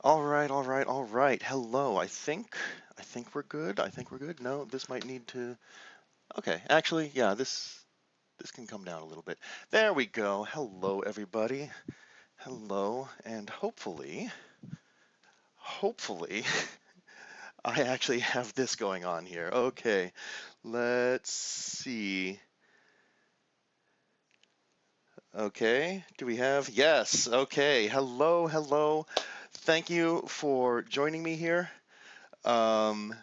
All right, all right, all right. Hello. I think we're good. I think we're good. No, this might need to. Okay, actually, yeah, this can come down a little bit. There we go. Hello, everybody. Hello, and hopefully, I actually have this going on here. Okay, let's see. Okay, do we have? Yes. Okay. Hello, hello. Thank you for joining me here. Um,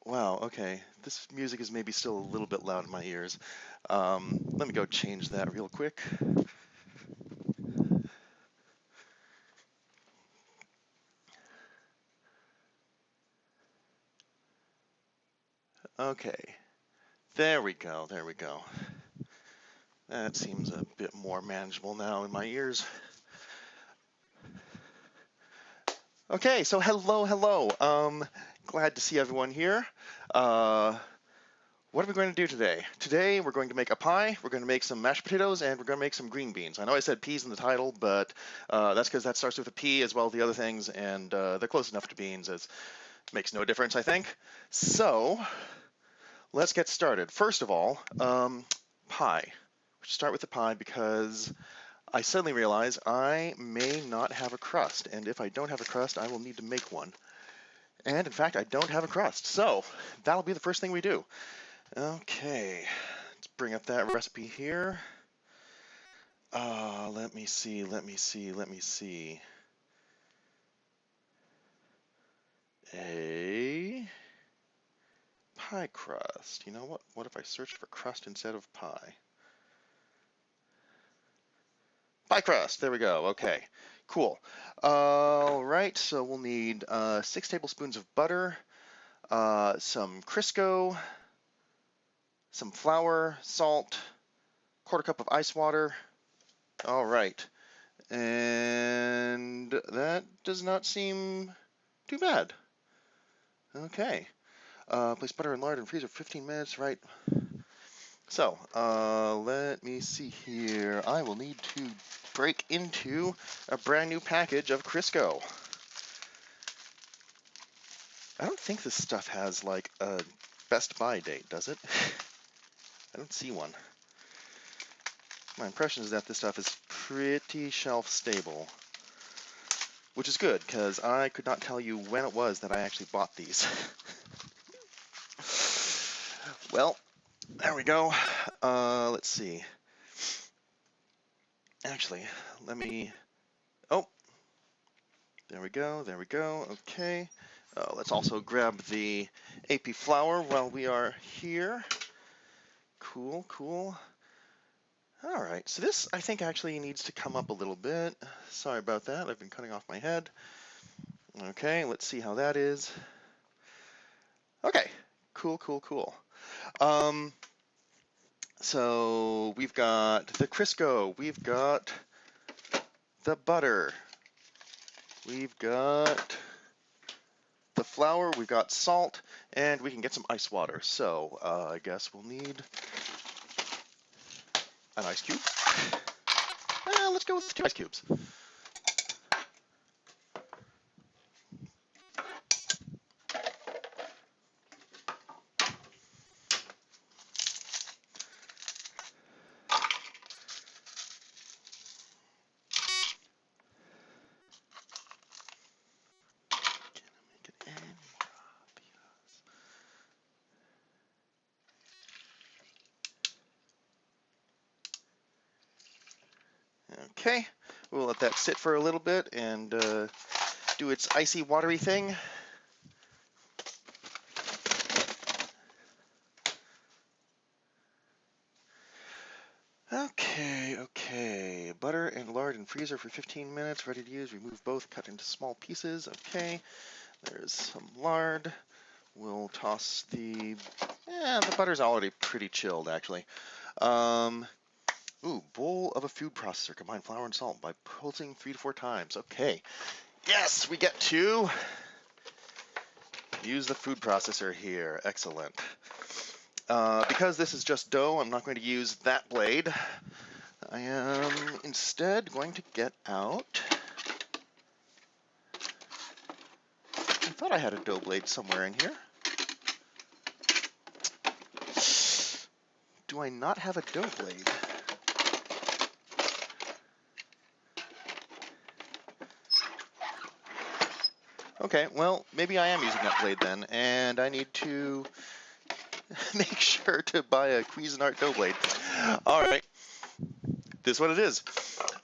Wow, okay. This music is maybe still a little bit loud in my ears. Let me go change that real quick. Okay, there we go, there we go. That seems a bit more manageable now in my ears. Okay, so hello, hello. Glad to see everyone here. Uh, what are we going to do today? Today we're going to make a pie, we're going to make some mashed potatoes, and we're going to make some green beans. I know I said peas in the title, but that's because that starts with a P as well as the other things, and they're close enough to beans as makes no difference, I think. So let's get started. First of all, pie. We should start with the pie because I suddenly realize I may not have a crust, and if I don't have a crust, I will need to make one. And in fact, I don't have a crust, so that'll be the first thing we do. Okay, let's bring up that recipe here. Let me see, let me see, let me see. A pie crust. You know what? What if I searched for crust instead of pie? Pie crust. There we go. Okay, cool. All right, so we'll need 6 tablespoons of butter, some Crisco, some flour, salt, quarter cup of ice water. All right, and that does not seem too bad. Okay, place butter and lard in freezer for 15 minutes, right? So, let me see here. I will need to break into a brand new package of Crisco. I don't think this stuff has like a best buy date, does it? I don't see one. My impression is that this stuff is pretty shelf stable, which is good because I could not tell you when it was that I actually bought these. Well, there we go. Let's see. Actually, let me. Oh, there we go. There we go. Okay. Let's also grab the AP flour while we are here. Cool, cool. All right, so this I think actually needs to come up a little bit. Sorry about that, I've been cutting off my head. Okay, let's see how that is. Okay, cool, cool, cool. Um, so we've got the Crisco, we've got the butter, we've got the flour, we've got salt, and we can get some ice water. So I guess we'll need an ice cube. Let's go with 2 ice cubes. Okay, we'll let that sit for a little bit and do its icy, watery thing. Okay, okay. Butter and lard in freezer for 15 minutes, ready to use. Remove both, cut into small pieces. Okay, there's some lard. We'll toss the butter's already pretty chilled, actually. Um, bowl of a food processor. Combine flour and salt by pulsing 3 to 4 times. Okay, yes, we get to use the food processor here. Excellent. Because this is just dough, I'm not going to use that blade. I am instead going to get out thought I had a dough blade somewhere in here. Do I not have a dough blade? Okay, well, maybe I am using that blade then, and I need to make sure to buy a Cuisinart dough blade. All right, this is what it is.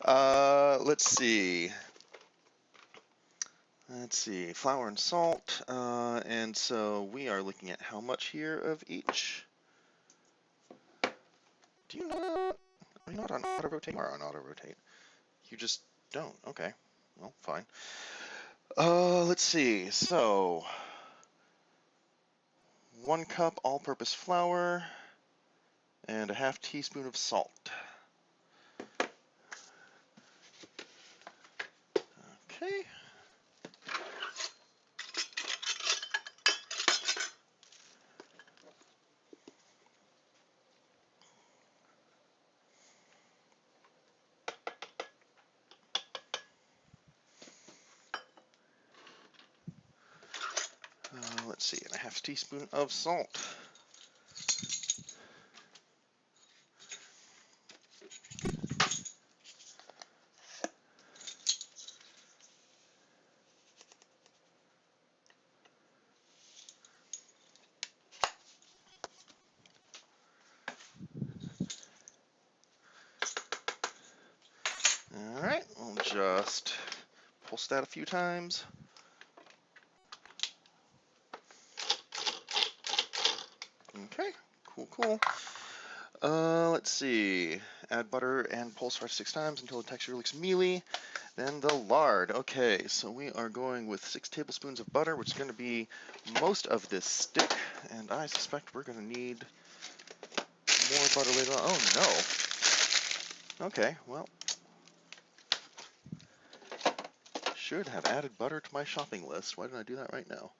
Let's see. Flour and salt, and so we are looking at how much here of each. Do you know? Are you not on auto rotate? You are on auto rotate. You just don't. Okay, well, fine. Let's see. So, 1 cup all-purpose flour and a ½ teaspoon of salt. Okay. Let's see, and a ½ teaspoon of salt. All right, we'll just pulse that a few times. Okay, cool. Let's see. Add butter and pulse 5 to 6 times until the texture looks mealy. Then the lard. Okay, so we are going with 6 tablespoons of butter, which is going to be most of this stick, and I suspect we're going to need more butter later on. Oh no. Okay, well, should have added butter to my shopping list. Why didn't I do that right now?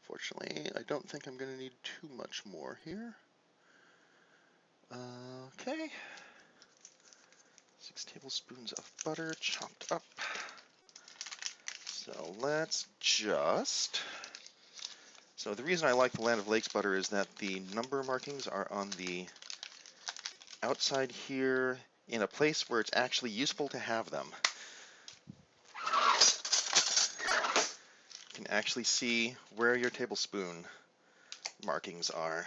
Fortunately, I don't think I'm going to need too much more here. Okay. 6 tablespoons of butter chopped up. So let's just... So the reason I like the Land O'Lakes butter is that the number markings are on the outside here in a place where it's actually useful to have them. You can actually see where your tablespoon markings are.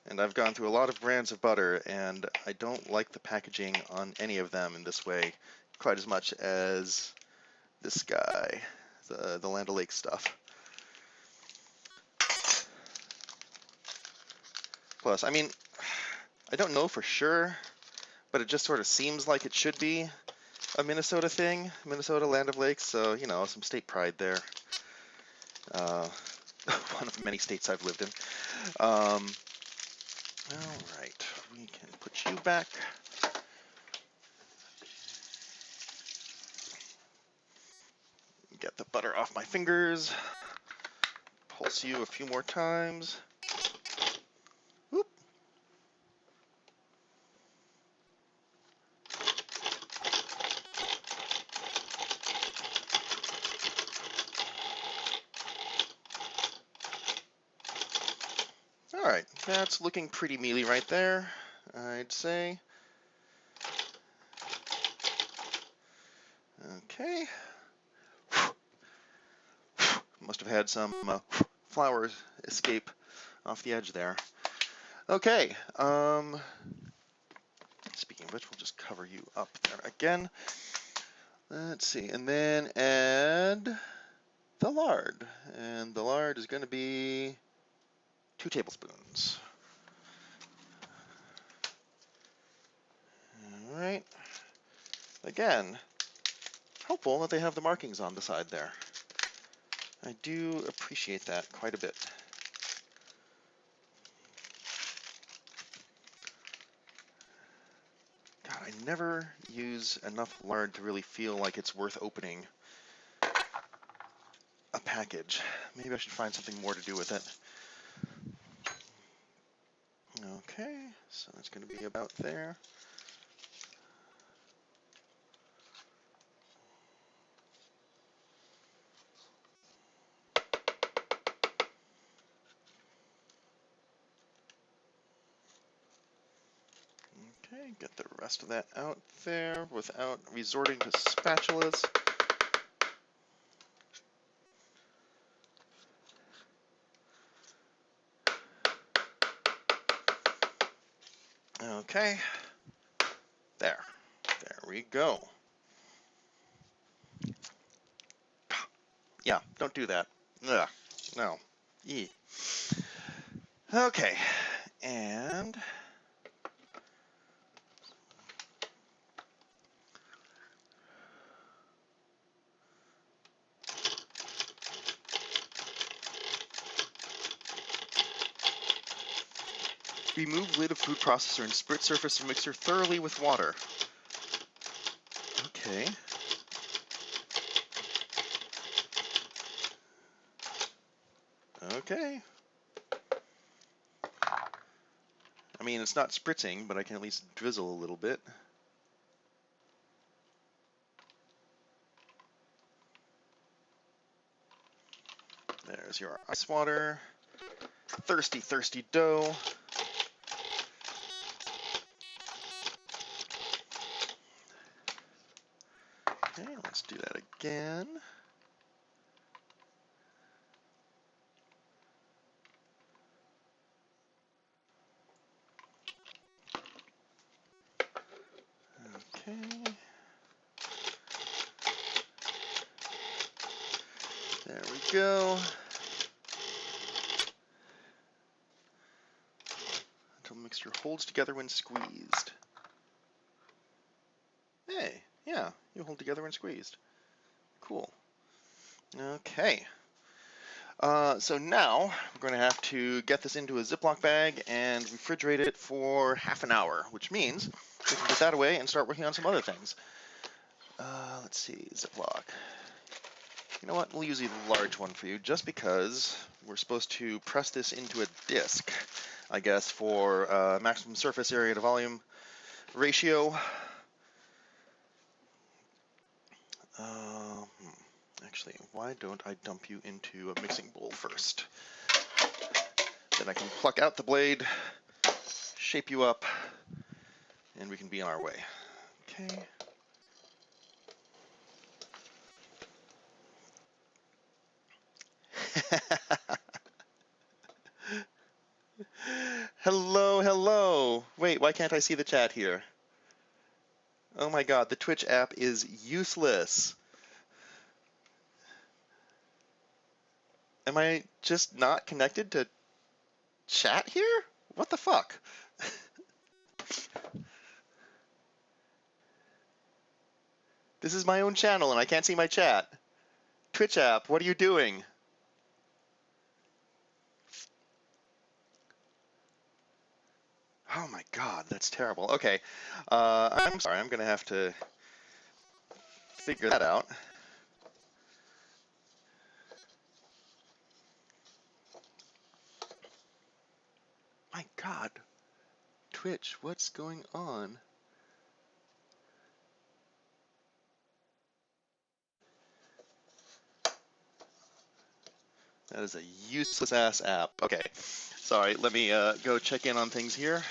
And I've gone through a lot of brands of butter, and I don't like the packaging on any of them in this way quite as much as this guy, the Land O'Lakes stuff. Plus, I mean, I don't know for sure, but it just sort of seems like it should be a Minnesota thing, Minnesota Land O'Lakes, so, you know, some state pride there. One of the many states I've lived in. All right, we can put you back. Get the butter off my fingers. Pulse you a few more times. Whoop. All right, that's looking pretty mealy right there, I'd say. Okay. Must have had some flour escape off the edge there. Okay. Speaking of which, we'll just cover you up there again. Let's see, and then add the lard. And the lard is going to be 2 tablespoons. All right. Again, helpful that they have the markings on the side there. I do appreciate that quite a bit. God, I never use enough lard to really feel like it's worth opening a package. Maybe I should find something more to do with it. Okay, so that's going to be about there. Okay, get the rest of that out there without resorting to spatulas. Okay, there we go. Yeah, don't do that. Ugh, no. Eee. Okay, and remove lid of food processor and spritz surface or mixer thoroughly with water. Okay. Okay. I mean, it's not spritzing, but I can at least drizzle a little bit. There's your ice water. Thirsty, thirsty dough. Okay, let's do that again. Okay. There we go. Until the mixture holds together when squeezed. Hey, yeah, you hold together when squeezed. Cool. Okay. So now we're going to have to get this into a Ziploc bag and refrigerate it for half an hour, which means we can put that away and start working on some other things. Let's see, Ziploc. You know what? We'll use a large one for you just because we're supposed to press this into a disc, I guess, for maximum surface area to volume ratio. Actually, why don't I dump you into a mixing bowl first? Then I can pluck out the blade, shape you up, and we can be on our way. Okay. Hello, hello. Wait, why can't I see the chat here? Oh my god, the Twitch app is useless. Am I just not connected to chat here? What the fuck? This is my own channel and I can't see my chat. Twitch app, what are you doing? Oh my god, that's terrible. Okay, I'm sorry, I'm gonna have to figure that out. My god, Twitch, what's going on? That is a useless ass app. Okay, sorry, let me go check in on things here.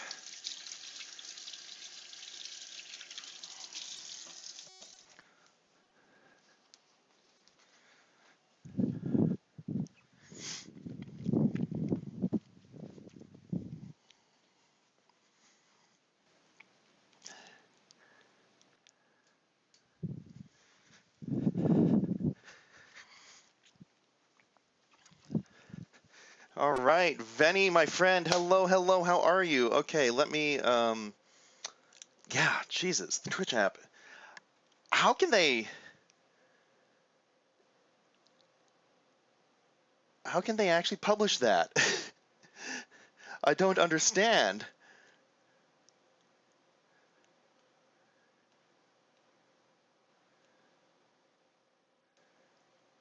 All right, Venny, my friend, hello, hello, how are you? Okay, let me, yeah, Jesus, the Twitch app. How can they actually publish that? I don't understand.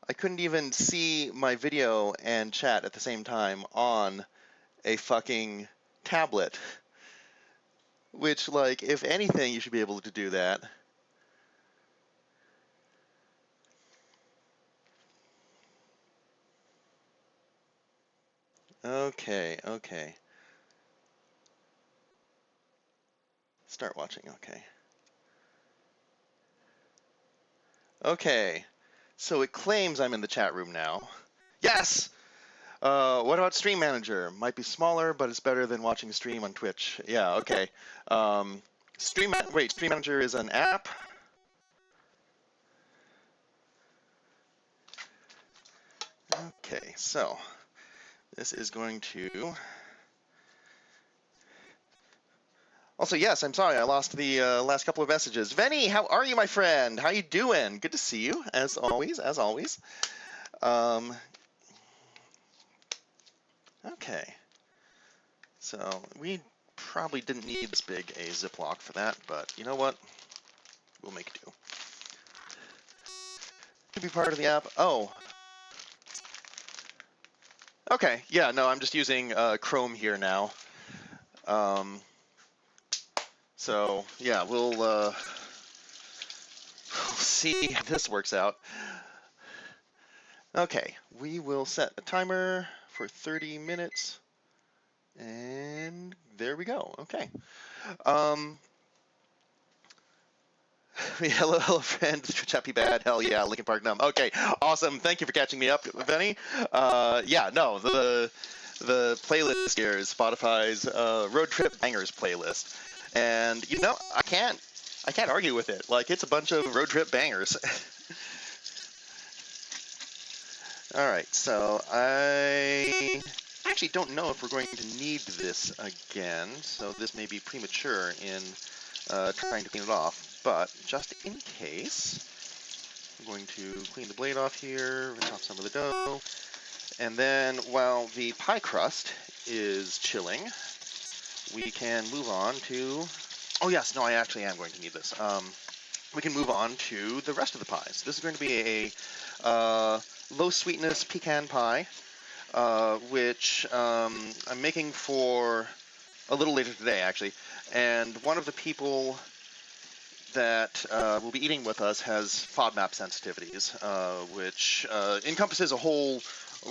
I couldn't even see my video and chat at the same time on a fucking tablet. Which, like, if anything, you should be able to do that. Okay, okay. Start watching, okay. Okay, so it claims I'm in the chat room now. Yes! What about Stream Manager? Might be smaller, but it's better than watching a stream on Twitch. Yeah, okay. Stream Manager is an app. Okay, so this is going to... Also, yes, I'm sorry, I lost the last couple of messages. Venny, how are you, my friend? How you doing? Good to see you, as always, as always. Okay. So, we probably didn't need this big a Ziploc for that, but you know what? We'll make do. To be part of the app. Oh. Okay, yeah, no, I'm just using Chrome here now. So, yeah, we'll see how this works out. Okay, we will set a timer for 30 minutes. And there we go. Okay. Hello, friend. Chappy bad. Hell yeah, Linkin Park numb. Okay, awesome. Thank you for catching me up, Benny. Yeah, no, the playlist here is Spotify's Road Trip Bangers playlist, and you know I can't argue with it. Like it's a bunch of road trip bangers. All right, so I actually don't know if we're going to need this again, so this may be premature in trying to clean it off. But just in case, I'm going to clean the blade off here, rinse off some of the dough, and then while the pie crust is chilling, we can move on to, oh yes, no, I actually am going to need this. We can move on to the rest of the pies. This is going to be a low sweetness pecan pie, which I'm making for a little later today, actually. And one of the people that will be eating with us has FODMAP sensitivities, which encompasses a whole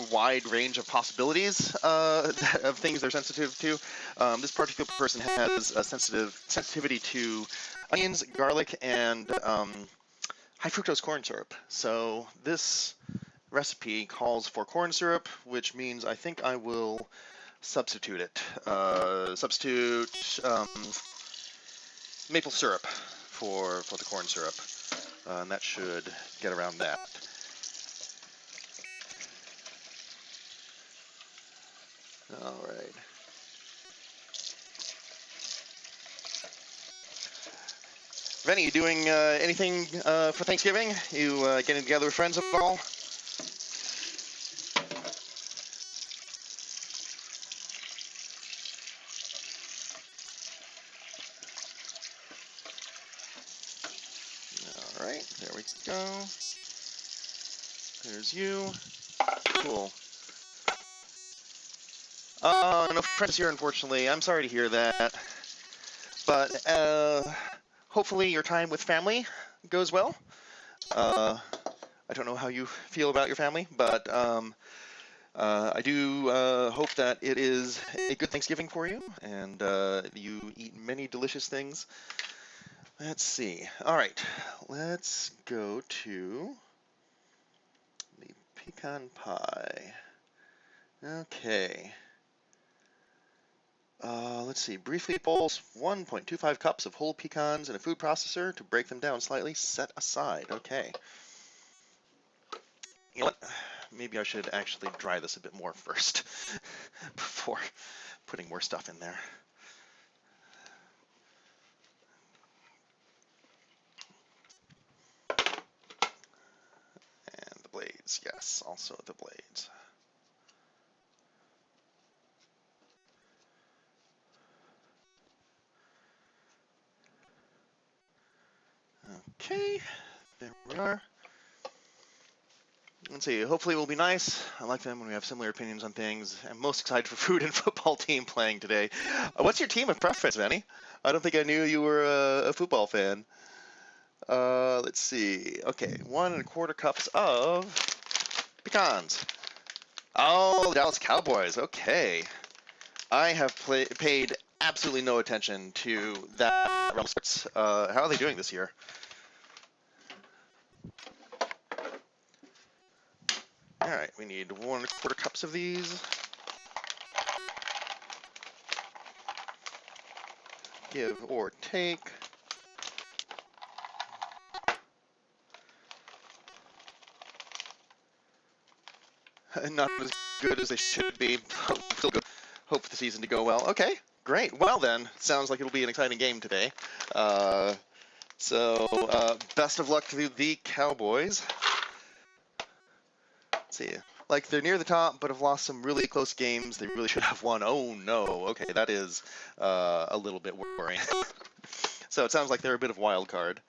wide range of possibilities of things they're sensitive to. This particular person has a sensitivity to onions, garlic, and high fructose corn syrup. So this recipe calls for corn syrup, which means I think I will substitute it. Substitute maple syrup for the corn syrup, and that should get around that. All right. Venny, you doing anything for Thanksgiving? You getting together with friends at all? All right, there we go. There's you. Cool. No friends here, unfortunately. I'm sorry to hear that. But hopefully your time with family goes well. I don't know how you feel about your family, but I do hope that it is a good Thanksgiving for you, and you eat many delicious things. Let's see. All right, let's go to the pecan pie. Okay. Let's see. Briefly pulse 1.25 cups of whole pecans in a food processor to break them down slightly. Set aside. Okay. You know what? Maybe I should actually dry this a bit more first before putting more stuff in there. And the blades. Yes, also the blades. Okay, there we are. Let's see, hopefully it will be nice. I like them when we have similar opinions on things. I'm most excited for food and football team playing today. What's your team of preference, Manny? I don't think I knew you were a football fan. Let's see. Okay, 1 1/4 cups of pecans. Oh, the Dallas Cowboys. Okay. I have paid absolutely no attention to that realm of sports. How are they doing this year? All right, we need 1¼ cups of these. Give or take. Not as good as they should be. Still good. Hope for the season to go well. Okay, great. Well then, sounds like it'll be an exciting game today. So best of luck to the Cowboys. Let's see. Like, they're near the top, but have lost some really close games. They really should have won. Oh no. Okay, that is a little bit worrying. So it sounds like they're a bit of wild card.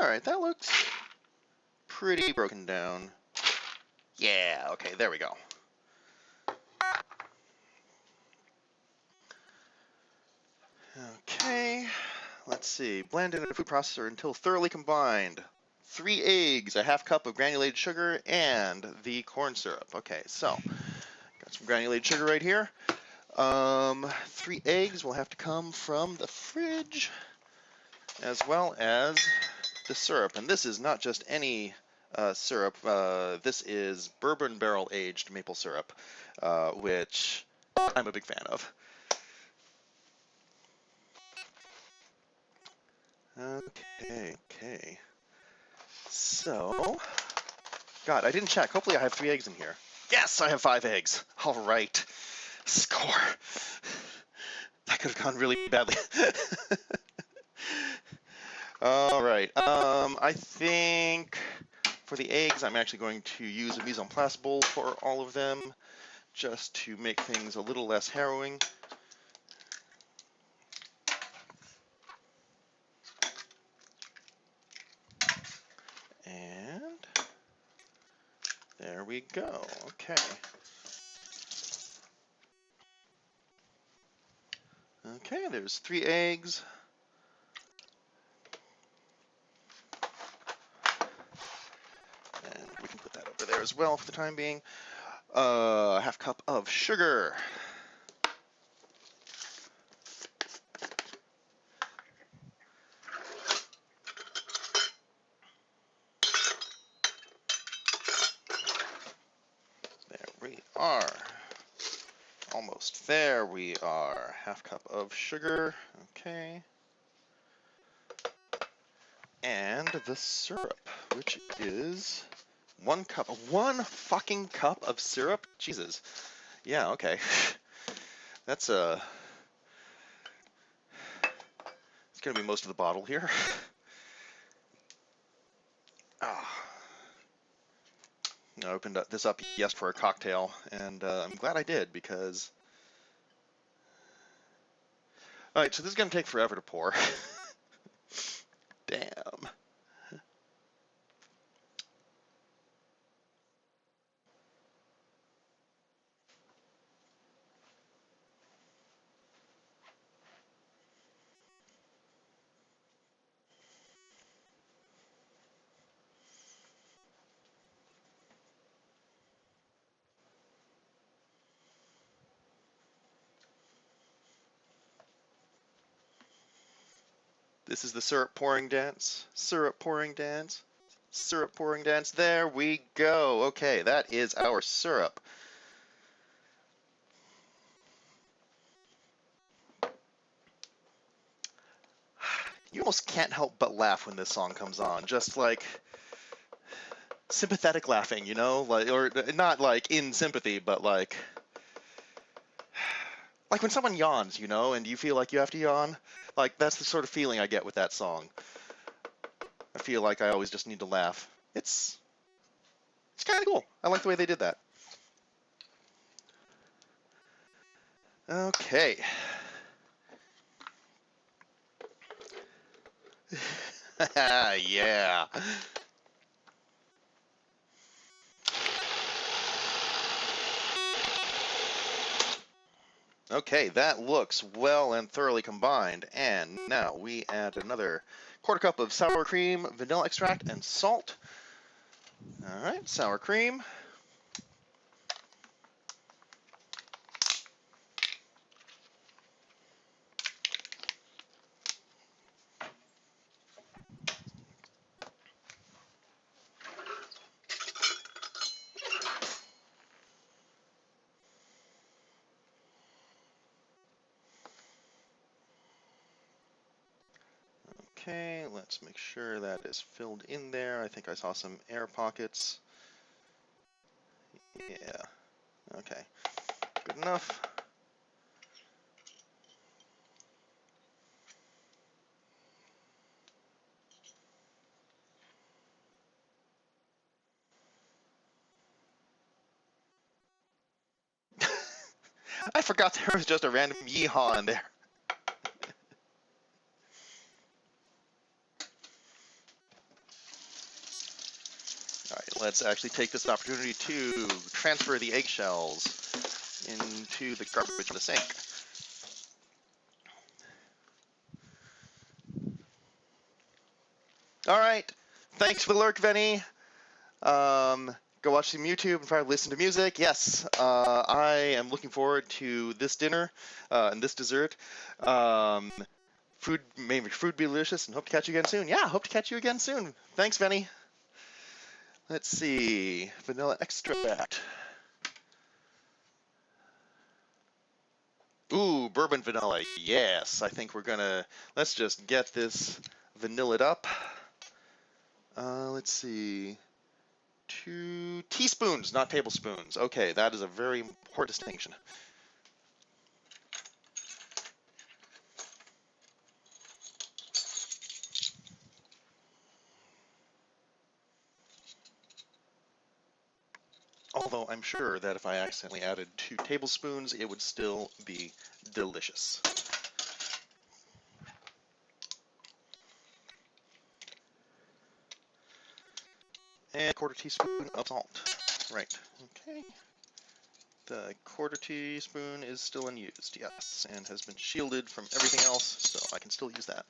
All right, that looks pretty broken down. Yeah, okay, there we go. Okay, let's see. Blend in a food processor until thoroughly combined. 3 eggs, a ½ cup of granulated sugar, and the corn syrup. Okay, so got some granulated sugar right here. 3 eggs will have to come from the fridge, as well as the syrup. And this is not just any syrup. This is bourbon barrel aged maple syrup, which I'm a big fan of. Okay. So, God, I didn't check. Hopefully I have 3 eggs in here. Yes, I have 5 eggs. All right. Score. That could have gone really badly. All right. I think for the eggs, I'm actually going to use a mise en place bowl for all of them, just to make things a little less harrowing. And there we go. Okay. Okay, there's 3 eggs. And we can put that over there as well for the time being. ½ cup of sugar. There we are. Almost there. We are. ½ cup of sugar. Okay. And the syrup, which is 1 cup. 1 fucking cup of syrup? Jesus. Yeah, okay. That's it's gonna be most of the bottle here. I opened this up yesterday for a cocktail, and I'm glad I did, because... Alright, so this is gonna take forever to pour. Damn. This is the syrup pouring dance. Syrup pouring dance. Syrup pouring dance. There we go. Okay, that is our syrup. You almost can't help but laugh when this song comes on. Just like sympathetic laughing, you know? Like, or not like in sympathy, but like when someone yawns, you know, and you feel like you have to yawn. Like, that's the sort of feeling I get with that song. I feel like I always just need to laugh. It's kind of cool. I like the way they did that. Okay. Yeah. Okay, that looks well and thoroughly combined. And now we add another quarter cup of sour cream, vanilla extract, and salt. All right, sour cream. Okay, let's make sure that is filled in there. I think I saw some air pockets. Yeah, okay, good enough. I forgot there was just a random yeehaw in there. All right, let's actually take this opportunity to transfer the eggshells into the garbage in the sink. All right, thanks for the lurk, Venny. Go watch some YouTube and probably listen to music. Yes, I am looking forward to this dinner and this dessert. Food, maybe food be delicious, and hope to catch you again soon. Yeah, hope to catch you again soon. Thanks, Venny. Let's see, vanilla extract. Ooh, bourbon vanilla. Yes, I think we're gonna. Let's just get this vanilla'd up. Let's see. 2 teaspoons, not tablespoons. Okay, that is a very important distinction. Although I'm sure that if I accidentally added 2 tablespoons, it would still be delicious. And 1/4 teaspoon of salt. Right, okay. The 1/4 teaspoon is still unused, yes, and has been shielded from everything else, so I can still use that.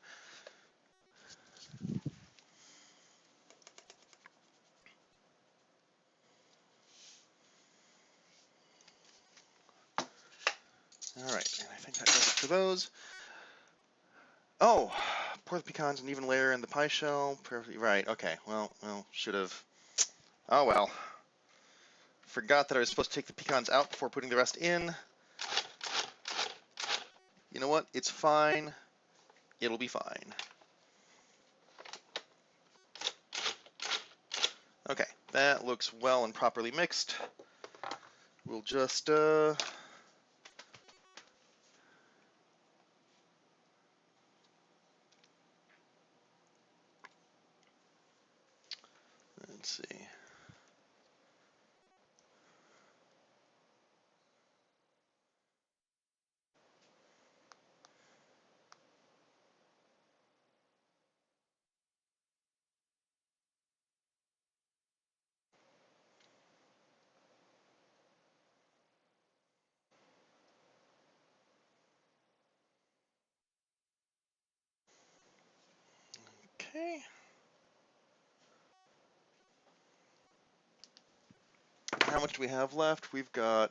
All right, and I think that does it for those. Oh, pour the pecans an even layer in the pie shell. Perfectly right. Okay. Well, should have. Oh well. Forgot that I was supposed to take the pecans out before putting the rest in. You know what? It's fine. It'll be fine. Okay, that looks well and properly mixed. We'll just let's see. Okay. How much do we have left? We've got,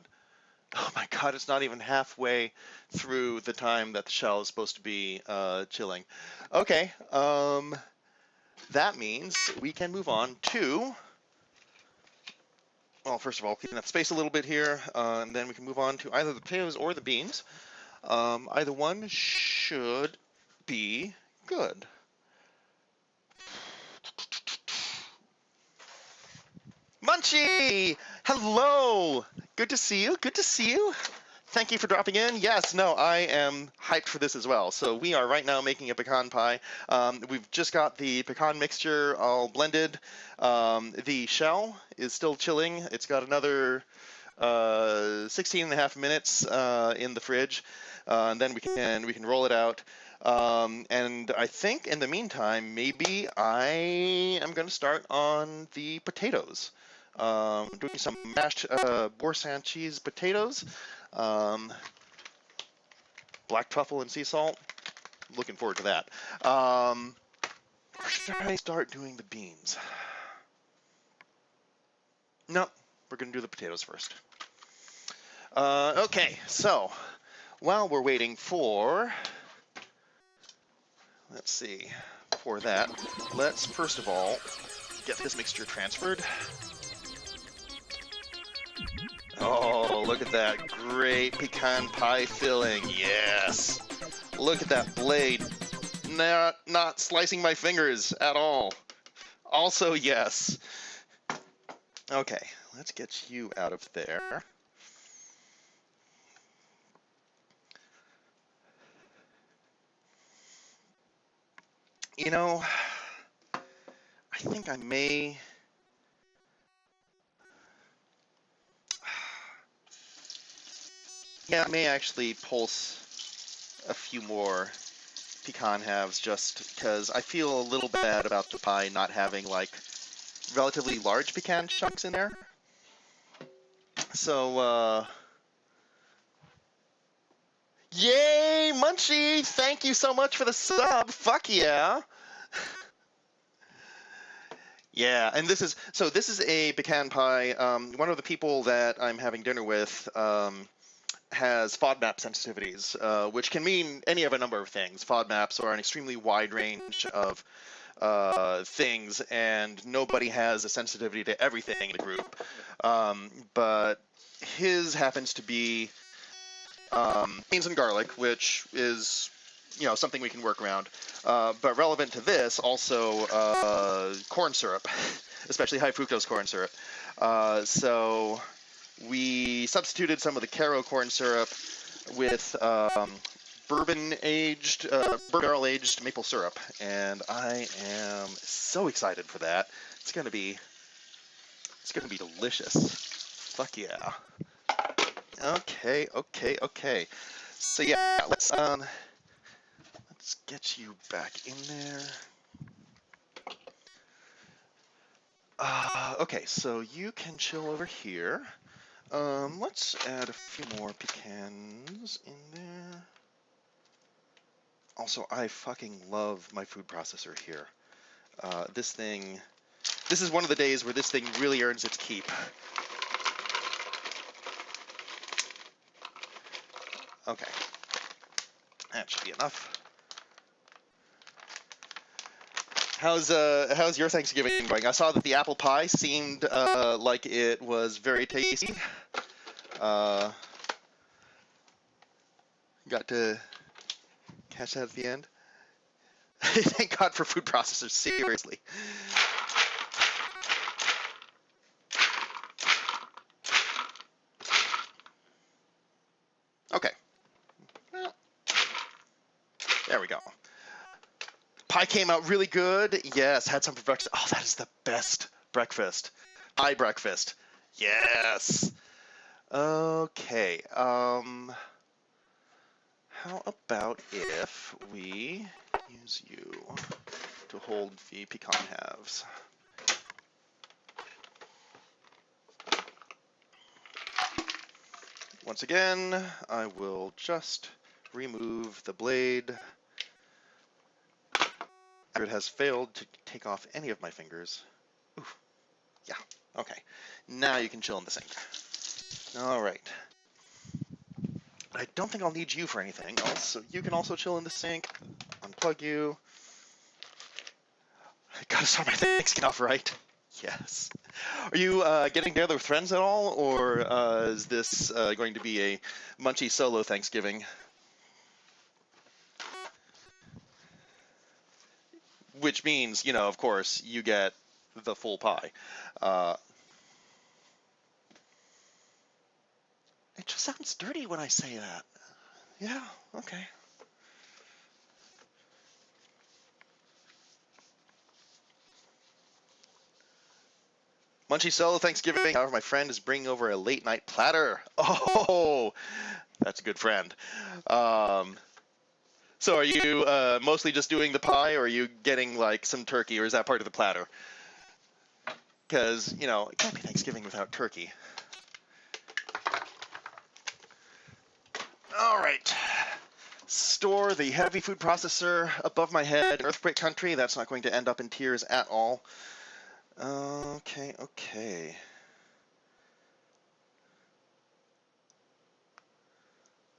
oh my god, it's not even halfway through the time that the shell is supposed to be chilling. Okay, that means we can move on to, well, first of all, clean up space a little bit here, and then we can move on to either the potatoes or the beans. Either one should be good. Munchie! Hello! Good to see you. Good to see you. Thank you for dropping in. Yes, no, I am hyped for this as well. So we are right now making a pecan pie. We've just got the pecan mixture all blended. The shell is still chilling. It's got another 16 and a half minutes in the fridge. And then we can roll it out. And I think in the meantime, maybe I am going to start on the potatoes. Doing some mashed Boursin cheese potatoes. black truffle and sea salt. Looking forward to that. Should I start doing the beans? No, we're going to do the potatoes first. Okay, so while we're waiting for, let's see, for that, let's first of all get this mixture transferred. Oh, look at that great pecan pie filling. Yes. Look at that blade. Not slicing my fingers at all. Also, yes. Okay, let's get you out of there. You know, I think I may... Yeah, I may actually pulse a few more pecan halves just because I feel a little bad about the pie not having like relatively large pecan chunks in there. So, yay, Munchie! Thank you so much for the sub. Fuck yeah. Yeah, and this is a pecan pie. One of the people that I'm having dinner with has FODMAP sensitivities, which can mean any of a number of things. FODMAPs are an extremely wide range of things, and nobody has a sensitivity to everything in the group. But his happens to be beans and garlic, which is something we can work around. But relevant to this, also corn syrup, especially high fructose corn syrup. So we substituted some of the Caro corn syrup with bourbon barrel-aged maple syrup, and I am so excited for that. It's gonna be delicious. Fuck yeah. Okay. So yeah, let's get you back in there. Okay, so you can chill over here. Let's add a few more pecans in there. Also, I fucking love my food processor here. This is one of the days where this thing really earns its keep. Okay, that should be enough. How's your Thanksgiving going? I saw that the apple pie seemed like it was very tasty. Got to catch that at the end. Thank God for food processors, seriously. Okay. Well, there we go. Pie came out really good. Yes, had some for breakfast. Oh, that is the best breakfast. Pie breakfast. Yes. Okay. How about if we use you to hold the pecan halves? Once again, I will just remove the blade. It has failed to take off any of my fingers. Ooh. Yeah, okay. Now you can chill in the sink. All right. I don't think I'll need you for anything else, so you can also chill in the sink. Unplug you. I gotta start my Thanksgiving off right. Yes. Are you getting together with friends at all, or is this going to be a Munchie solo Thanksgiving? Which means, of course, you get the full pie. It just sounds dirty when I say that. Yeah, okay. Munchie solo Thanksgiving. However, my friend is bringing over a late night platter. Oh, that's a good friend. So are you mostly just doing the pie, or are you getting like some turkey, or is that part of the platter? Because, it can't be Thanksgiving without turkey. All right. store the heavy food processor above my head, earthquake country. That's not going to end up in tears at all. Okay, okay.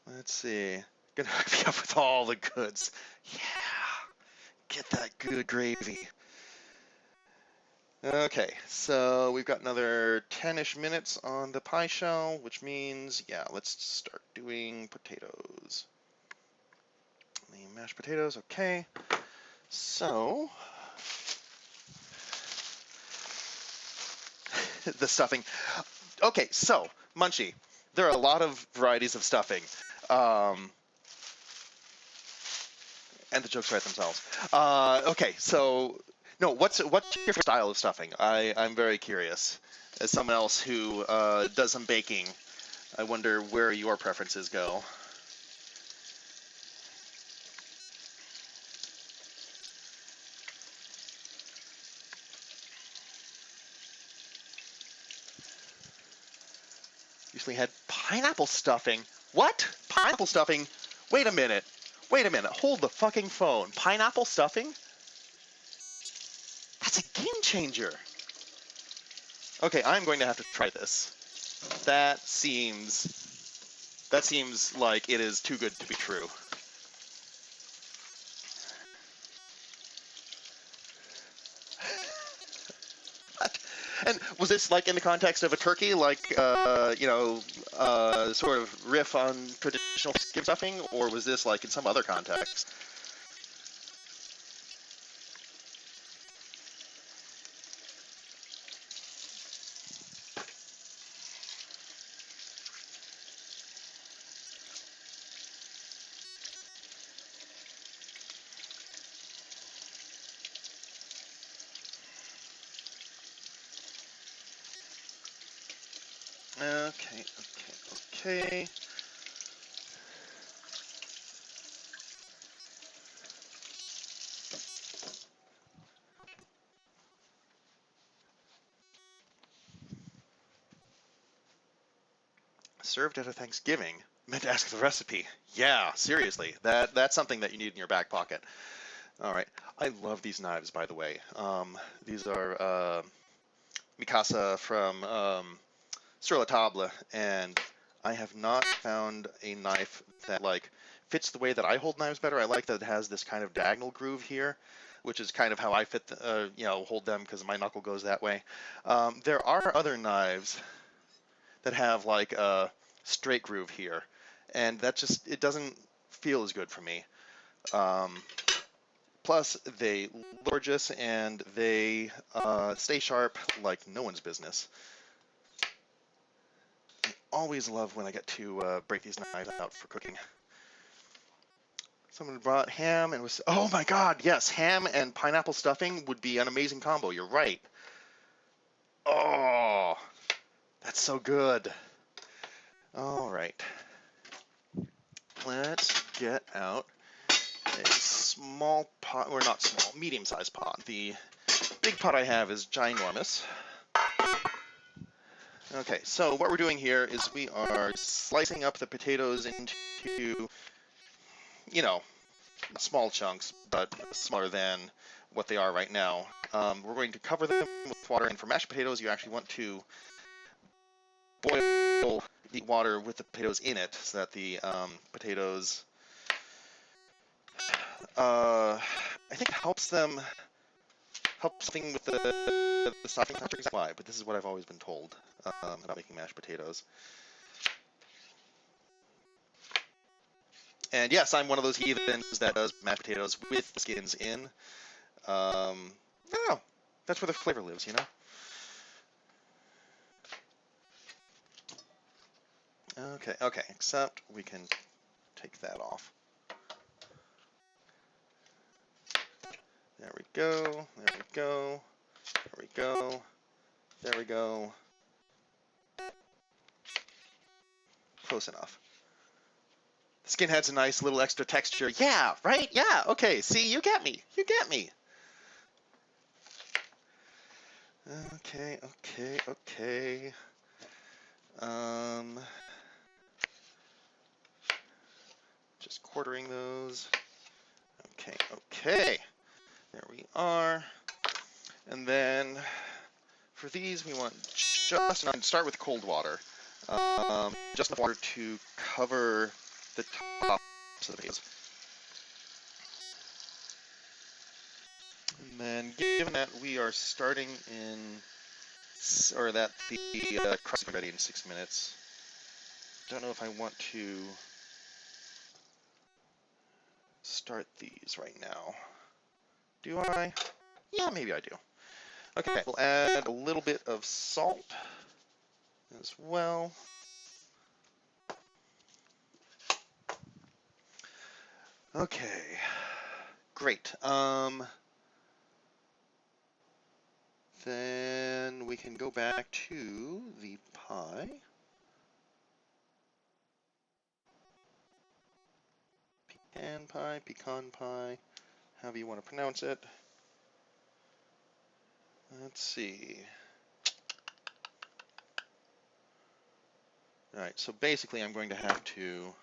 Let's see. Gonna hook me up with all the goods. Yeah, get that good gravy. Okay, so we've got another 10-ish minutes on the pie shell, which means, yeah, let's start doing potatoes. The mashed potatoes, okay. So, the stuffing. Okay, so, Munchie, there are a lot of varieties of stuffing. And the jokes write themselves. Okay, so no, what's your style of stuffing? I'm very curious. As someone else who does some baking, I wonder where your preferences go. Usually had pineapple stuffing. What? Pineapple stuffing? Wait a minute. Wait a minute. Hold the fucking phone. Pineapple stuffing? That's a game changer. Okay, I'm going to have to try this. That seems like it is too good to be true. And was this like in the context of a turkey, like sort of riff on traditional skim stuffing, or was this like in some other context? Okay, okay, okay. Served at a Thanksgiving. Meant to ask the recipe. Yeah, seriously, that's something that you need in your back pocket. All right, I love these knives, by the way. These are Mikasa from Sur La Table, and I have not found a knife that like fits the way that I hold knives better. I like that it has this kind of diagonal groove here, which is kind of how I fit, hold them because my knuckle goes that way. There are other knives that have like a straight groove here, and it doesn't feel as good for me. Plus, they look gorgeous and they stay sharp like no one's business. Always love when I get to break these knives out for cooking. Someone brought ham and was, oh my god, yes, ham and pineapple stuffing would be an amazing combo. You're right. Oh, that's so good. All right. Let's get out a small pot, or not small, medium-sized pot. The big pot I have is ginormous. Okay, so what we're doing here is we are slicing up the potatoes into, small chunks, but smaller than what they are right now. We're going to cover them with water, and for mashed potatoes, you actually want to boil the water with the potatoes in it, so that the potatoes, I think it helps something with the stuffing. Not sure exactly why, but this is what I've always been told about making mashed potatoes. And yes, I'm one of those heathens that does mashed potatoes with the skins in. I don't know. That's where the flavor lives, you know? Okay, except we can take that off. There we go, there we go, there we go, there we go. Close enough. The skin has a nice little extra texture. Yeah, right? Yeah, okay, see, you get me. You get me. Okay. Just quartering those. Okay, okay. There we are. And then for these, we want just, and I'd start with cold water. Just enough water to cover the tops of the potatoes. And then given that we are starting in, or that the crust is ready in 6 minutes, don't know if I want to start these right now. Do I? Yeah, maybe I do. Okay, we'll add a little bit of salt as well. Okay, great. Then we can go back to the pie. Pecan pie, however you want to pronounce it. Let's see. All right, so basically I'm going to have to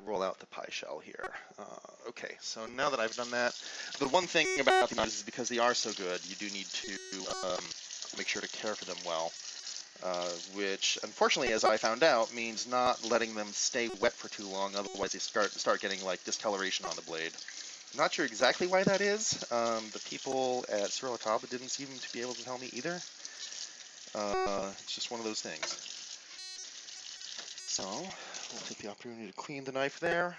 roll out the pie shell here. Okay, so now that I've done that, the one thing about the knives is because they are so good, you do need to make sure to care for them well, which unfortunately, as I found out, means not letting them stay wet for too long, otherwise they start getting like discoloration on the blade. Not sure exactly why that is. The people at Sur La Table didn't seem to be able to tell me either. It's just one of those things. So, we'll take the opportunity to clean the knife there.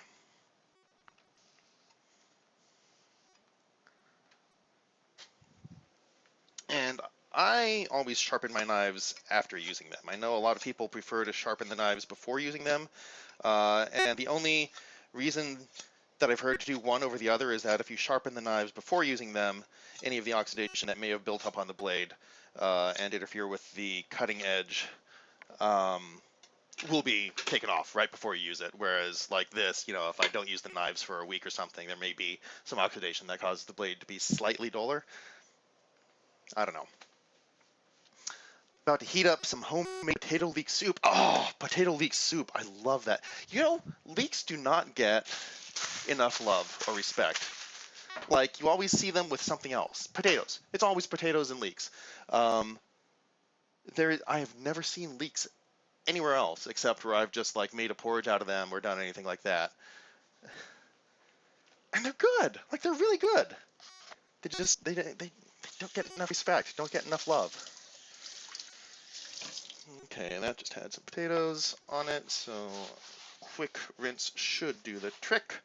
And I always sharpen my knives after using them. I know a lot of people prefer to sharpen the knives before using them, and the only reason that I've heard to do one over the other is that if you sharpen the knives before using them, any of the oxidation that may have built up on the blade and interfere with the cutting edge will be taken off right before you use it. Whereas like this, you know, if I don't use the knives for a week or something, there may be some oxidation that causes the blade to be slightly duller. I don't know. About to heat up some homemade potato leek soup. Oh, potato leek soup. I love that. You know, leeks do not get enough love or respect. Like, you always see them with something else. Potatoes. It's always potatoes and leeks. I have never seen leeks anywhere else except where I've just like made a porridge out of them or done anything like that. And they're good. Like, they're really good. They just they don't get enough respect. Don't get enough love. Okay, and that just had some potatoes on it, so quick rinse should do the trick.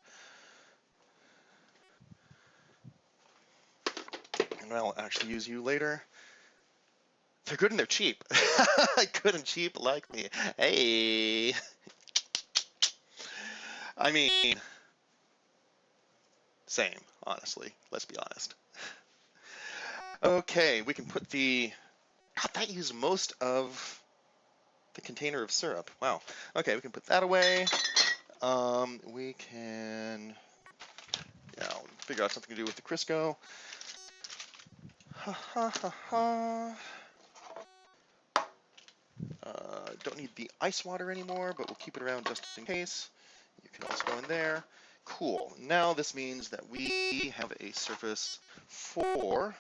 And I'll actually use you later. They're good and they're cheap. Good and cheap like me. Hey. I mean, same, honestly. Let's be honest. Okay, we can put the... God, that used most of the container of syrup. Wow. Okay, we can put that away. We can... Yeah, figure out something to do with the Crisco. Ha ha ha ha. Don't need the ice water anymore, but we'll keep it around just in case. You can also go in there. Cool. Now this means that we have a surface for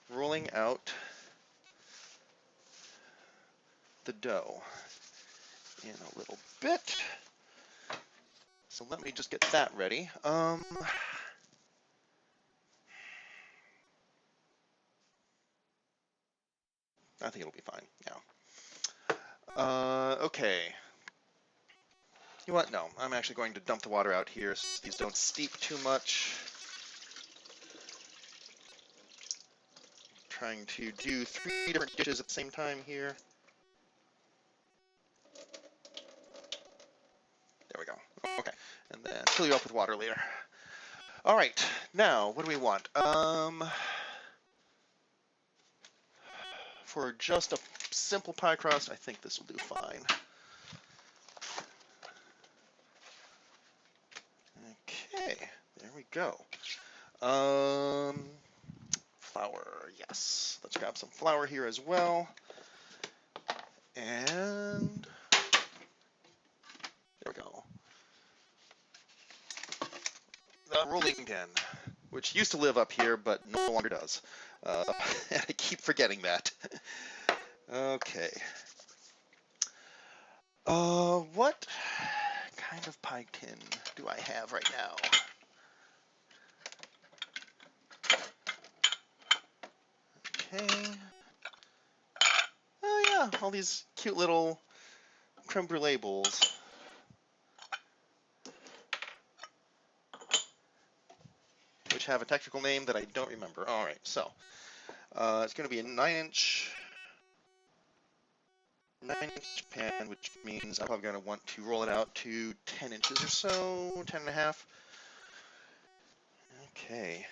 rolling out the dough in a little bit. So let me just get that ready. I think it'll be fine. Yeah. Okay. You know what? No, I'm actually going to dump the water out here so these don't steep too much. Trying to do 3 different dishes at the same time here. There we go. Okay. And then fill you up with water later. All right. Now, what do we want? For just a simple pie crust, I think this will do fine. Okay, there we go. Flour, yes. Let's grab some flour here as well. And there we go. rolling pin, which used to live up here, but no longer does. And I keep forgetting that. Okay. What kind of pie tin do I have right now? Okay. Oh yeah, all these cute little creme brulee bowls. Which have a technical name that I don't remember. All right, so it's going to be a 9-inch pan, which means I'm probably going to want to roll it out to 10 inches or so, 10 and a half. Okay.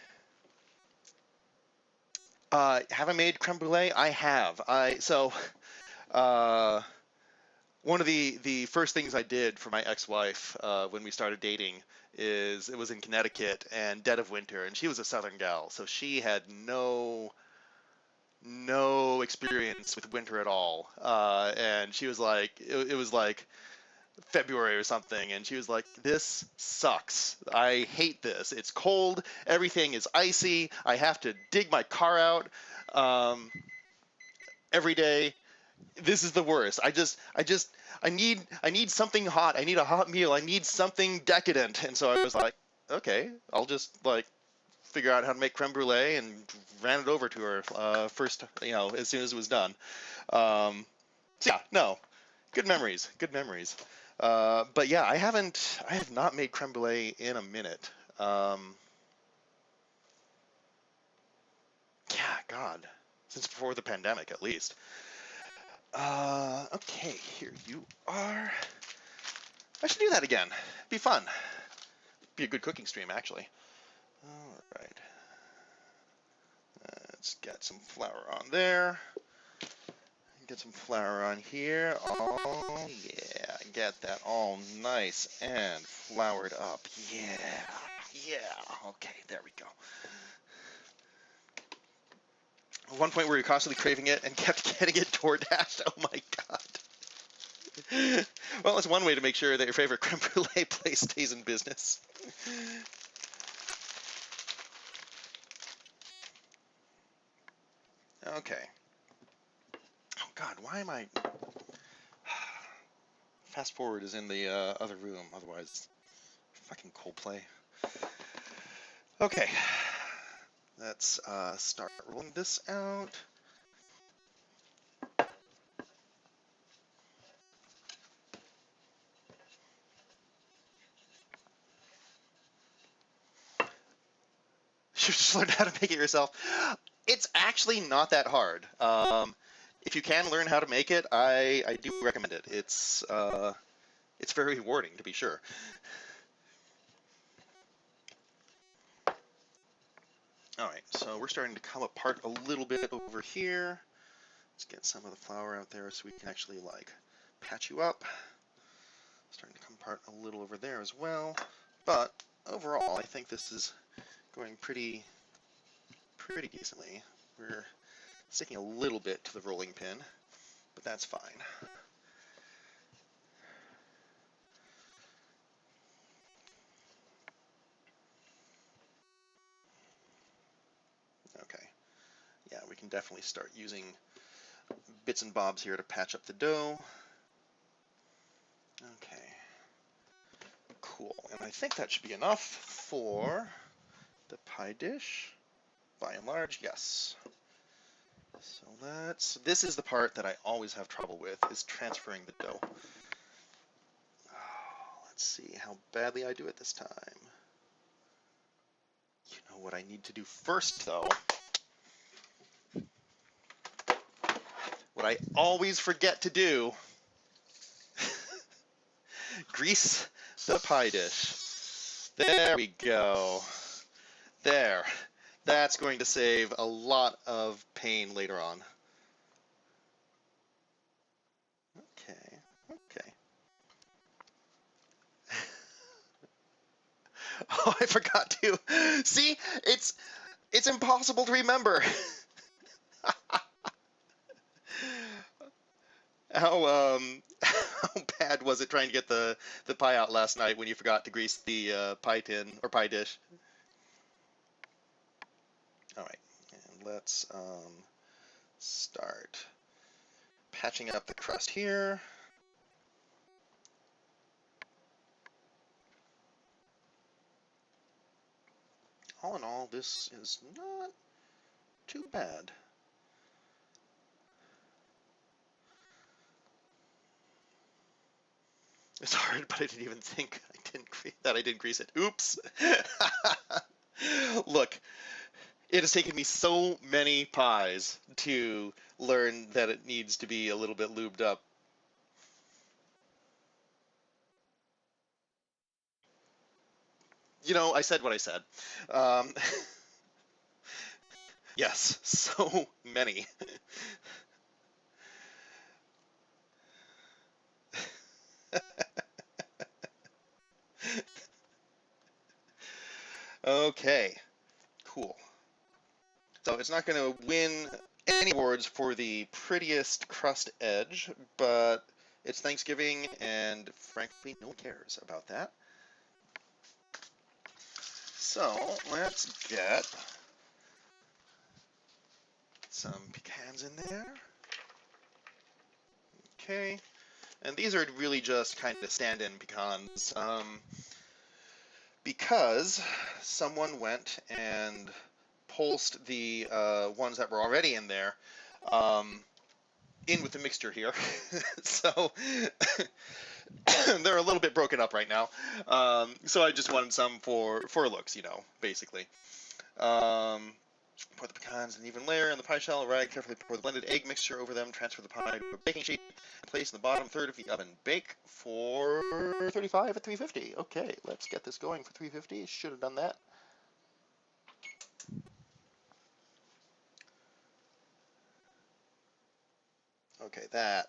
Have I made creme brulee? I have. One of the first things I did for my ex-wife when we started dating is it was in Connecticut and dead of winter, and she was a Southern gal, so she had no experience with winter at all. And she was like, it was like February or something, and she was like, "This sucks. I hate this. It's cold. Everything is icy. I have to dig my car out every day. This is the worst. I need something hot. I need a hot meal. I need something decadent." And so I was like, okay, I'll just like figure out how to make creme brulee and ran it over to her first, as soon as it was done. So yeah, no, good memories, good memories. But yeah, I have not made creme brulee in a minute. Yeah, God, since before the pandemic at least. Okay, here you are. I should do that again. Be fun. Be a good cooking stream, actually. All right. Let's get some flour on there. Get some flour on here. Oh, yeah. Get that all nice and floured up. Yeah. Yeah. Okay, there we go. At one point we were constantly craving it and kept getting it DoorDashed. Oh my God. Well, it's one way to make sure that your favorite creme brulee place stays in business. Okay. Oh God, why am I... Fast forward is in the other room, otherwise fucking Coldplay. Okay. Let's start rolling this out. You just learned how to make it yourself. It's actually not that hard. If you can learn how to make it, I do recommend it. It's very rewarding, to be sure. All right, so we're starting to come apart a little bit over here. Let's get some of the flour out there so we can actually like patch you up. Starting to come apart a little over there as well. But overall, I think this is going pretty decently. We're sticking a little bit to the rolling pin, but that's fine. Okay. Yeah, we can definitely start using bits and bobs here to patch up the dough. Okay. Cool. And I think that should be enough for the pie dish. By and large, yes. So this is the part that I always have trouble with, is transferring the dough. Let's see how badly I do it this time. You know what I need to do first, though? What I always forget to do, grease the pie dish. There we go. There. That's going to save a lot of pain later on. Okay, okay. Oh, I forgot to. See, it's impossible to remember. how bad was it trying to get the pie out last night when you forgot to grease the pie tin or pie dish? All right, and let's start patching up the crust here. All in all, this is not too bad. It's hard, but I didn't even think I didn't grease it. Oops. Look, it has taken me so many pies to learn that it needs to be a little bit lubed up. You know, I said what I said. Um, yes, so many. Okay, cool. So it's not going to win any awards for the prettiest crust edge, but it's Thanksgiving, and frankly, no one cares about that. So let's get some pecans in there. Okay, and these are really just kind of stand-in pecans, because someone went and pulsed the ones that were already in there in with the mixture here. So they're a little bit broken up right now. So I just wanted some for looks, you know, basically. Pour the pecans in an even layer in the pie shell. Right, carefully pour the blended egg mixture over them. Transfer the pie to a baking sheet. Place in the bottom third of the oven. Bake for 35 at 350. Okay, let's get this going for 350. Should have done that. Okay, that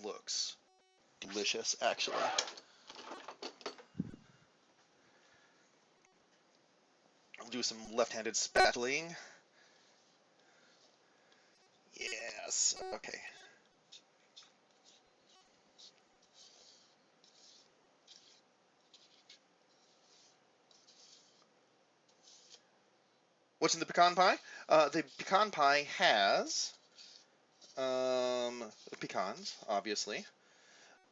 looks delicious, actually. I'll do some left-handed spatulaing. Yes, okay. What's in the pecan pie? The pecan pie has pecans, obviously.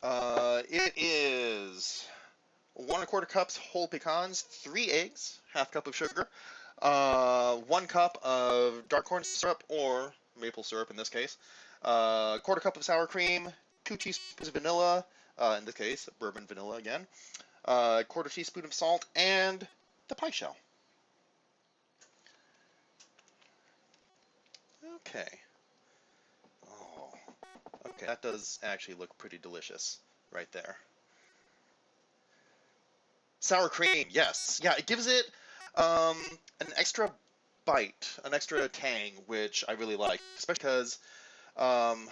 It is 1¼ cups whole pecans, 3 eggs, ½ cup of sugar, 1 cup of dark corn syrup or maple syrup in this case, ¼ cup of sour cream, 2 teaspoons of vanilla, in this case bourbon vanilla again, ¼ teaspoon of salt, and the pie shell. Okay. Oh, okay, that does actually look pretty delicious right there. Sour cream, yes. Yeah, it gives it an extra bite, an extra tang, which I really like, especially because um,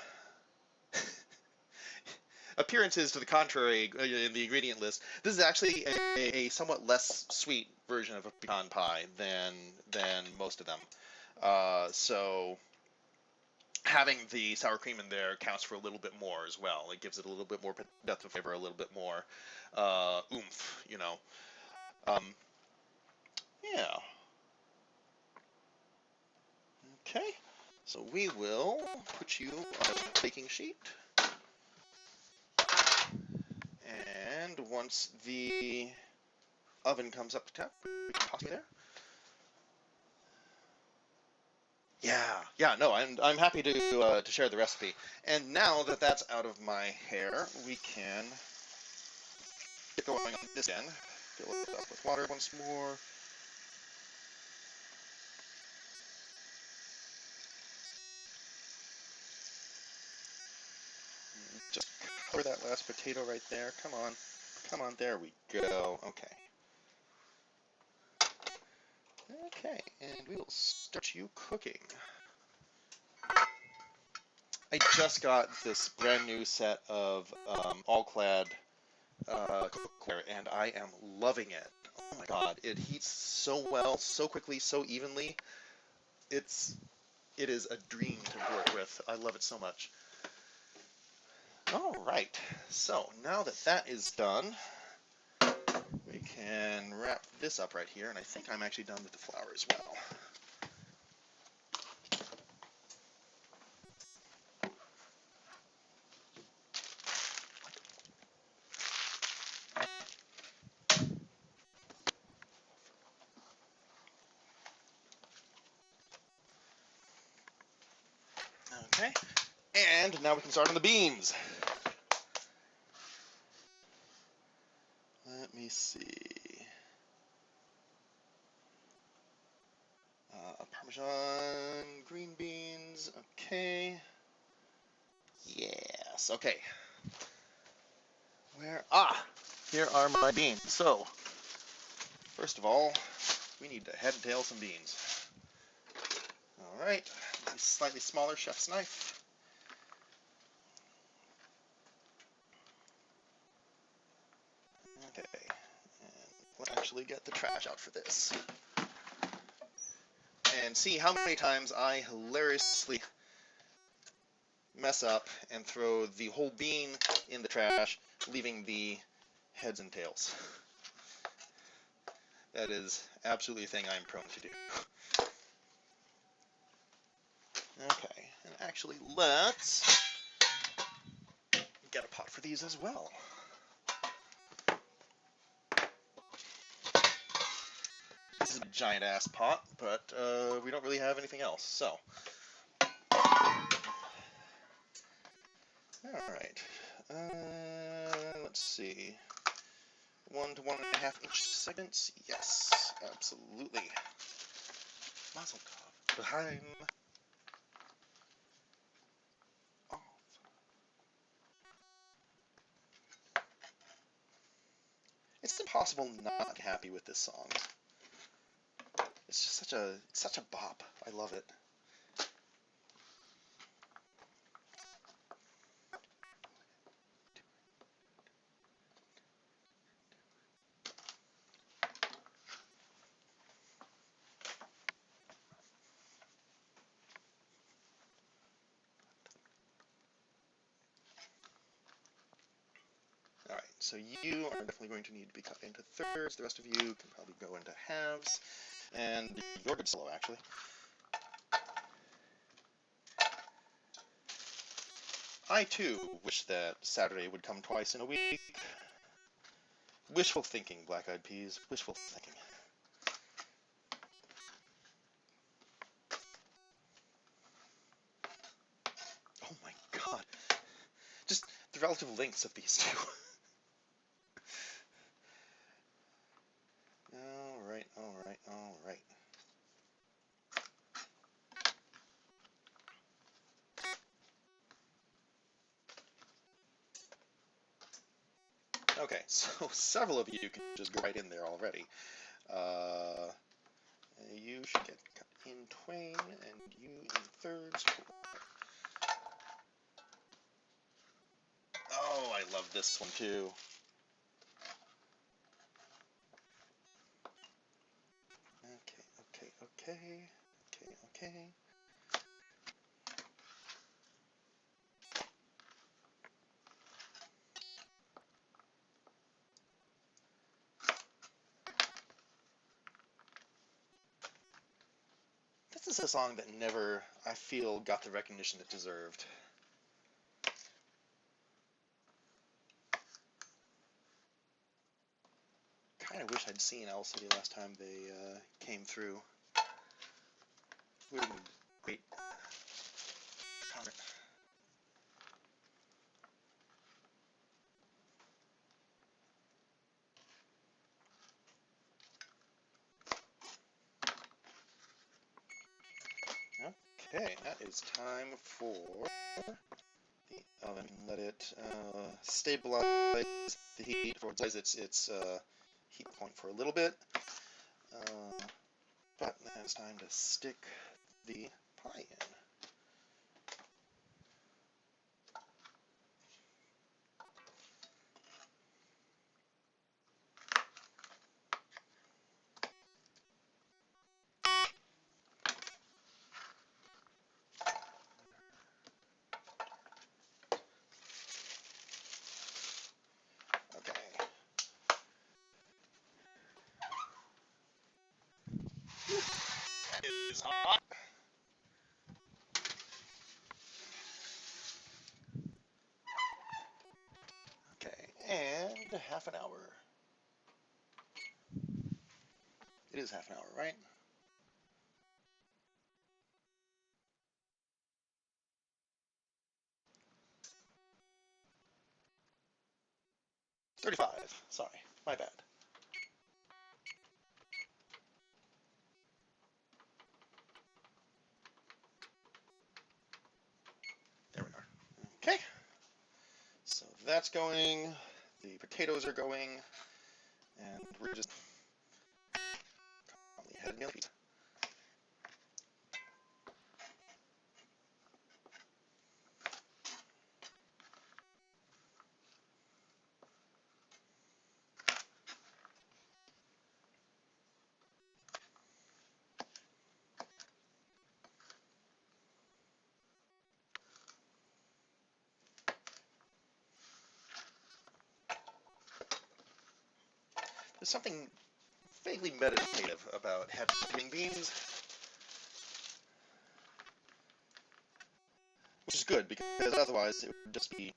appearances to the contrary in the ingredient list, this is actually a somewhat less sweet version of a pecan pie than most of them. So having the sour cream in there counts for a little bit more as well. It gives it a little bit more depth of flavor, a little bit more oomph, you know. Um, yeah. Okay. So we will put you on a baking sheet. And once the oven comes up to temp, we can toss it there. Yeah, no, I'm happy to share the recipe. And now that that's out of my hair, we can get going on this end. Fill it up with water once more. Just cover that last potato right there. Come on, there we go. Okay. Okay, and we will start you cooking. I just got this brand new set of All-Clad cookware, and I am loving it. Oh my god, it heats so well, so quickly, so evenly. It is a dream to work with. I love it so much. All right, so now that that is done, we can wrap this up right here, and I think I'm actually done with the flour as well. Okay, and now we can start on the beans. Let me see. Parmesan, green beans, okay. Yes, okay. Here are my beans. So, first of all, we need to head and tail some beans. All right, slightly smaller chef's knife. Okay, and we'll actually get the trash out for this. And see how many times I hilariously mess up and throw the whole bean in the trash, leaving the heads and tails. That is absolutely a thing I'm prone to do. Okay, and actually let's get a pot for these as well. This is a giant ass pot, but we don't really have anything else, so. Alright, let's see. 1 to 1.5 inch segments, yes, absolutely. Mazel tov. Behind. Off. It's impossible not to be happy with this song. It's just such a bop. I love it. Alright, so you are definitely going to need to be cut into thirds. The rest of you can probably go into halves. And you're good slow, actually. I, too, wish that Saturday would come twice in a week. Wishful thinking, Black Eyed Peas. Wishful thinking. Oh my god. Just the relative lengths of these two. Alright, alright, alright. Okay, so several of you can just go right in there already. You should get cut in twain, and you in thirds. Oh, I love this one too. Okay. This is a song that never, I feel, got the recognition it deserved. Kind of wish I'd seen Owl City last time they came through. Would have been great. Okay, that is time for the oven. Let it stabilize the heat, or its heat point for a little bit. But now it's time to stick the pie in. And half an hour. It is half an hour, right? $35. Sorry, my bad. There we are. Okay. So that's going. The potatoes are going, and we're just probably ahead of meal feet. There's something vaguely meditative about having beans, which is good because otherwise it would just be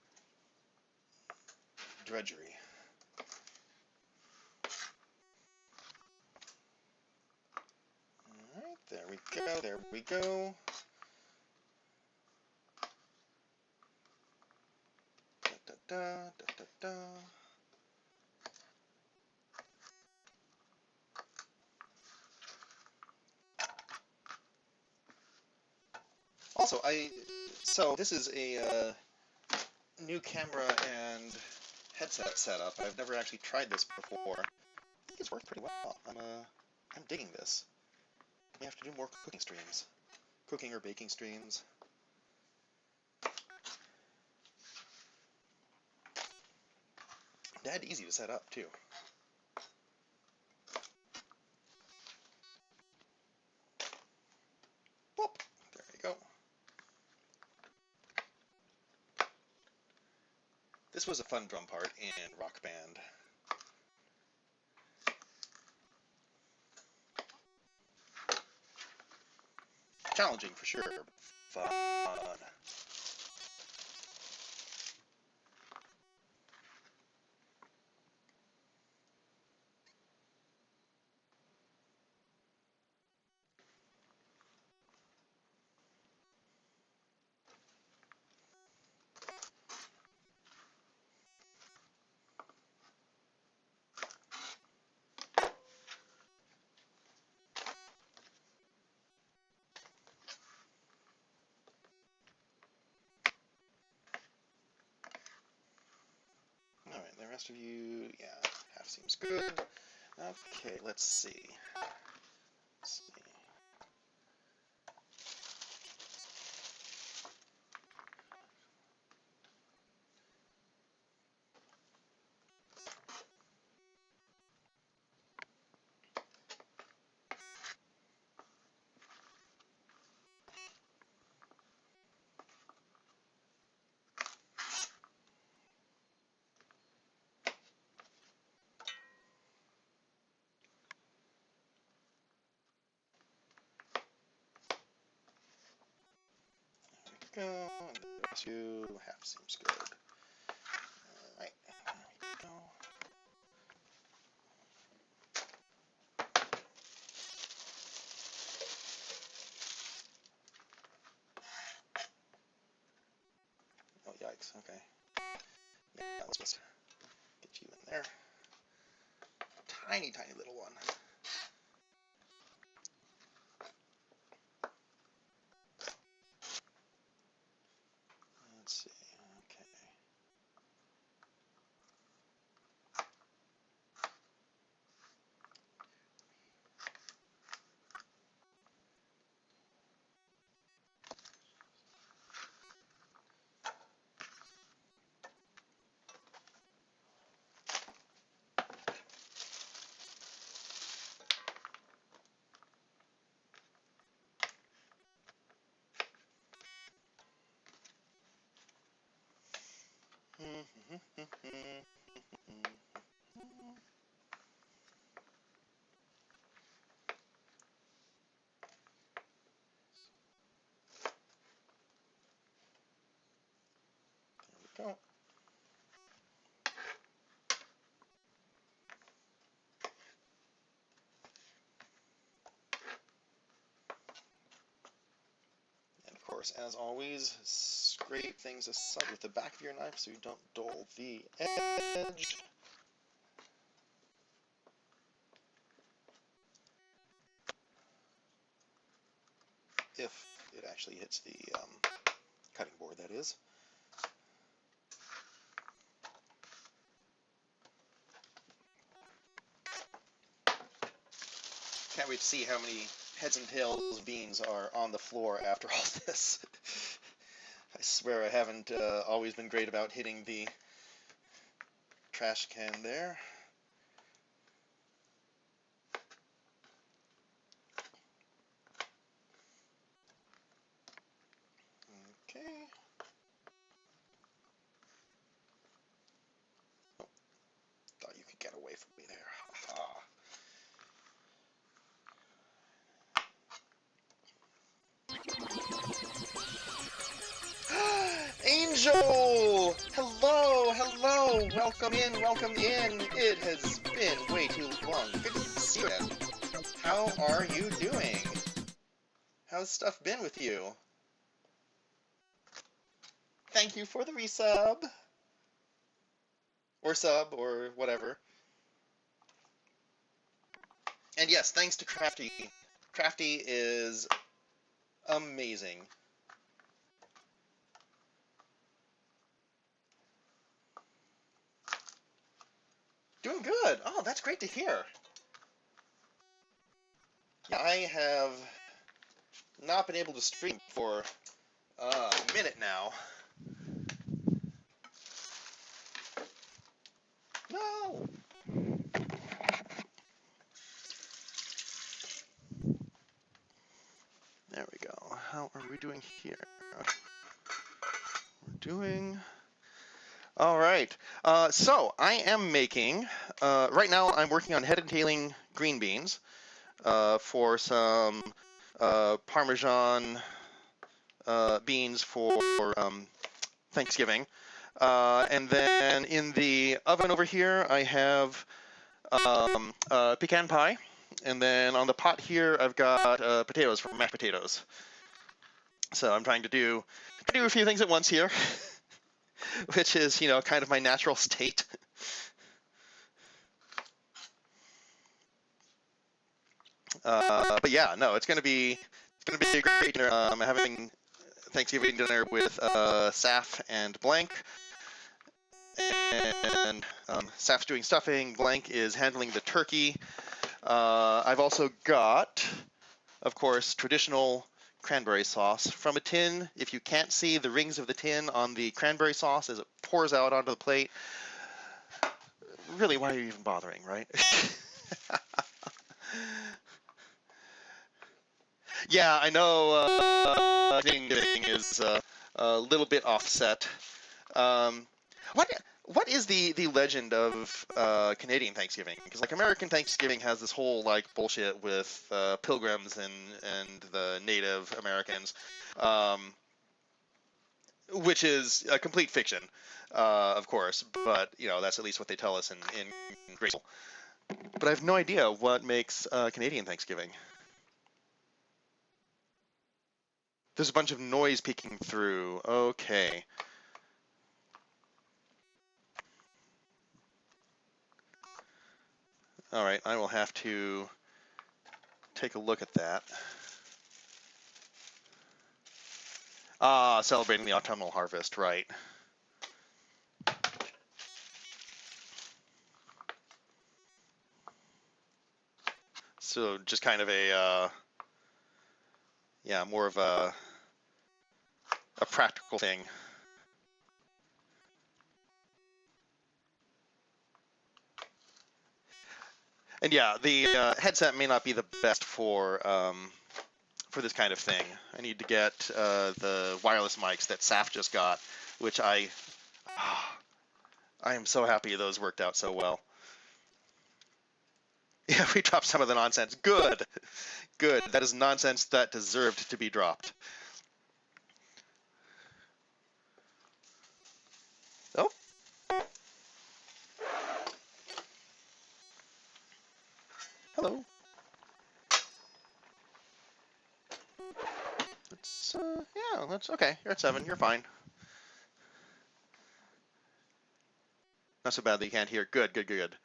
drudgery. All right, there we go, there we go. Da, da, da, da, da. Also, so this is a new camera and headset setup. I've never actually tried this before. I think it's worked pretty well. I'm digging this. We have to do more cooking streams, cooking or baking streams. Dead easy to set up too. Whoop! There you go. This was a fun drum part in Rock Band. Challenging for sure, but fun. Alright, the rest of you, yeah, half seems good. Okay, let's see. Let's see. Go, and the rest of you, half seems good. Alright, there we go. Oh, yikes, okay. Yeah, let's just get you in there. Tiny, tiny little one. Let's see, okay. There we go. course, as always, scrape things aside with the back of your knife so you don't dull the edge. If it actually hits the cutting board, that is. Can't wait to see how many heads and tails of beans are on the floor after all this. I swear I haven't always been great about hitting the trash can there. Okay. Oh, thought you could get away from me there. Ha ha. Angel! Hello, hello! Welcome in, welcome in! It has been way too long. Good to see you again. How are you doing? How's stuff been with you? Thank you for the resub. Or sub, or whatever. And yes, thanks to Crafty. Crafty is amazing. Doing good. Oh, that's great to hear. Yeah, I have not been able to stream for a minute now. No! There we go. How are we doing here? We're doing... All right. So I am making... right now I'm working on head and tailing green beans for some Parmesan beans for Thanksgiving. And then in the oven over here, I have pecan pie. And then on the pot here, I've got potatoes for mashed potatoes. So I'm trying to do a few things at once here, which is, you know, kind of my natural state. But yeah, no, it's gonna be a great dinner. I'm having Thanksgiving dinner with Saf and Blank. And Saf's doing stuffing, Blank is handling the turkey. I've also got, of course, traditional cranberry sauce from a tin. If you can't see the rings of the tin on the cranberry sauce as it pours out onto the plate, really, why are you even bothering, right? Yeah, I know Thanksgiving is a little bit offset. What is the legend of Canadian Thanksgiving? Because like American Thanksgiving has this whole like bullshit with pilgrims and the Native Americans, which is a complete fiction, of course. But you know that's at least what they tell us in grade school. But I have no idea what makes Canadian Thanksgiving. There's a bunch of noise peeking through. Okay. All right, I will have to take a look at that. Ah, celebrating the autumnal harvest, right. So just kind of a, yeah, more of a practical thing. And yeah, the headset may not be the best for this kind of thing. I need to get the wireless mics that Saf just got, which I am so happy those worked out so well. Yeah, we dropped some of the nonsense. Good. Good. That is nonsense that deserved to be dropped. Oh. Hello. Let's, Oh, that's okay. You're at 7. You're fine. Not so bad that you can't hear. Good, good, good, good.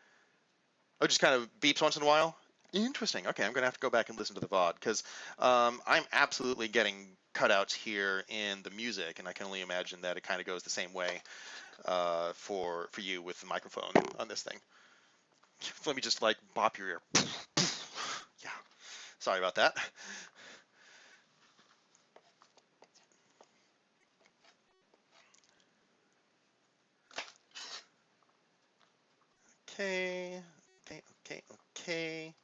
Oh, just kind of beeps once in a while? Interesting. Okay, I'm going to have to go back and listen to the VOD because I'm absolutely getting cutouts here in the music, and I can only imagine that it kind of goes the same way for you with the microphone on this thing. Let me just like bop your ear. Yeah, sorry about that. Okay, okay, okay, okay.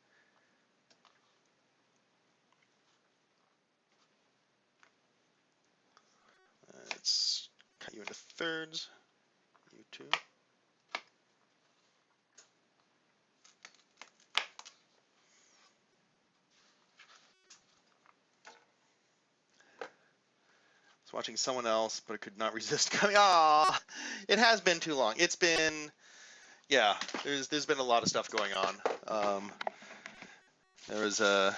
Let's cut you into thirds. You too. I was watching someone else, but I could not resist coming. Ah, it has been too long. It's been, yeah. There's been a lot of stuff going on. There was a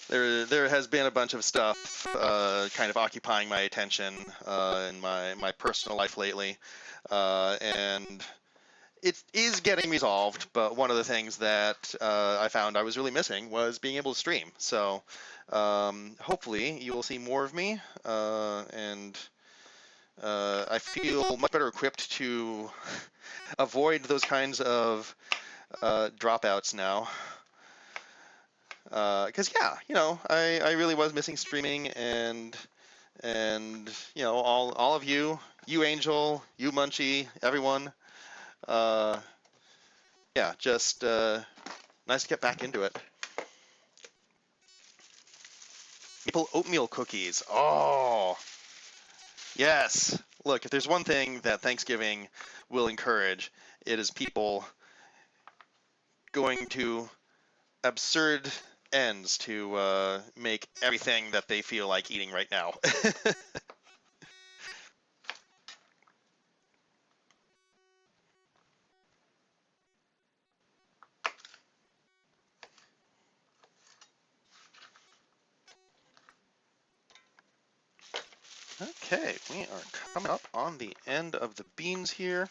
there has been a bunch of stuff kind of occupying my attention in my personal life lately, and it is getting resolved. But one of the things that I found I was really missing was being able to stream. So hopefully you will see more of me, and I feel much better equipped to avoid those kinds of dropouts now. Because yeah, I really was missing streaming, and all of you Angel, you Munchie, everyone, yeah, just nice to get back into it. Maple oatmeal cookies. Oh, yes. Look, if there's one thing that Thanksgiving will encourage, it is people going to absurd ends to make everything that they feel like eating right now. Okay, we are coming up on the end of the beans here.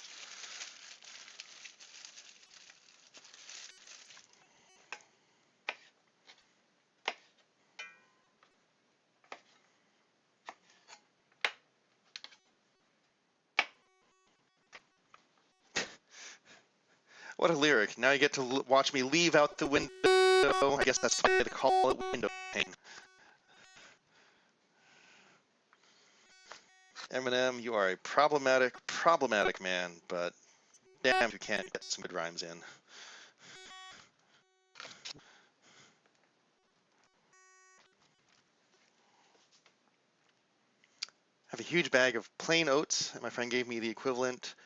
What a lyric. Now you get to watch me leave out the window. I guess that's why they call it window pane. Eminem, you are a problematic man, but damn, you can't get some good rhymes in. I have a huge bag of plain oats, and my friend gave me the equivalent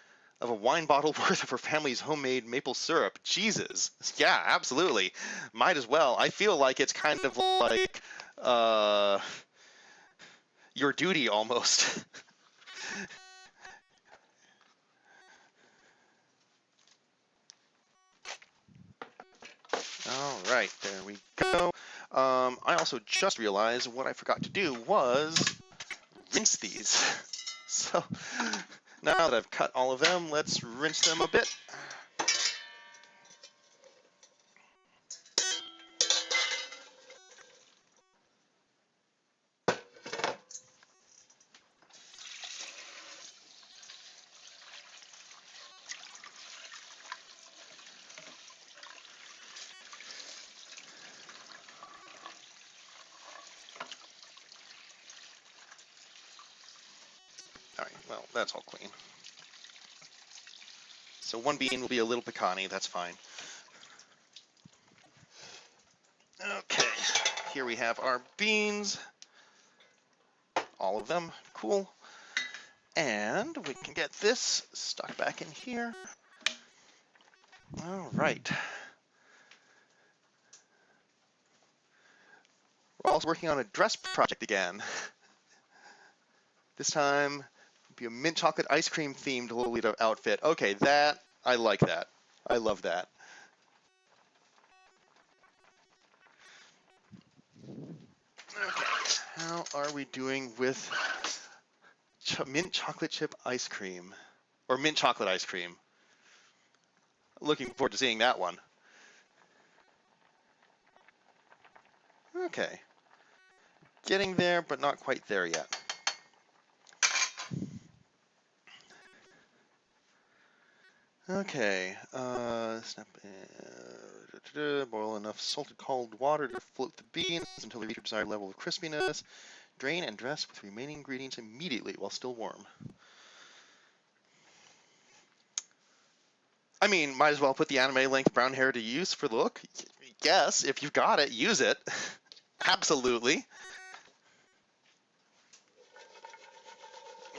of a wine bottle worth of her family's homemade maple syrup. Jesus. Yeah, absolutely. Might as well. I feel like it's kind of like your duty almost. All right, there we go. I also just realized what I forgot to do was rinse these. So now that I've cut all of them, let's rinse them a bit. All right, well, that's all clean. So one bean will be a little pecan-y, that's fine. Okay, here we have our beans. All of them, cool. And we can get this stuck back in here. All right. We're also working on a dress project again. This time, it'll be a mint chocolate ice cream themed Lolita outfit. Okay, I like that. I love that. Okay, How are we doing with mint chocolate chip ice cream? Or mint chocolate ice cream? Looking forward to seeing that one. Okay. Getting there, but not quite there yet. Okay, boil enough salted cold water to float the beans until they reach your desired level of crispiness. Drain and dress with remaining ingredients immediately while still warm. I mean, might as well put the anime length brown hair to use for the look. Yes, if you've got it, use it. Absolutely.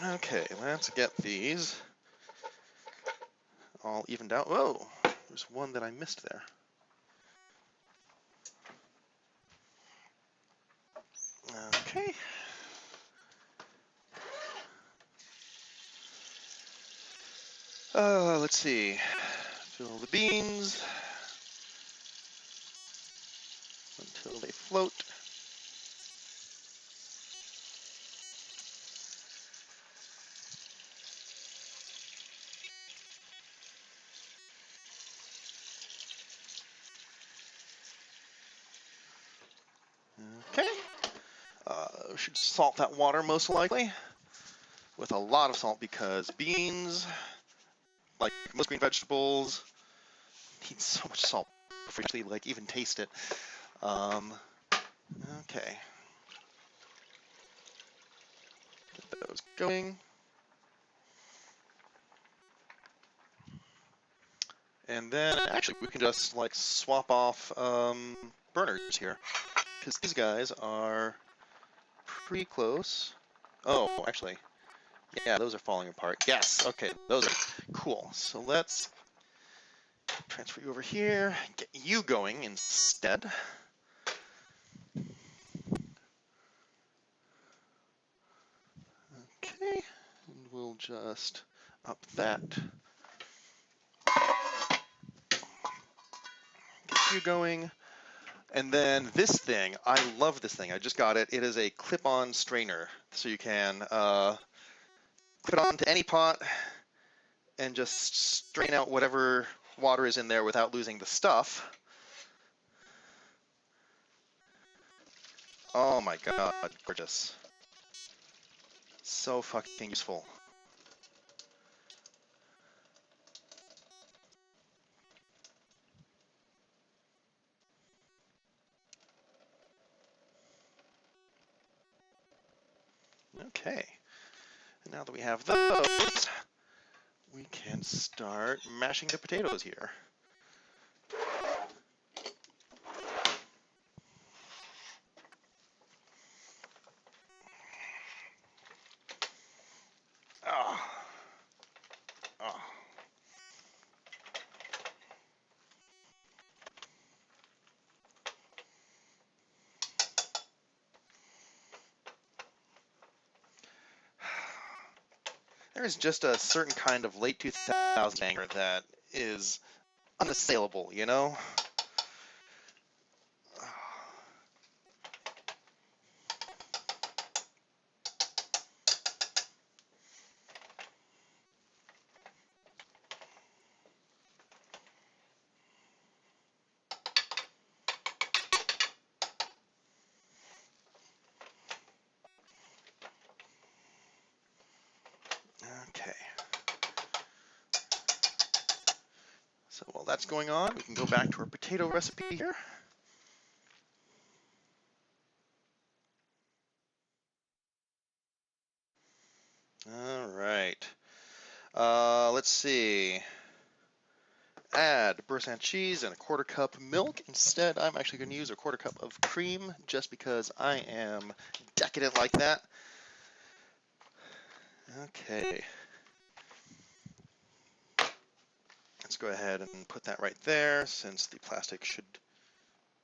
Okay, let's get these all evened out. Whoa, there's one that I missed there. Okay. Let's see. Fill the beans until they float. Okay. Should salt that water most likely with a lot of salt because beans, like most green vegetables, need so much salt before you actually even taste it. Okay. Get those going. And then actually we can just swap off burners here because these guys are pretty close. Oh, actually, yeah, those are falling apart. Yes, okay, those are cool. So let's transfer you over here, get you going instead. Okay, and we'll just up that. Get you going. And then this thing, I love this thing. I just got it. It is a clip-on strainer, so you can clip it onto any pot and just strain out whatever water is in there without losing the stuff. Oh my god, gorgeous. So fucking useful. Okay, and now that we have those, we can start mashing the potatoes here. Oh. Oh. There's just a certain kind of late 2000s anger that is unassailable, you know? Okay. So while that's going on, we can go back to our potato recipe here. All right. Let's see. Add Boursin cheese and a 1/4 cup milk. Instead, I'm actually going to use a 1/4 cup of cream just because I am decadent like that. Okay. Let's go ahead and put that right there since the plastic should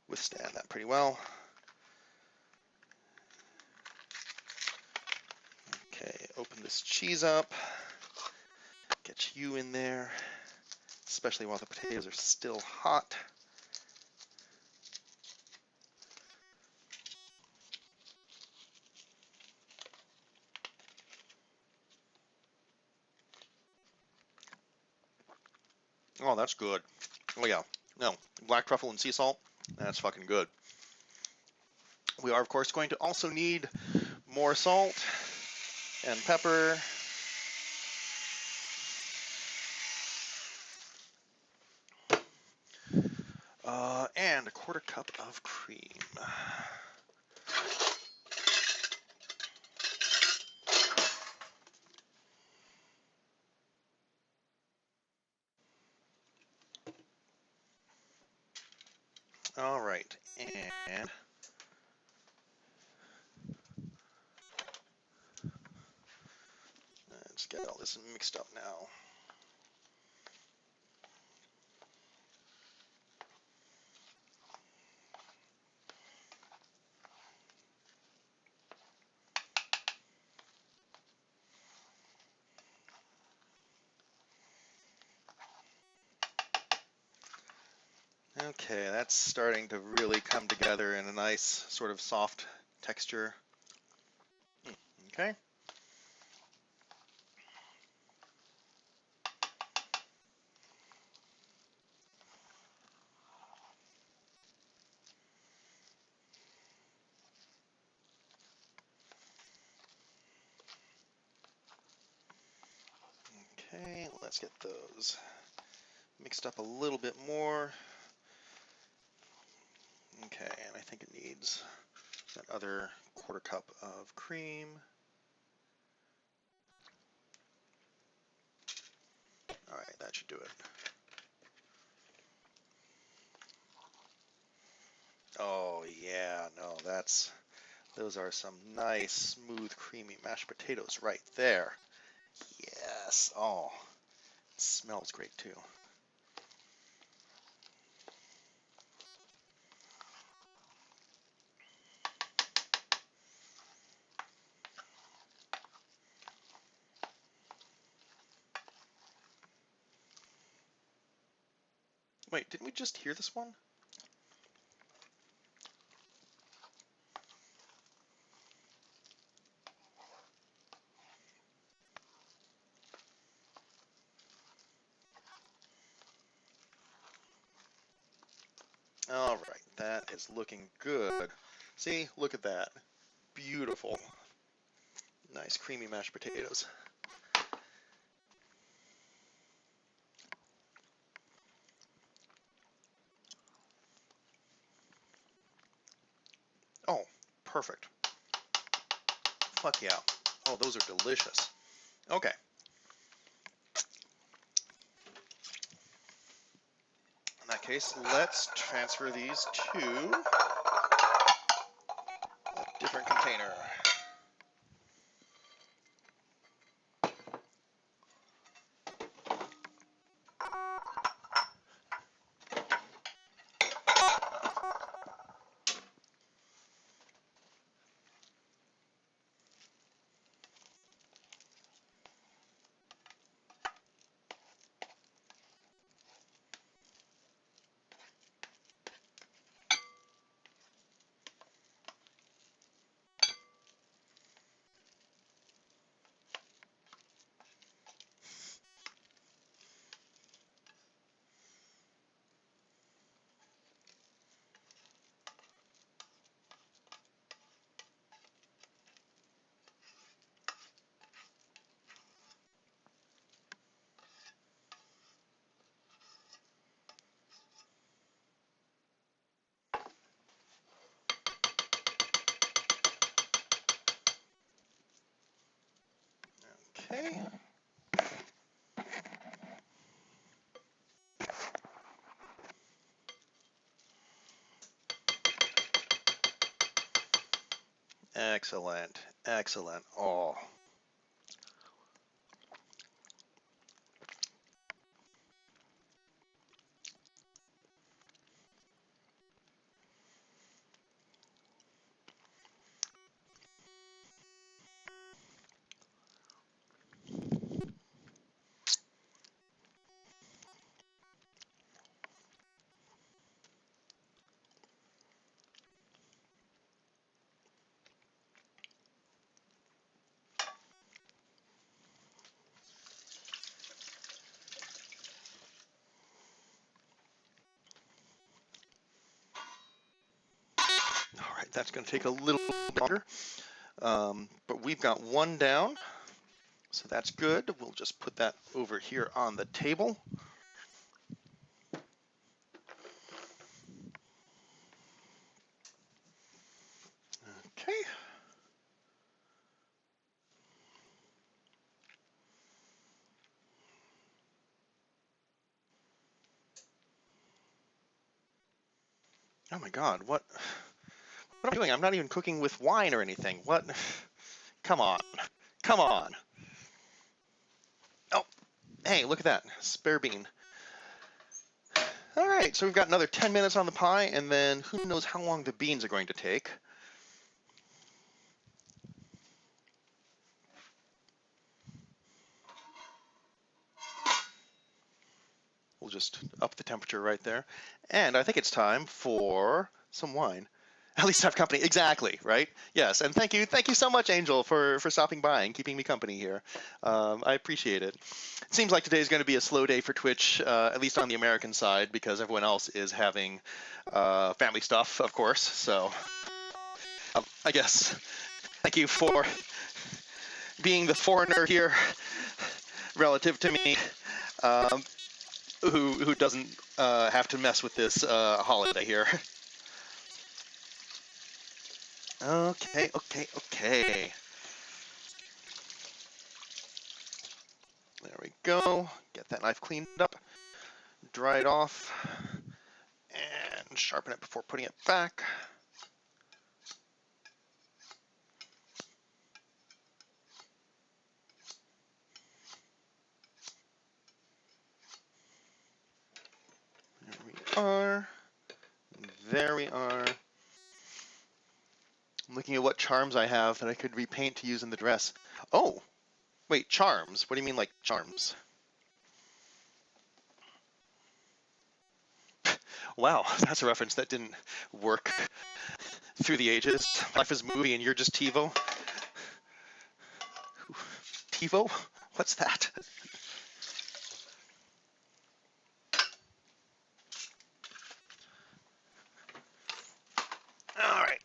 withstand that pretty well. Okay, open this cheese up. Get you in there, especially while the potatoes are still hot. Oh, that's good. Oh yeah. No, black truffle and sea salt. That's fucking good. We are, of course, going to also need more salt and pepper. And a quarter cup of cream. All right, and let's get all this mixed up now. Okay, that's starting to really come together in a nice sort of soft texture. Okay. Okay, let's get those mixed up a little bit more. Okay, and I think it needs that other quarter cup of cream. All right, that should do it. Oh yeah, no, those are some nice, smooth, creamy mashed potatoes right there. Yes. Oh, it smells great too. Wait, didn't we just hear this one? All right, that is looking good. See, look at that. Beautiful. Nice creamy mashed potatoes. Oh, perfect. Fuck yeah. Oh, those are delicious. Okay. In that case, let's transfer these to a different container. Okay. Excellent. Excellent. Oh. That's going to take a little longer, but we've got one down, so that's good. We'll just put that over here on the table. Okay. Oh my God, what am I doing? I'm not even cooking with wine or anything. What? Come on. Come on. Oh, hey, look at that. Spare bean. All right, so we've got another 10 minutes on the pie, and then who knows how long the beans are going to take. We'll just up the temperature right there. And I think it's time for some wine. At least have company. Exactly, right? Yes, and thank you so much, Angel, for stopping by and keeping me company here. I appreciate it. It seems like today is going to be a slow day for Twitch, at least on the American side, because everyone else is having family stuff, of course. So I guess thank you for being the foreigner here relative to me, who doesn't have to mess with this holiday here. Okay. There we go. Get that knife cleaned up, dry it off, and sharpen it before putting it back. There we are. There we are. I'm looking at what charms I have that I could repaint to use in the dress. Oh, wait, charms? What do you mean, like charms? Wow, that's a reference that didn't work through the ages. Life is a movie and you're just TiVo? TiVo? What's that? All right,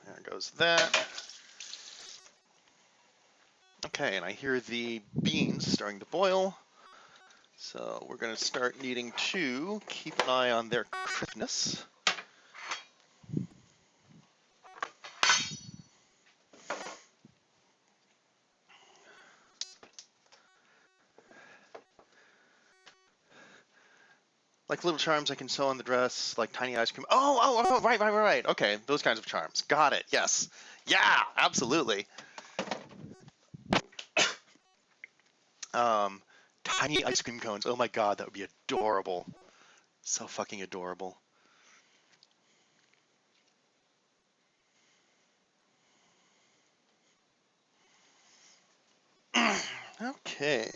there goes that. Okay, and I hear the beans starting to boil. So we're going to start needing to keep an eye on their crispness. Like little charms I can sew on the dress, like tiny ice cream. Oh, right. Okay, those kinds of charms. Got it, yes. Yeah, absolutely. Tiny ice cream cones. Oh my God, that would be adorable. So fucking adorable. Okay.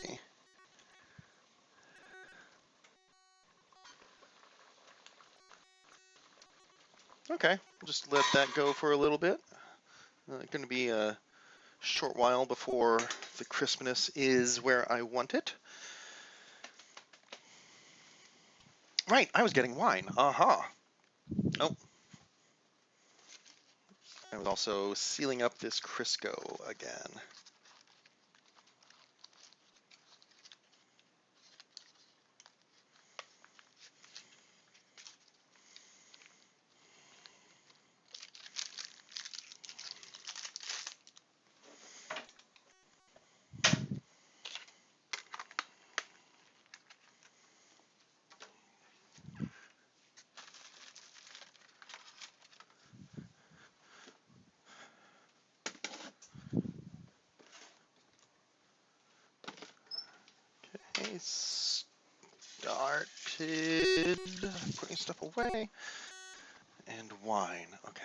Okay, we'll just let that go for a little bit. Going to be a short while before the crispness is where I want it. Right, I was getting wine. Aha. Oh. I was also sealing up this Crisco again. Okay, started putting stuff away. And wine, okay.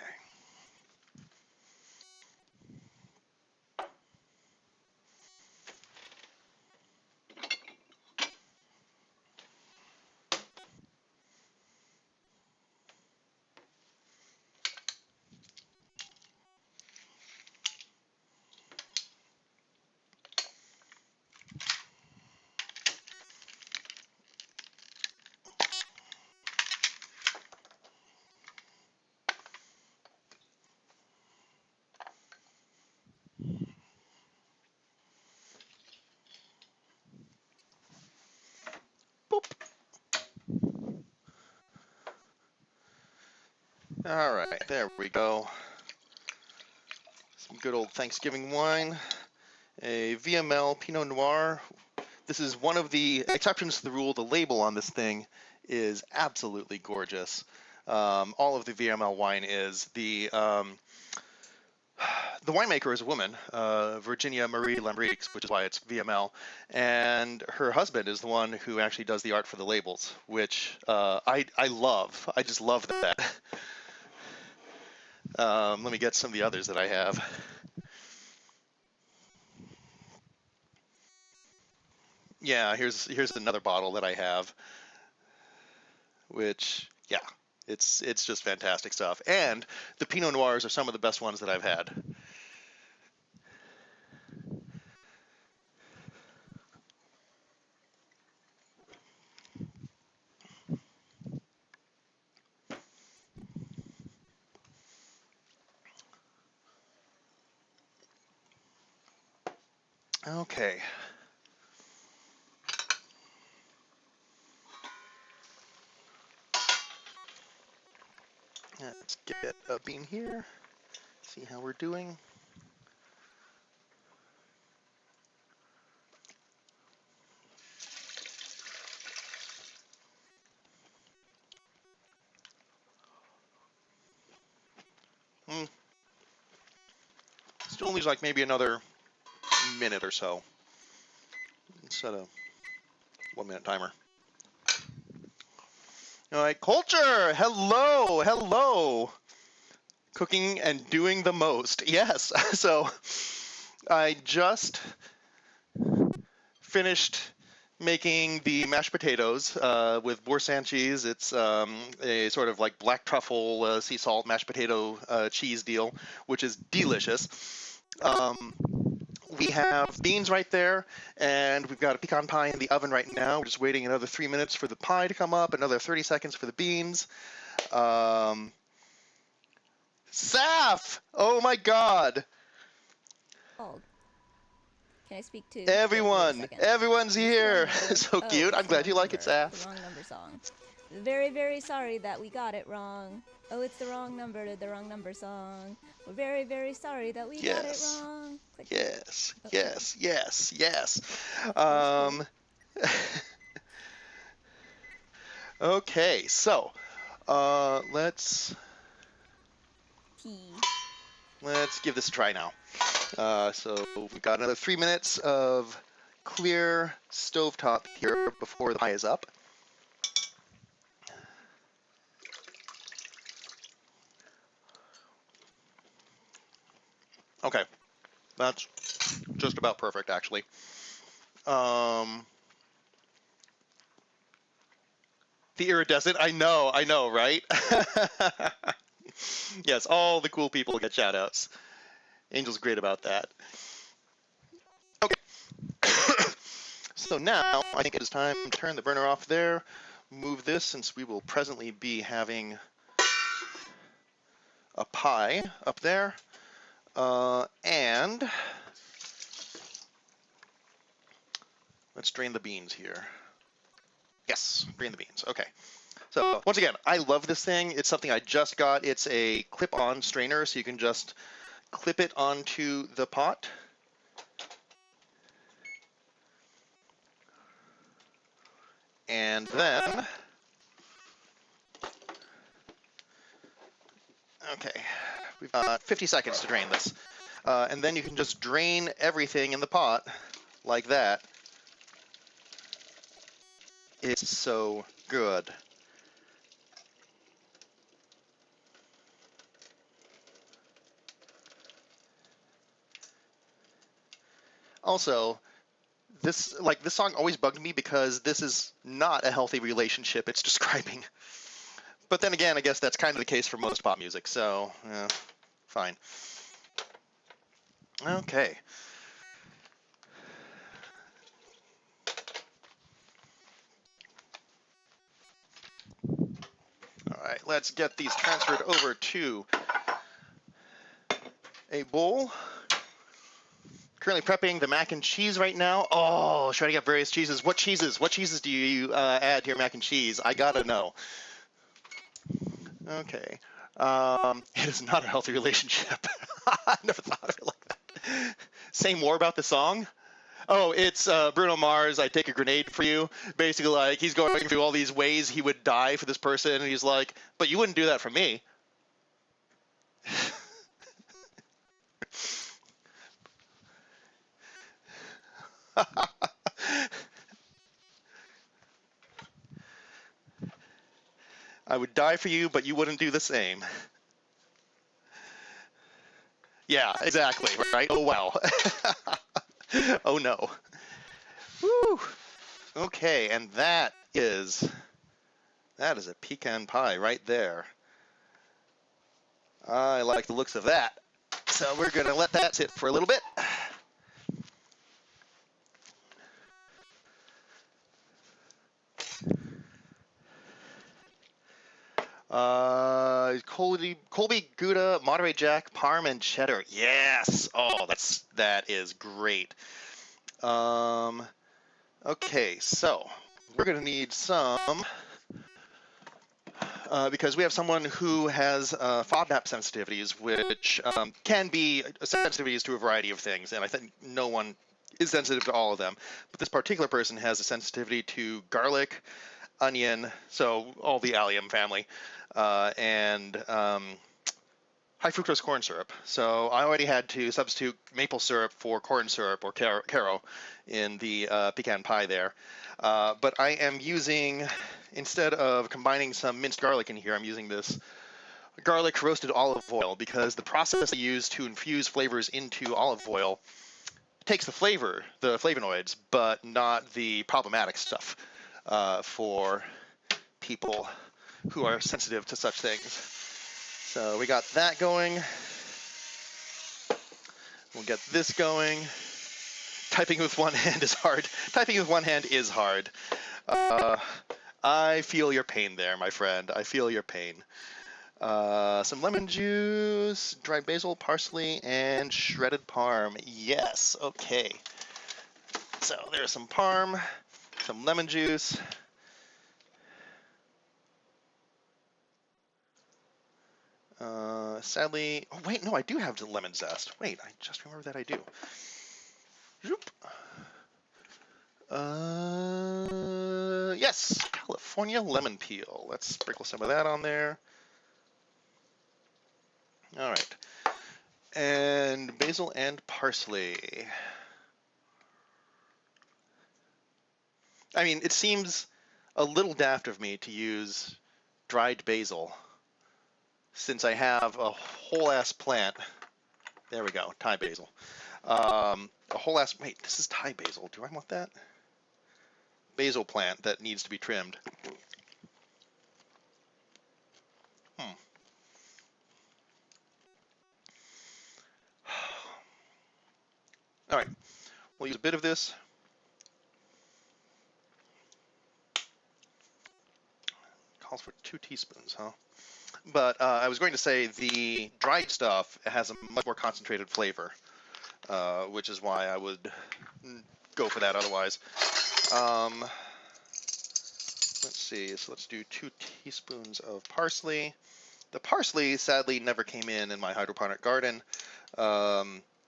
All right, there we go. Some good old Thanksgiving wine. A VML Pinot Noir. This is one of the exceptions to the rule. The label on this thing is absolutely gorgeous. All of the VML wine is. The winemaker is a woman, Virginia Marie Lambriques, which is why it's VML, and her husband is the one who actually does the art for the labels, which I love. I just love that. Let me get some of the others that I have. Yeah, here's another bottle that I have, which yeah, it's just fantastic stuff. And the Pinot Noirs are some of the best ones that I've had. Okay. Let's get a bean here. See how we're doing. Still leaves like maybe another minute or so. Set a 1 minute timer. All right, Culture, hello, hello. Cooking and doing the most. Yes, so I just finished making the mashed potatoes with boursin cheese. It's a sort of like black truffle sea salt mashed potato cheese deal, which is delicious. We have beans right there, and we've got a pecan pie in the oven right now. We're just waiting another 3 minutes for the pie to come up, another 30 seconds for the beans. Saf! Oh my God! Oh. Can I speak to Everyone's here. So cute. I'm glad you like it, Saf. The wrong number song. Very, very sorry that we got it wrong. Oh, it's the wrong number, the wrong number song. We're very, very sorry that we got it wrong. Click. Yes, Oh, yes, okay. yes, yes. Okay, so let's give this a try now. So we've got another 3 minutes of clear stovetop here before the pie is up. Okay, that's just about perfect, actually. The iridescent, I know, right? Yes, all the cool people get shout-outs. Angel's great about that. Okay. So now, I think it is time to turn the burner off there, move this, since we will presently be having a pie up there, and let's drain the beans here. Yes, drain the beans, okay. So once again, I love this thing. It's something I just got. It's a clip-on strainer, so you can just clip it onto the pot. And then, okay, we've got 50 seconds to drain this. And then you can just drain everything in the pot like that. It's so good. Also, this song always bugged me because this is not a healthy relationship it's describing. But then again, I guess that's kind of the case for most pop music, so fine. Okay. All right, let's get these transferred over to a bowl. Currently prepping the mac and cheese right now. Oh, trying to get various cheeses. What cheeses? What cheeses do you add to your mac and cheese? I gotta know. Okay. It is not a healthy relationship. I never thought of it like that. Say more about the song? Oh, it's Bruno Mars, I Take a Grenade for You. Basically, like, he's going through all these ways he would die for this person, and he's like, but you wouldn't do that for me. I would die for you, but you wouldn't do the same. Yeah, exactly, right? Oh, wow. Oh, no. Woo. Okay, and that is a pecan pie right there. I like the looks of that. So we're going to let that sit for a little bit. Colby, Gouda, Monterey Jack, Parm, and cheddar. Yes. Oh, that is great. Okay, so we're going to need some because we have someone who has FODMAP sensitivities, which can be sensitivities to a variety of things, and I think no one is sensitive to all of them. But this particular person has a sensitivity to garlic, onion, so all the allium family, and high fructose corn syrup. So I already had to substitute maple syrup for corn syrup or Karo in the pecan pie there. But I am using, instead of combining some minced garlic in here, I'm using this garlic roasted olive oil because the process I use to infuse flavors into olive oil takes the flavor, the flavonoids, but not the problematic stuff for people who are sensitive to such things. So we got that going. We'll get this going. Typing with one hand is hard. Typing with one hand is hard. I feel your pain there, my friend. I feel your pain. Some lemon juice, dried basil, parsley, and shredded parm. Yes, okay. So there's some parm, some lemon juice. Sadly, oh wait, no, I do have the lemon zest. Wait, I just remembered that I do. Yes, California lemon peel. Let's sprinkle some of that on there. All right. And basil and parsley. I mean, it seems a little daft of me to use dried basil since I have a whole ass plant. There we go, Thai basil. A whole ass, wait, this is Thai basil. Do I want that? Basil plant that needs to be trimmed. All right, we'll use a bit of this. Calls for 2 teaspoons, huh? But I was going to say the dried stuff has a much more concentrated flavor, which is why I would go for that otherwise. Let's see, so let's do 2 teaspoons of parsley. The parsley, sadly, never came in my hydroponic garden.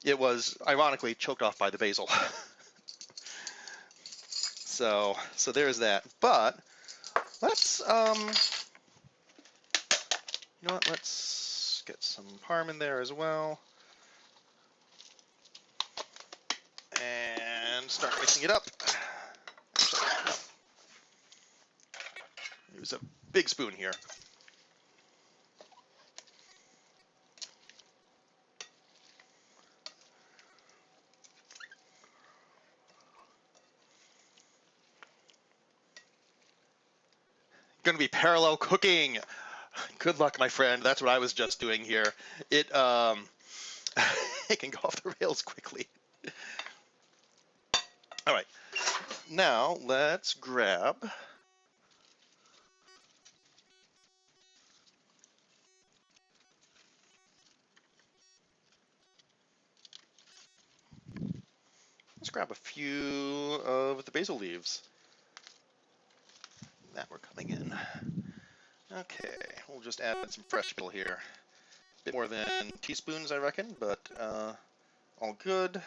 It was, ironically, choked off by the basil. So there's that. But let's, you know what, let's get some parm in there as well. And start mixing it up. Sorry, no. Use a big spoon here. Going to be parallel cooking. Good luck, my friend. That's what I was just doing here. It it can go off the rails quickly. All right. Now let's grab a few of the basil leaves that were coming in. Okay, we'll just add some fresh pickle here. Bit more than teaspoons, I reckon, but all good.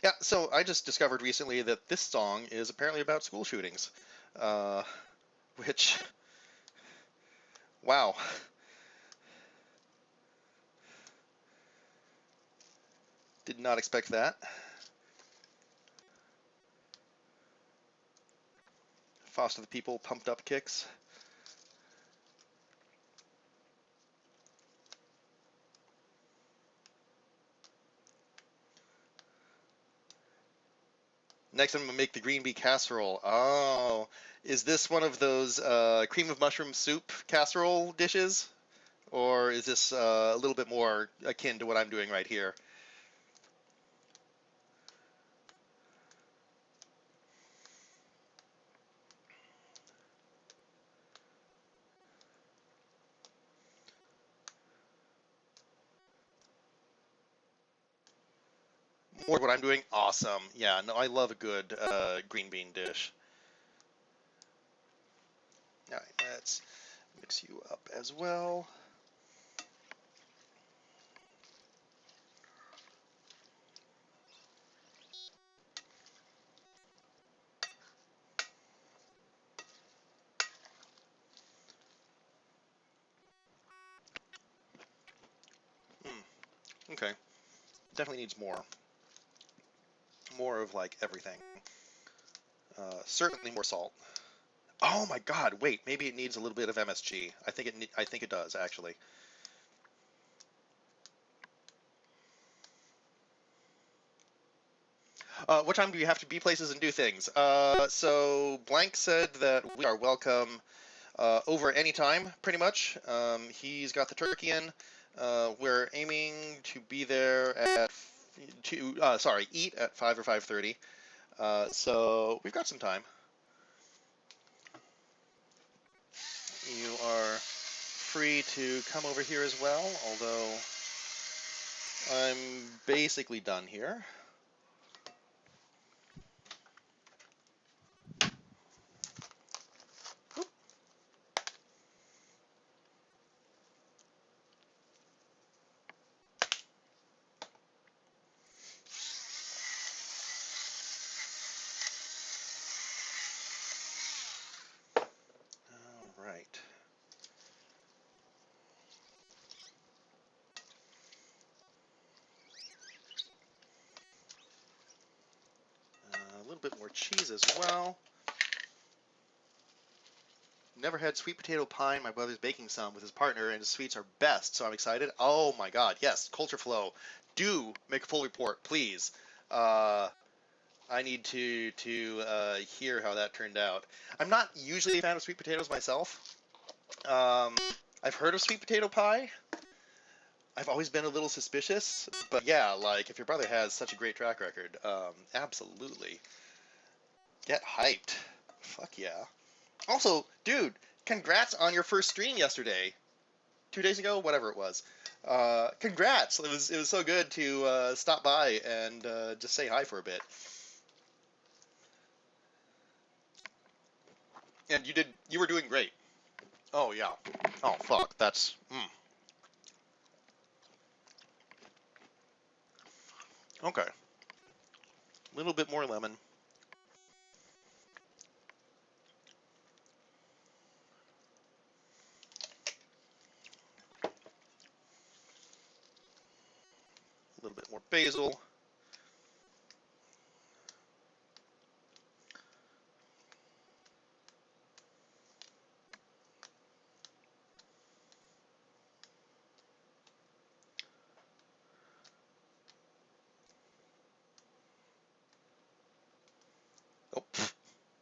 Yeah, so I just discovered recently that this song is apparently about school shootings, uh, which, wow. Did not expect that. Foster the People, Pumped Up Kicks. Next, I'm gonna make the green bean casserole. Oh, is this one of those cream of mushroom soup casserole dishes? Or is this a little bit more akin to what I'm doing right here? More what I'm doing? Awesome. Yeah, no, I love a good green bean dish. All right, let's mix you up as well. Okay, definitely needs more. More of like everything. Certainly more salt. Oh my God! Wait, maybe it needs a little bit of MSG. I think it does actually. What time do you have to be places and do things? So Blank said that we are welcome over any time, pretty much. He's got the turkey in. We're aiming to be there at eat at 5 or 5:30. So we've got some time. You are free to come over here as well, although I'm basically done here. All right. A little bit more cheese as well. Never had sweet potato pie. My brother's baking some with his partner, and his sweets are best, so I'm excited. Oh my God, yes, Culture Flow. Do make a full report, please. Uh, I need to hear how that turned out. I'm not usually a fan of sweet potatoes myself. Um, I've heard of sweet potato pie. I've always been a little suspicious, but yeah, like if your brother has such a great track record, absolutely. Get hyped. Fuck yeah. Also, dude, congrats on your first stream yesterday. 2 days ago, whatever it was. Congrats! It was so good to stop by and just say hi for a bit. And you were doing great. Oh yeah. Oh fuck, that's okay. A little bit more lemon. A little bit more basil. Oh,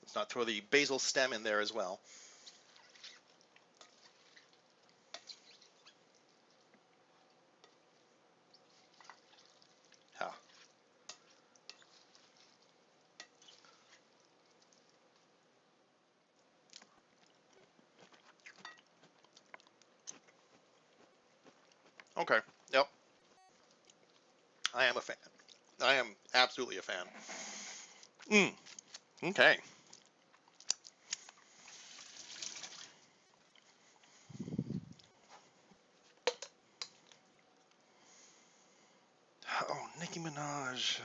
let's not throw the basil stem in there as well. Ha. Okay. Yep. I am a fan. I am absolutely a fan. Okay. Oh, Nicki Minaj.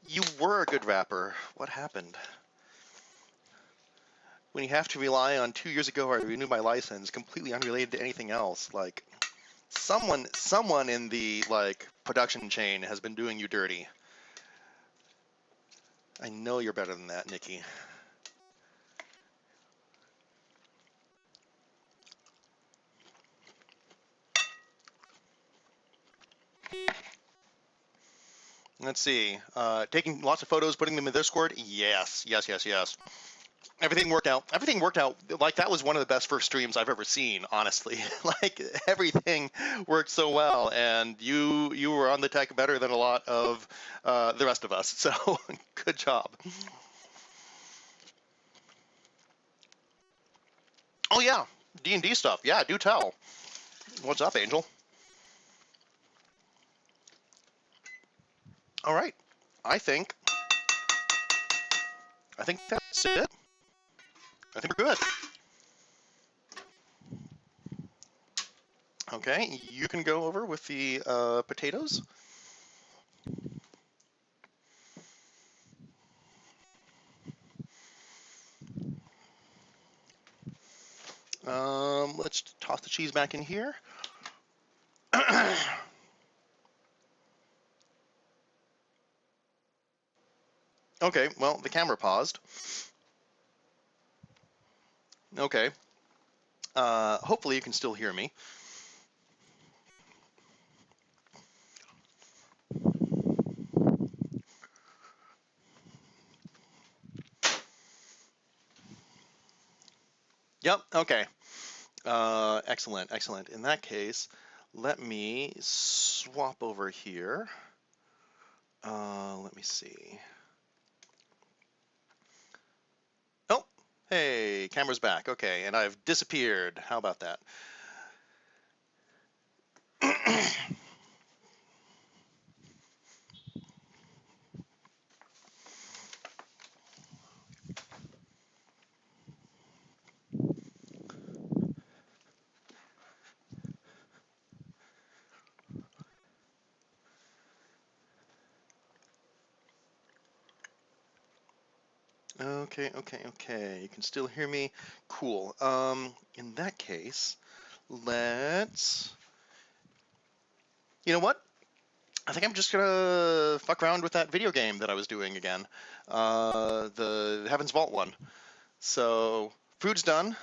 You were a good rapper. What happened? When you have to rely on 2 years ago I renewed my license, completely unrelated to anything else. Like, someone in the like production chain has been doing you dirty. I know you're better than that, Nikki. Let's see. Taking lots of photos, putting them in Discord. Yes, yes, yes, yes. Everything worked out. Everything worked out. Like, that was one of the best first streams I've ever seen. Honestly, like, everything worked so well, and you were on the tech better than a lot of the rest of us. So good job. Oh yeah, D&D stuff. Yeah, do tell. What's up, Angel? All right. I think that's it. I think we're good. Okay, you can go over with the potatoes. Let's toss the cheese back in here. Okay, well, the camera paused. Okay. Hopefully you can still hear me. Yep, okay. Excellent, excellent. In that case, let me swap over here. Let me see. Oh, hey, camera's back. Okay, and I've disappeared. How about that? Okay, okay, okay. You can still hear me? Cool. In that case, let's... You know what? I think I'm just gonna fuck around with that video game that I was doing again. The Heaven's Vault one. So, food's done.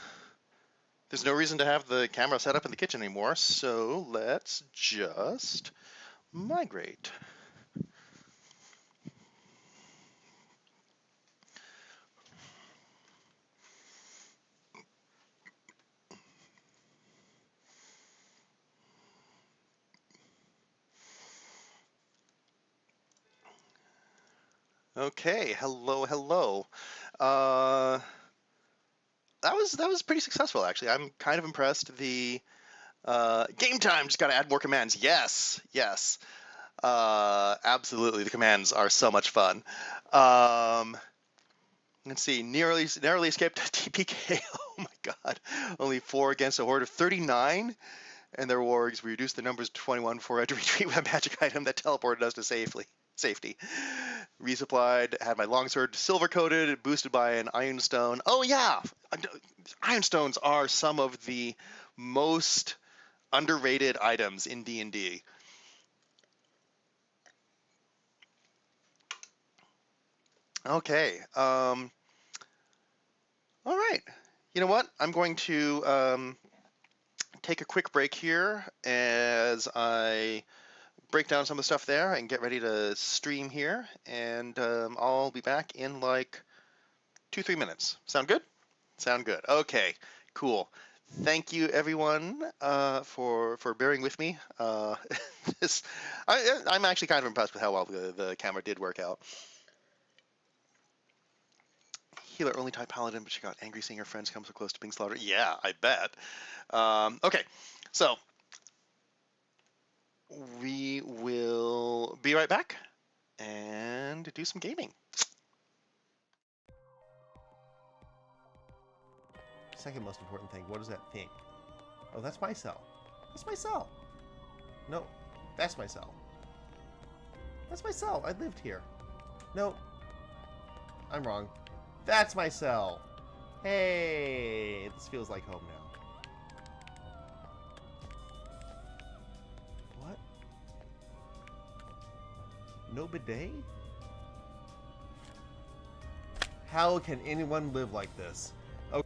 There's no reason to have the camera set up in the kitchen anymore, so let's just migrate. Okay, hello, hello. That was pretty successful, actually. I'm kind of impressed. The game time, just gotta add more commands. Yes, yes. Absolutely, the commands are so much fun. Let's see, narrowly escaped TPK. Oh my god, only 4 against a horde of 39, and their wargs. We reduced the numbers to 21 before I had to retreat with a magic item that teleported us to safety. Resupplied, had my longsword silver coated, boosted by an iron stone. Oh yeah, iron stones are some of the most underrated items in D&D. Okay. All right. You know what? I'm going to take a quick break here as I break down some of the stuff there and get ready to stream here. And I'll be back in like 2-3 minutes. Sound good? Sound good. Okay. Cool. Thank you, everyone, for bearing with me. I'm actually kind of impressed with how well the camera did work out. Healer only type paladin, but she got angry seeing her friends come so close to being slaughtered. Yeah, I bet. Okay, so we will be right back. and do some gaming. Second most important thing, what is that thing? Oh, that's my cell. That's my cell. No, that's my cell. That's my cell. I lived here. No, I'm wrong. That's my cell. Hey, this feels like home now. What? No bidet? How can anyone live like this? Oh.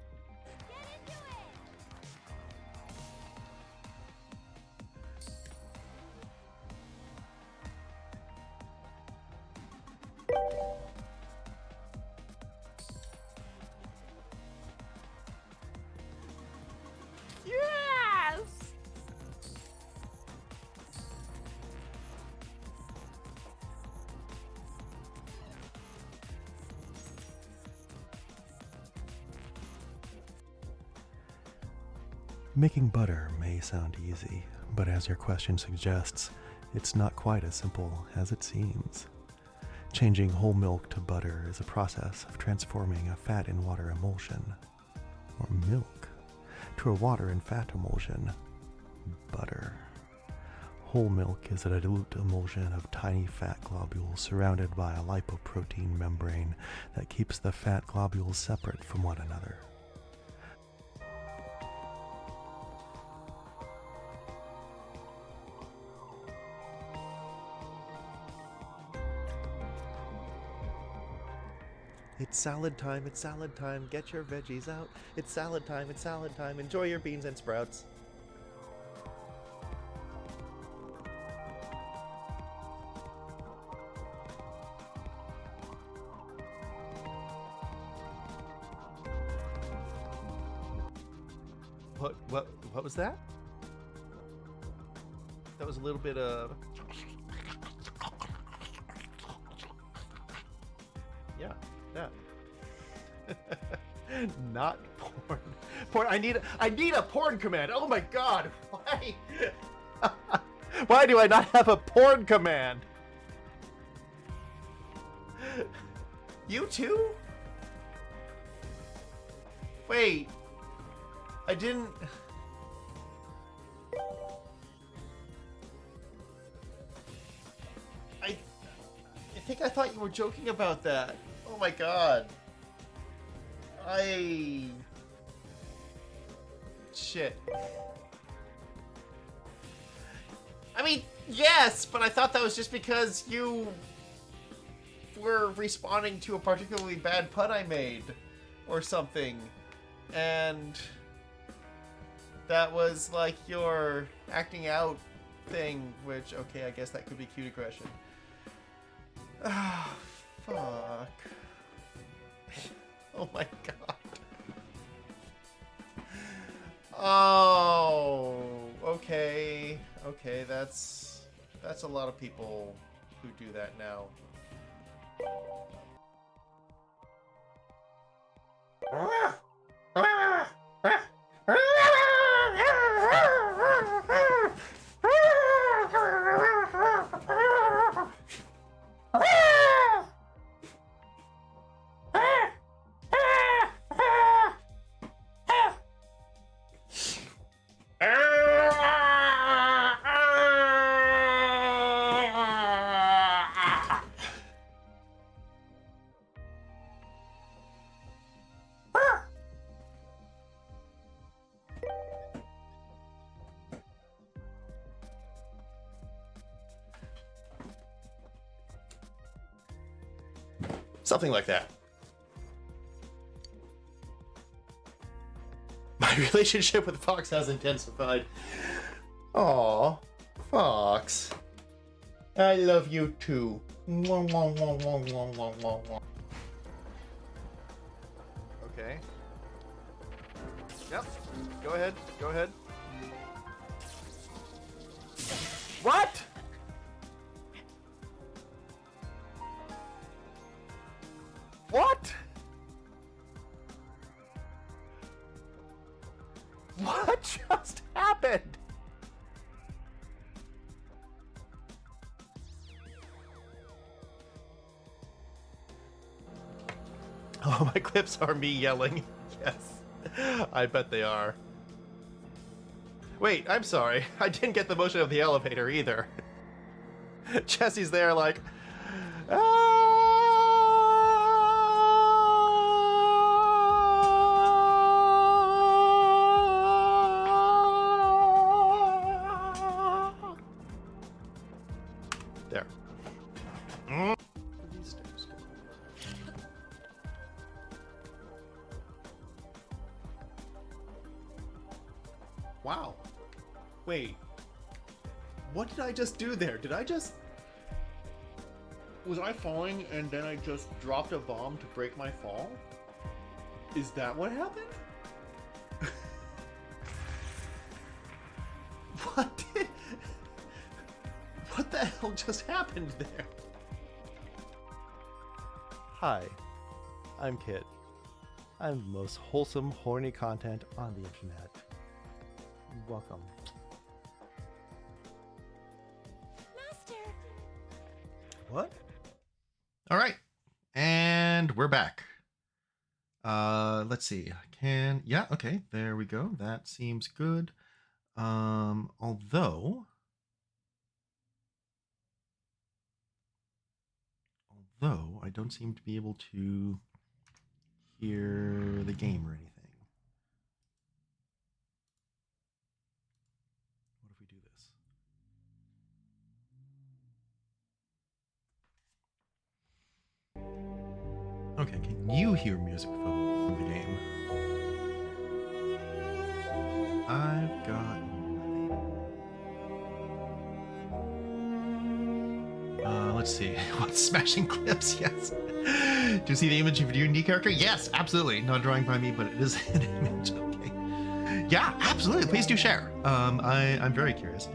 Yes! Making butter may sound easy, but as your question suggests, it's not quite as simple as it seems. Changing whole milk to butter is a process of transforming a fat in water emulsion, or milk, to a water and fat emulsion, butter. Whole milk is a dilute emulsion of tiny fat globules surrounded by a lipoprotein membrane that keeps the fat globules separate from one another. It's salad time, get your veggies out. It's salad time, enjoy your beans and sprouts. What was that? That was a little bit of... Yeah, that. Not porn. Porn. I need a porn command. Oh my god. Why? Why do I not have a porn command? You too? Wait. I didn't... I think I thought you were joking about that. Oh my god. Shit. I mean, yes, but I thought that was just because you were responding to a particularly bad pun I made or something. And that was like your acting out thing, which, okay, I guess that could be cute aggression. Ah, fuck. Oh my god. Oh, okay. Okay, that's a lot of people who do that now. Something like that. My relationship with Fox has intensified. Aw, Fox. I love you too. Okay. Yep. Go ahead. Go ahead. What? What? What just happened? Oh, my clips are me yelling. Yes. I bet they are. Wait, I'm sorry. I didn't get the motion of the elevator either. Jesse's there like, "Ah!" There. These stairs go. Wow. Wait. What did I just do there? Did I just... Was I falling and then I just dropped a bomb to break my fall? Is that what happened? What did... What the hell just happened there? Hi, I'm Kit. I'm the most wholesome, horny content on the internet. Welcome. Master! What? All right. And we're back. Let's see. Yeah, okay. There we go. That seems good. Although I don't seem to be able to hear the game or anything. What if we do this? Okay, can you hear music from the game? I've got nothing. Let's see. What, smashing clips? Yes. Do you see the image of your unique character? Yes, absolutely. Not a drawing by me, but it is an image. Okay. Yeah, absolutely. Please do share. I'm very curious.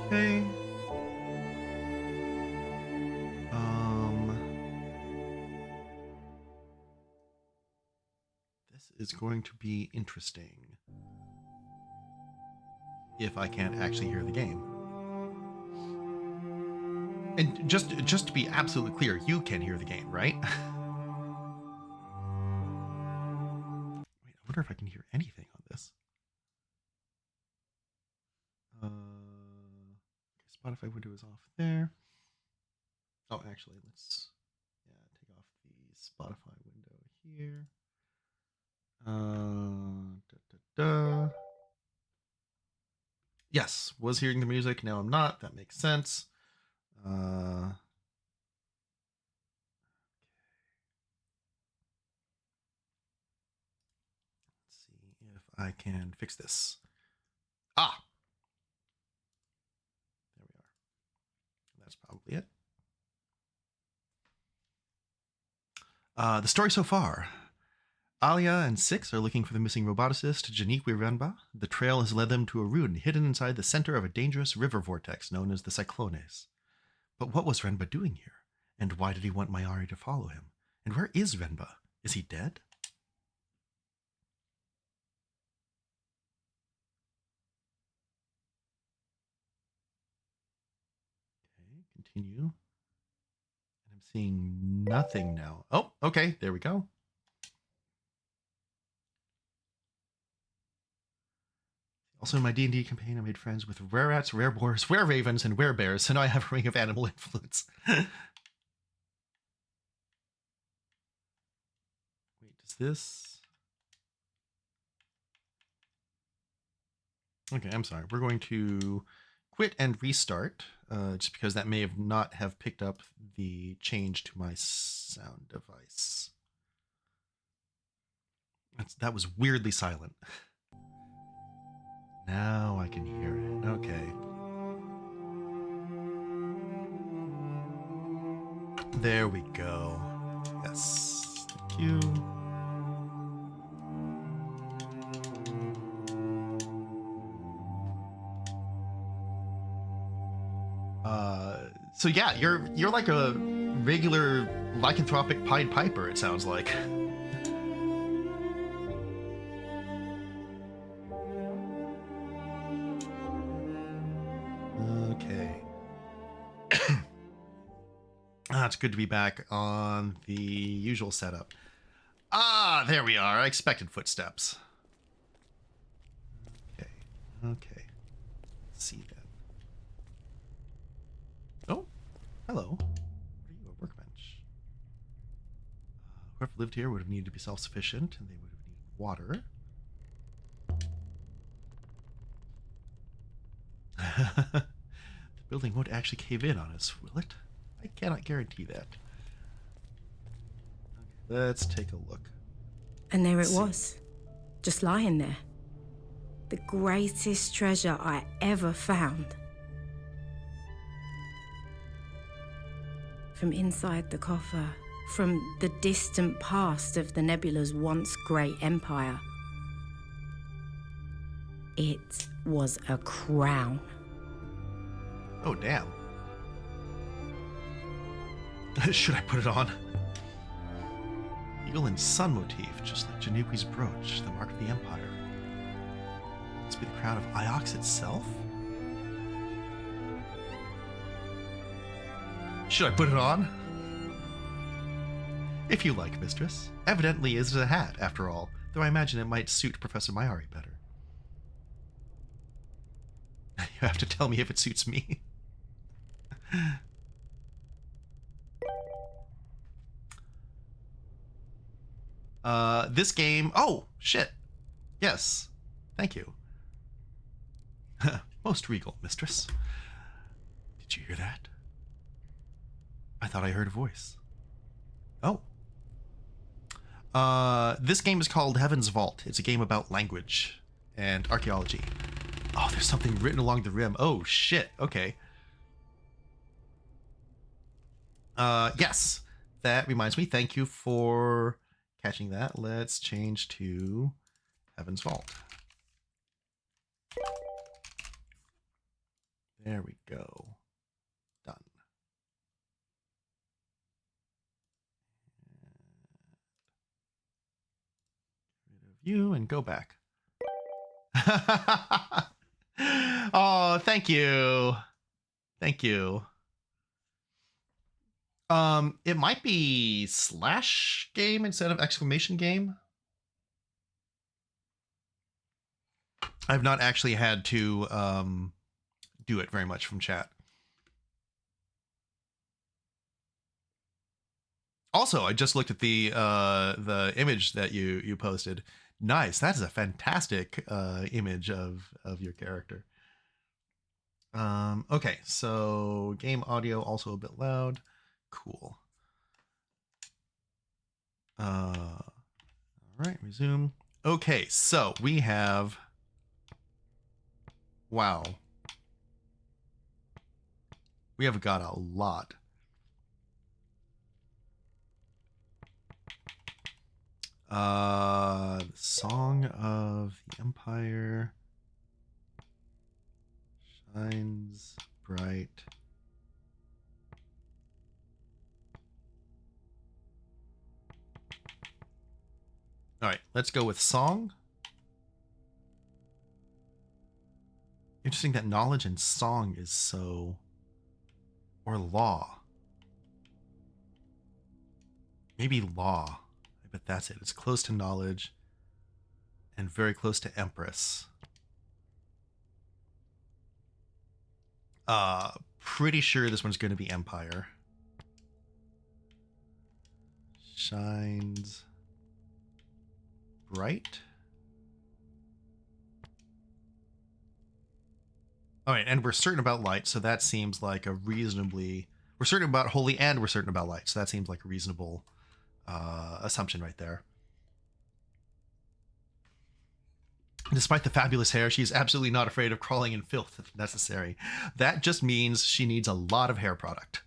Okay. This is going to be interesting. If I can't actually hear the game. And just to be absolutely clear, you can hear the game, right? Wait, I wonder if I can hear anything on this. Spotify window is off there. Oh, actually, let's take off the Spotify window here. Yes, was hearing the music. Now I'm not. That makes sense. Let's see if I can fix this. Ah, there we are. That's probably it. The story so far. Alia and Six are looking for the missing roboticist, Janiqui Renba. The trail has led them to a ruin hidden inside the center of a dangerous river vortex known as the Cyclones. But what was Renba doing here? And why did he want Mayari to follow him? And where is Renba? Is he dead? Okay, continue. And I'm seeing nothing now. Oh, okay, there we go. Also, in my D&D campaign, I made friends with rare rats, rare boars, rare ravens, and rare bears, so now I have a ring of animal influence. Wait, does this... Okay, I'm sorry. We're going to quit and restart, just because that may have not have picked up the change to my sound device. That was weirdly silent. Now I can hear it. Okay. There we go. Yes. Thank you. So yeah, you're like a regular lycanthropic Pied Piper, it sounds like. Okay. It's good to be back on the usual setup. Ah, there we are. I expected footsteps. Okay. Okay. Let's see then. Oh, hello. What are you, a workbench? Whoever lived here would have needed to be self-sufficient, and they would have needed water. The building won't actually cave in on us, will it? I cannot guarantee that. Okay, let's take a look. And there it was, just lying there. The greatest treasure I ever found. From inside the coffer, from the distant past of the Nebula's once great empire, it was a crown. Oh, damn. Should I put it on? Eagle and sun motif, just like Januki's brooch, the mark of the Empire. Must be the crown of Iox itself? Should I put it on? If you like, mistress. Evidently is a hat, after all, though I imagine it might suit Professor Mayari better. You have to tell me if it suits me. This game... Oh, shit. Yes. Thank you. Most regal, mistress. Did you hear that? I thought I heard a voice. Oh. This game is called Heaven's Vault. It's a game about language and archaeology. Oh, there's something written along the rim. Oh, shit. Okay. Yes. That reminds me. Thank you for catching that. Let's change to Heaven's Vault. There we go. Done. Get rid of you and go back. Oh, thank you. Thank you. It might be slash game instead of exclamation game. I've not actually had to do it very much from chat. Also, I just looked at the image that you posted. Nice. That is a fantastic image of your character. Okay, so game audio also a bit loud. Cool. All right, resume. Okay, so we have... Wow. We have got a lot. The Song of the Empire shines bright. All right, let's go with song. Interesting that knowledge and song is so... Or law. Maybe law. I bet that's it. It's close to knowledge and very close to Empress. Pretty sure this one's going to be Empire. Shines bright. All right, and we're certain about light, so that seems like a reasonably... We're certain about holy and we're certain about light, so that seems like a reasonable assumption right there. Despite the fabulous hair, she's absolutely not afraid of crawling in filth if necessary. That just means she needs a lot of hair product.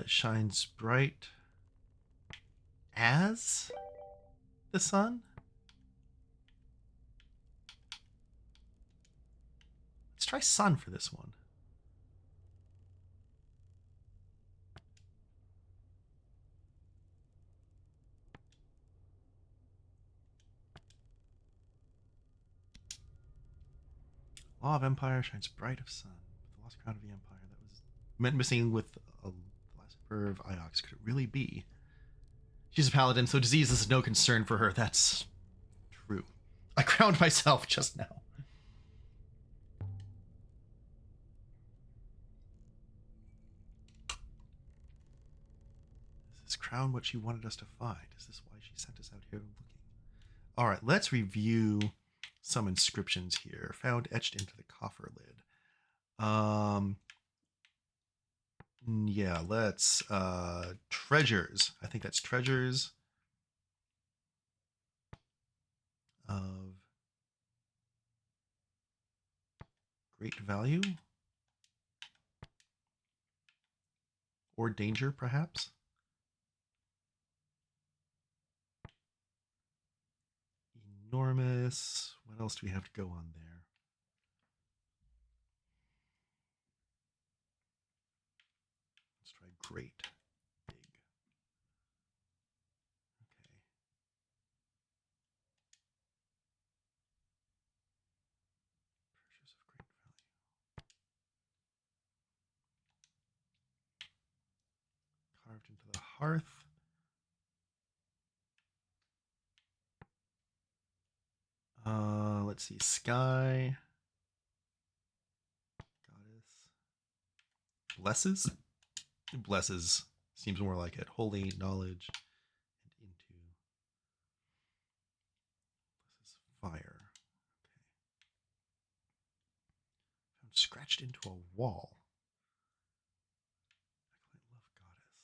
shines bright as the sun. Let's try sun for this one. Law of Empire shines bright of sun. The lost crown of the Empire that was meant missing with a last of Iox. Could it really be? She's a paladin, so disease is no concern for her. That's true. I crowned myself just now. Is this crown what she wanted us to find? Is this why she sent us out here looking? All right, let's review some inscriptions here. Found etched into the coffer lid. Yeah, let's treasures. I think that's treasures of great value or danger, perhaps. Enormous. What else do we have to go on there? Let's try great. Big. Okay. Treasures of great value. Carved into the hearth. Let's see. Sky. Goddess. Blesses. Blesses seems more like it. Holy knowledge and into. This is fire. Okay. Found scratched into a wall. I love goddess.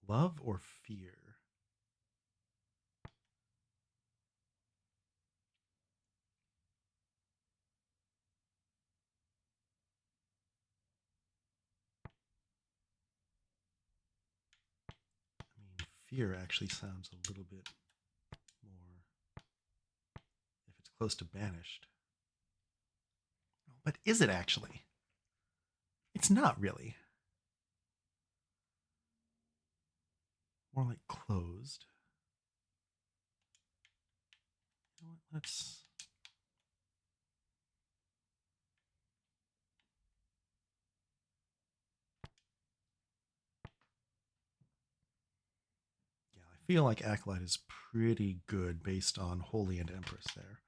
Love or fear? Fear actually sounds a little bit more if it's close to banished. But is it actually? It's not really. More like closed. You know what? Let's... I feel like Acolyte is pretty good based on Holy and Empress there.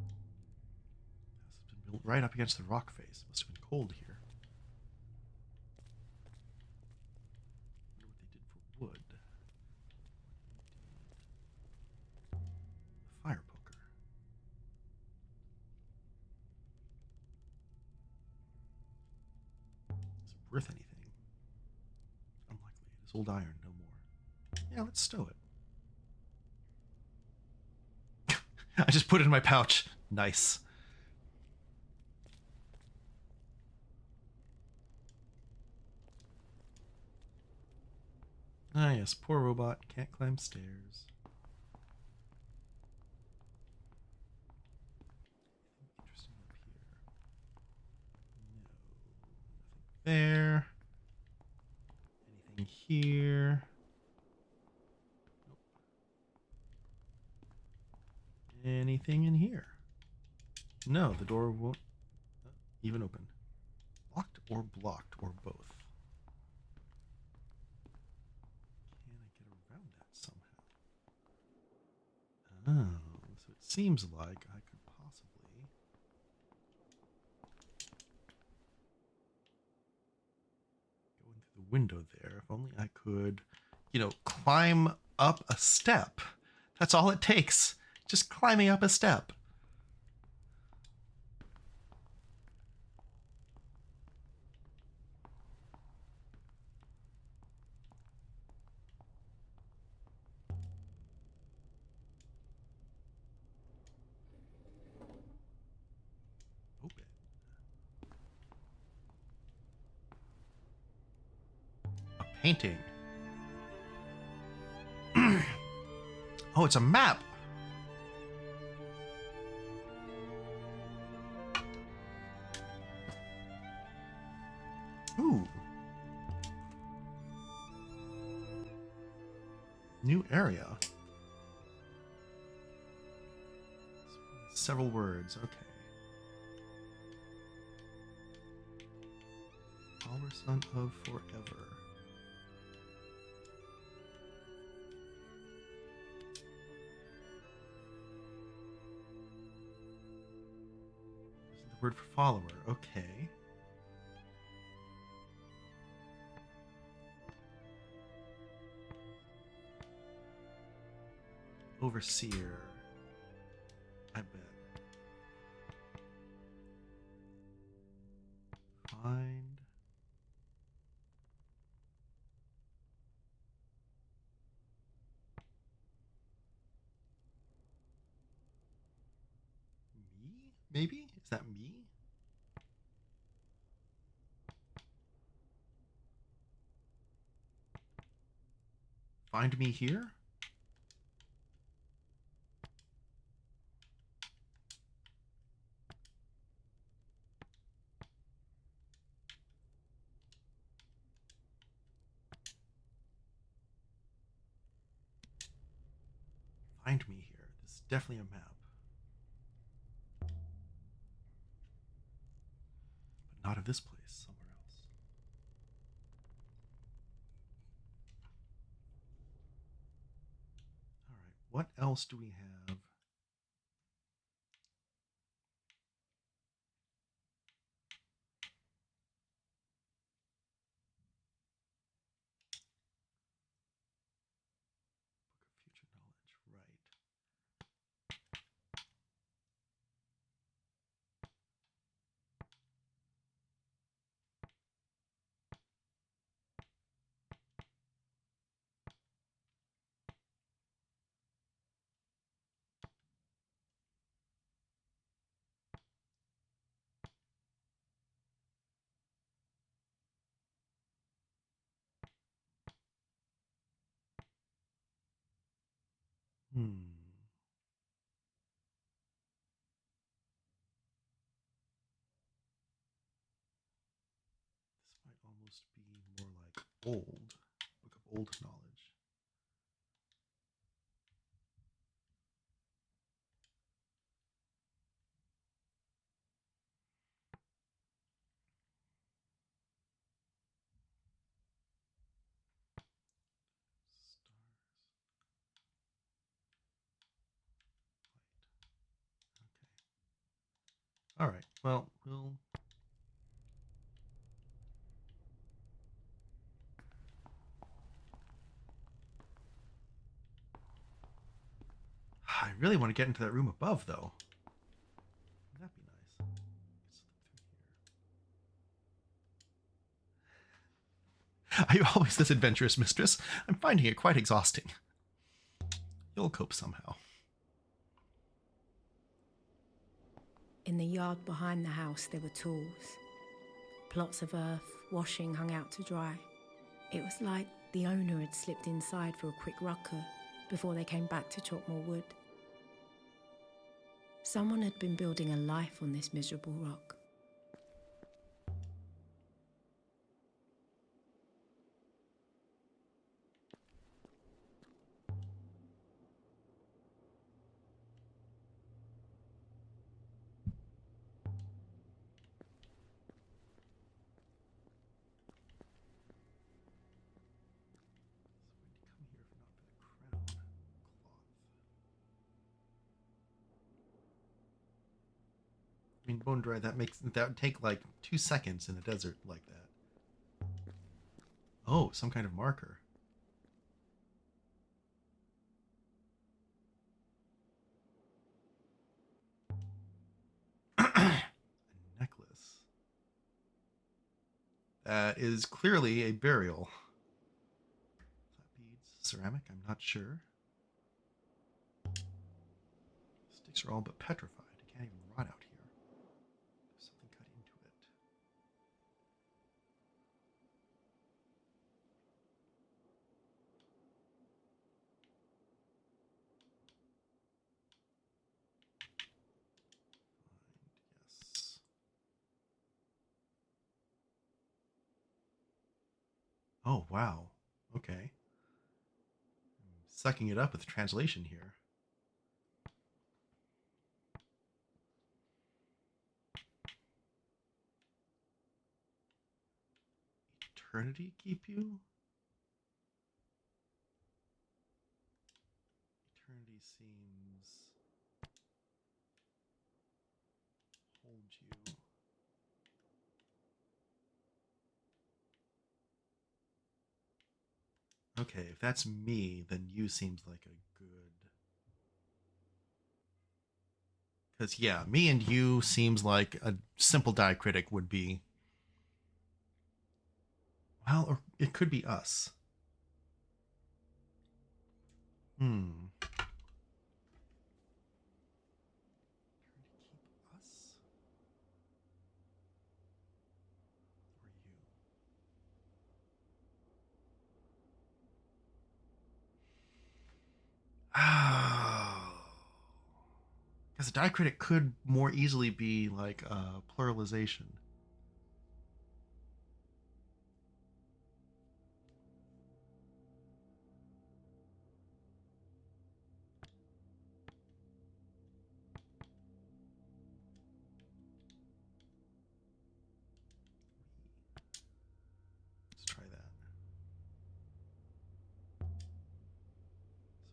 Okay. This has been built right up against the rock face. Must have been cold here. I wonder what they did for wood. Fire poker. Is it worth anything? Unlikely. It is old iron, no more. Yeah, let's stow it. I just put it in my pouch. Nice. Ah, yes, poor robot. Can't climb stairs. Interesting up here. No. Nothing there. Anything here? Nope. Anything in here? No, the door won't even open. Locked or blocked or both. Can I get around that somehow? Oh, so it seems like I could possibly go in through the window there. If only I could, climb up a step. That's all it takes. Just climbing up a step. painting. Oh, it's a map. Ooh. New area. Several words. Okay. Our son of forever. This is the word for follower. Okay. Overseer. I bet. Find. Me? Maybe? Is that me? Find me here? Find me here. This is definitely a map. But not of this place, somewhere else. Alright, what else do we have? Book of Future Knowledge, right. Hmm. This might almost be more like old. Book of Old Knowledge. Stars. Light. Okay. Alright, well, we'll... I really want to get into that room above, though. Wouldn't that be nice? Are you always this adventurous, mistress? I'm finding it quite exhausting. You'll cope somehow. In the yard behind the house, there were tools. Plots of earth, washing hung out to dry. It was like the owner had slipped inside for a quick rucker before they came back to chop more wood. Someone had been building a life on this miserable rock. I mean, bone dry, that would take like 2 seconds in a desert like that. Oh, some kind of marker. A necklace. That is clearly a burial. Flat beads, ceramic, I'm not sure. Sticks are all but petrified. It can't even rot out here. There's something cut into it. Oh, wow. Okay. Sucking it up with translation here. Eternity keep you? Eternity seems hold you. Okay, if that's me, then you seems like a good. Because, yeah, me and you seems like a simple diacritic would be. Well, or it could be us. Hmm. Keep us? Or you? Oh. Because a diacritic could more easily be like a pluralization. Let's try that.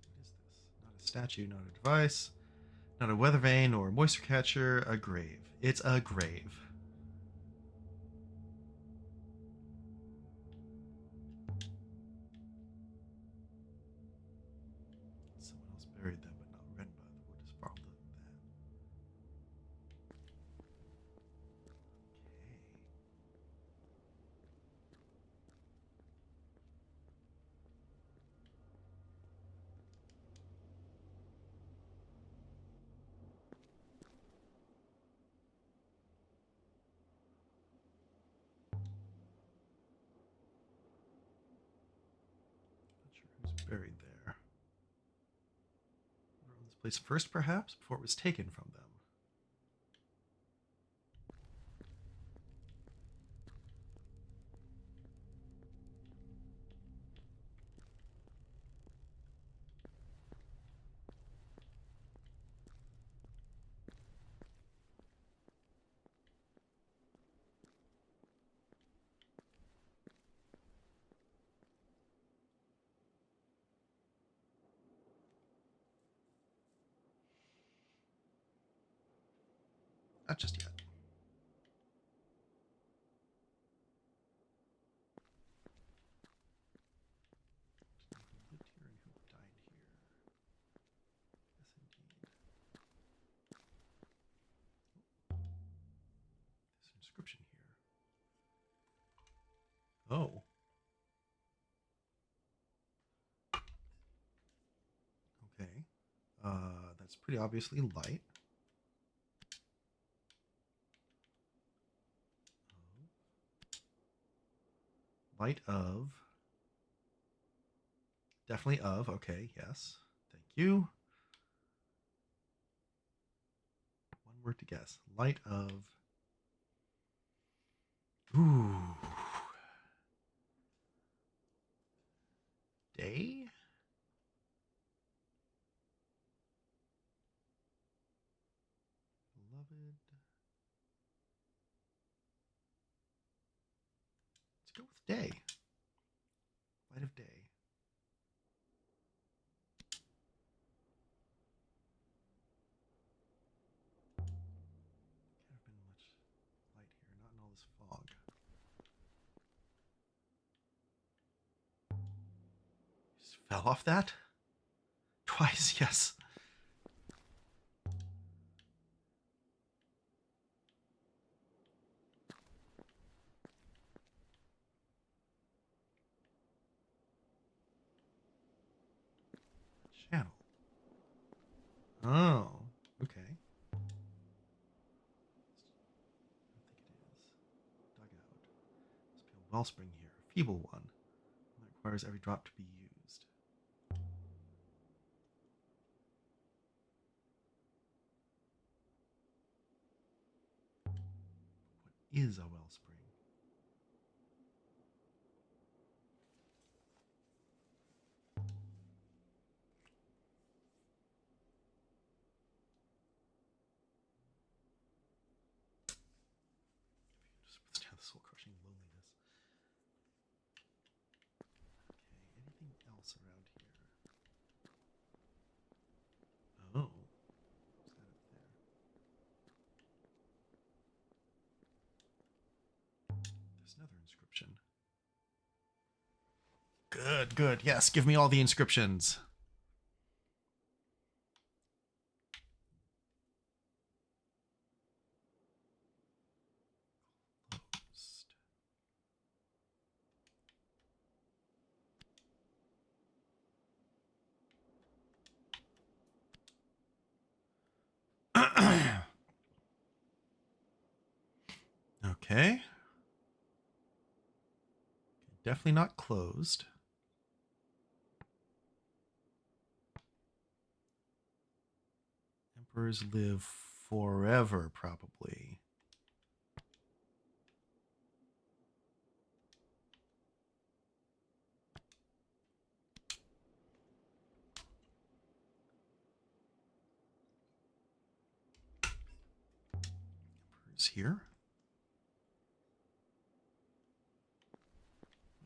So what is this? Not a statue, not a device, not a weather vane or a moisture catcher, a grave. It's a grave. Someone else buried them, but not Renba. The wood is far older than that. Not sure who's buried there. Who owned this place first, perhaps, before it was taken from them. Not just yet. Who lived here and who died here? Yes, indeed. There's an inscription here. Oh. Okay. That's pretty obviously light. Light of. Definitely of. Okay, yes. Thank you. One word to guess. Light of. Ooh. Day? Beloved. Let's go with day. Light of day. Can't have been much light here, not in all this fog. Just fell off that? Twice, yes. Channel. Oh, okay. I don't think it is. Dugout. Must be a wellspring here. A feeble one. That requires every drop to be used. What is a wellspring? Good, good. Yes, give me all the inscriptions. Okay. Definitely not closed. Emperors live forever, probably. Emperors here?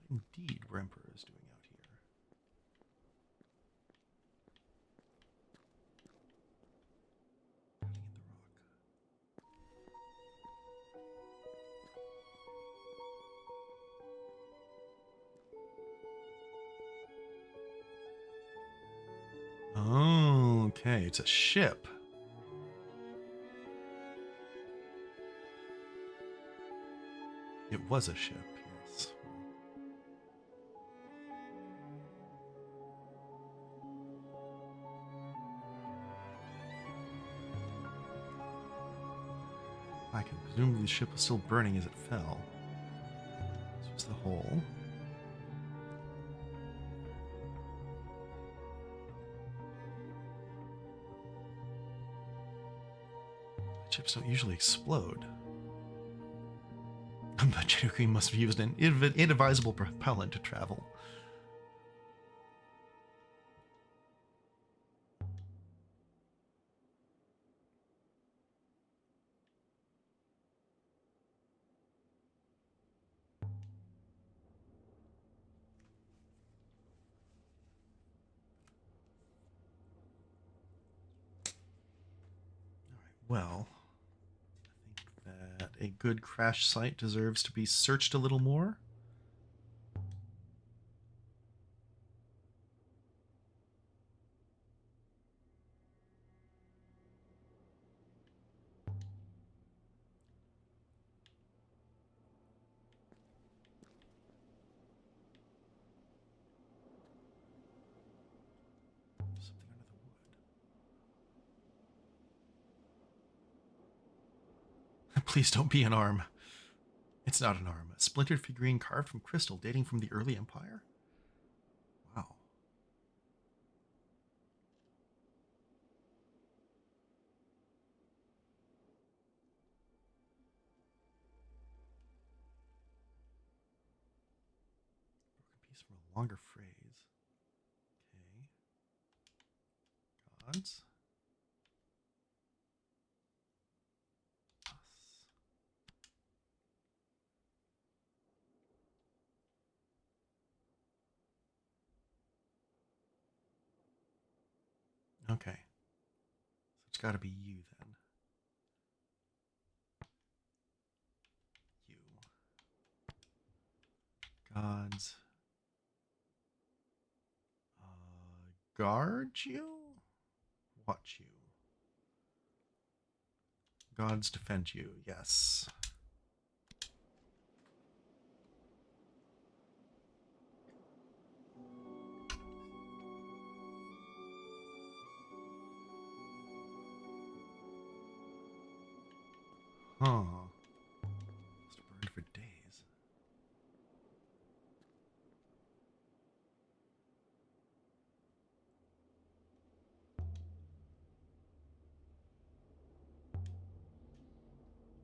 What indeed were emperors doing out here? Cutting at the rock. Oh, okay. It's a ship. It was a ship, yes. I can presumably the ship was still burning as it fell. This was the hole. Ships don't usually explode. But Jade must have used an inadvisable propellant to travel. Well, I think that a good crash site deserves to be searched a little more. Something under the wood. Please don't be an arm. It's not an arm. A splintered figurine carved from crystal dating from the early empire? Wow. Broken piece from a longer phrase. Okay. Gods. Us. Okay. So it's got to be you then. You. Gods. Guard you? Watch you. Gods defend you. Yes. Huh. Must have burned for days.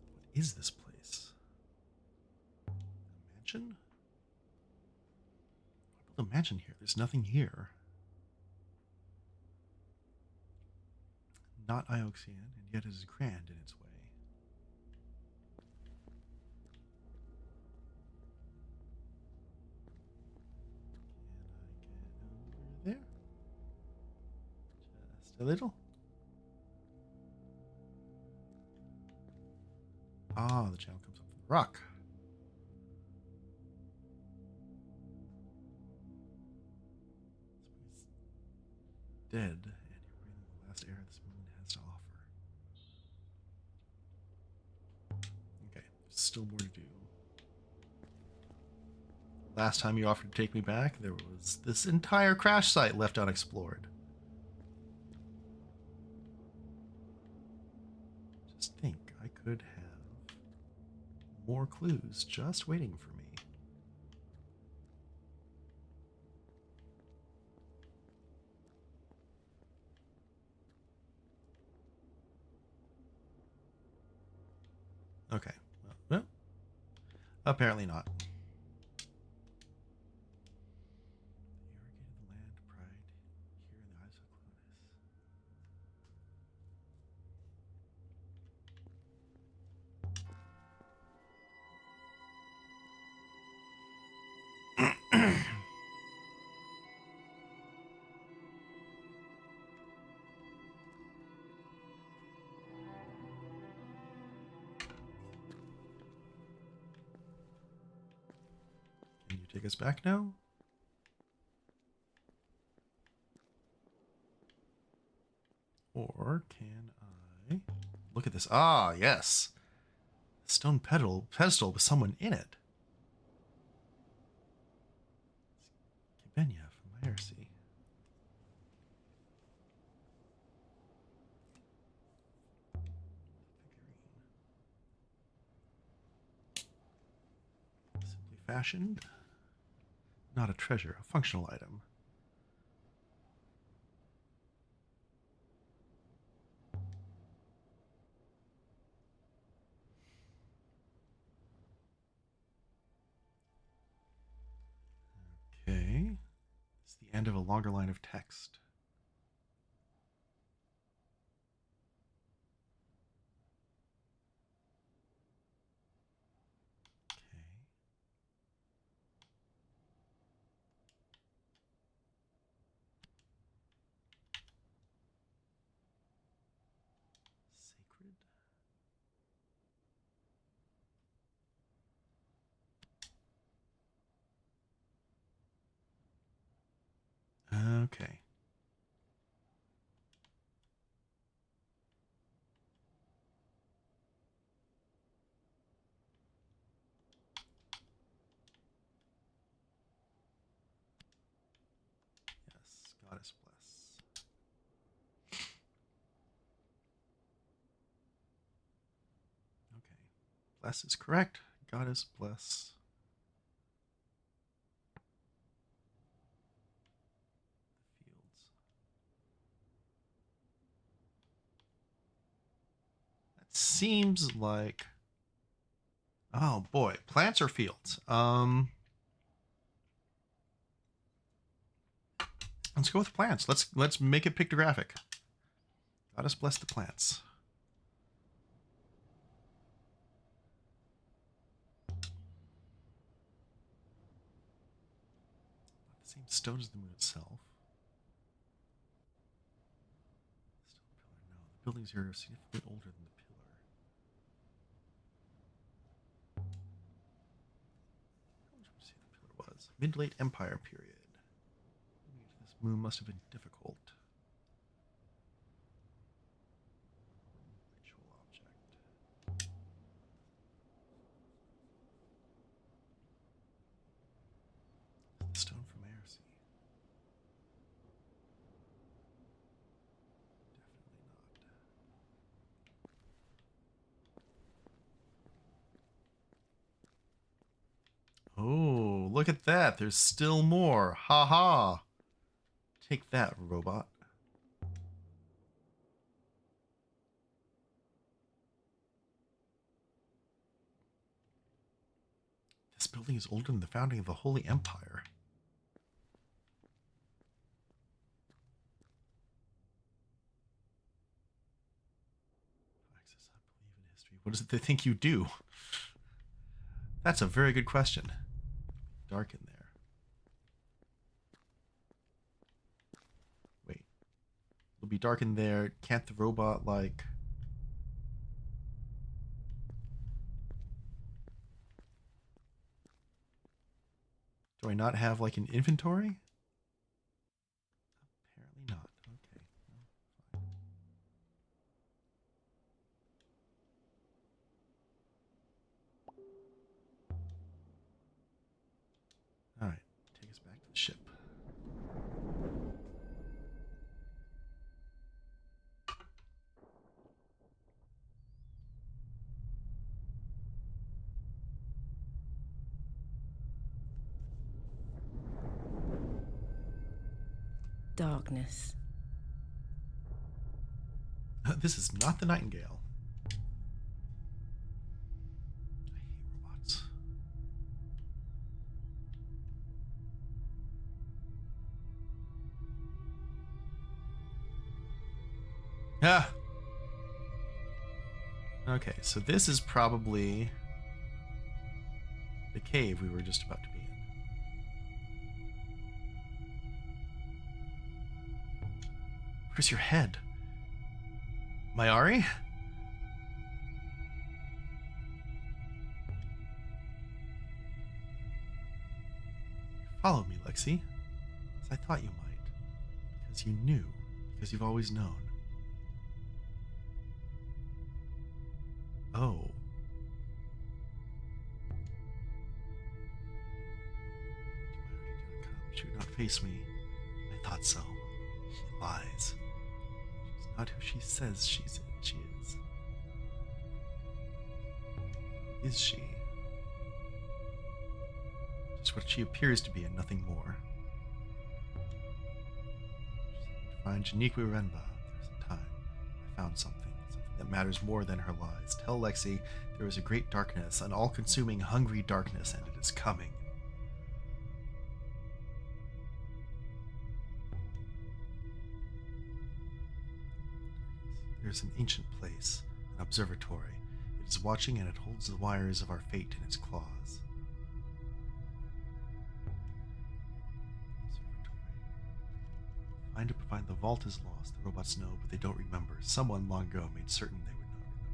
What is this place? A mansion? I built a mansion here. There's nothing here. Not Ioxian, and yet it is grand in its way. Can I get over there? Just a little. Ah, the channel comes up from the rock. dead, and you're breathing the last air this moon has to offer. Okay, there's still more to do. Last time you offered to take me back, there was this entire crash site left unexplored. Just think, I could have more clues just waiting for me. Okay, well, apparently not. The irrigated land pride here in the Eyes of Clunis. Can you take us back now? Or can I look at this? Ah, yes. Stone pedestal with someone in it. Kibenya from Myrcy. Simply fashioned. Not a treasure, a functional item. Okay. It's the end of a longer line of text. Okay. Sacred. Okay. Yes, goddess bless. Okay. Bless is correct. Goddess bless. Fields. That seems like. Oh boy, plants or fields? Let's go with plants. Let's make it pictographic. Goddess bless the plants. The same stone as the moon itself. Stone pillar. No, the buildings here are significantly older than the pillar. How much would you say the pillar was? Mid-late Empire period. This moon must have been difficult. Ritual object. The stone from Myrcy. Definitely not. Oh, look at that. There's still more. Ha ha. Take that, robot. This building is older than the founding of the Holy Empire. Access, I believe in history. What is it they think you do? That's a very good question. Dark in there. Wait. It'll be dark in there. Can't the robot, like... Do I not have, like, an inventory? Apparently not. ship. Darkness. This is not the Nightingale. I hate robots. Ah! Okay, so this is probably the cave we were just about to be in. Where's your head? Mayari? Follow me, Lexi. As I thought you might. Because you knew. Because you've always known. Oh. She would not face me. I thought so. She lies. She's not who she says she is. Who is she? Just what she appears to be and nothing more. She said to find Janiqua Renba. There's a time. I found something that matters more than her lies. Tell Lexi there is a great darkness, an all-consuming, hungry darkness, and it is coming. There is an ancient place, an observatory. It is watching and it holds the wires of our fate in its claws. Find the vault is lost. The robots know, but they don't remember. Someone long ago made certain they would not remember.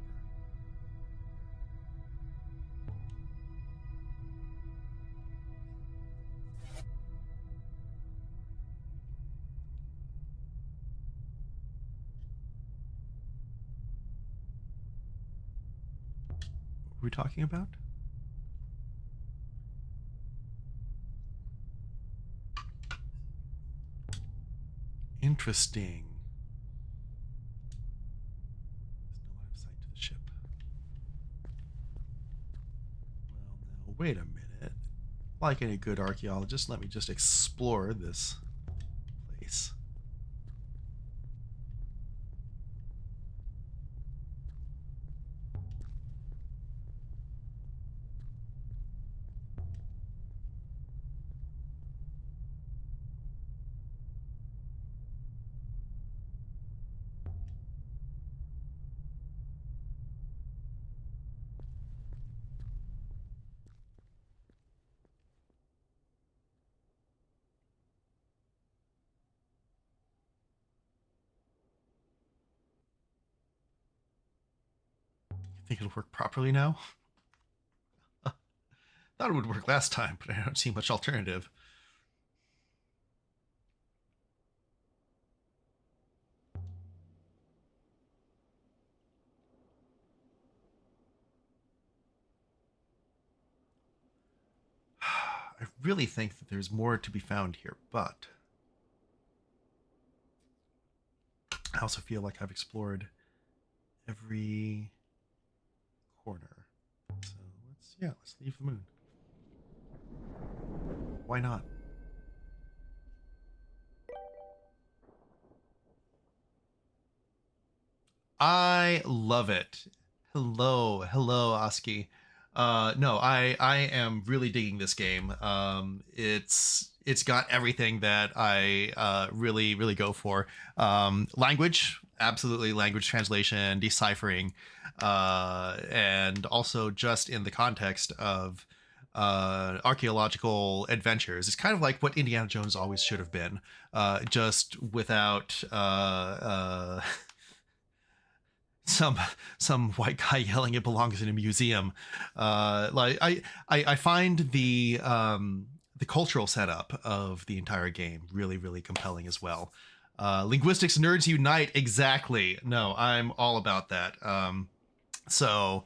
What were we talking about? Interesting. There's no line of sight to the ship. Well, now, wait a minute. Like any good archaeologist, let me just explore this place. Think it'll work properly now? Thought it would work last time, but I don't see much alternative. I really think that there's more to be found here, but I also feel like I've explored every corner. So let's leave the moon. Why not? I love it. Hello, Oski. No, I am really digging this game. It's got everything that I really go for. Language, absolutely, language translation, deciphering, and also just in the context of archaeological adventures. It's kind of like what Indiana Jones always should have been, just without some white guy yelling it belongs in a museum. Like I find the cultural setup of the entire game really compelling as well. Linguistics nerds unite, exactly. No, I'm all about that. So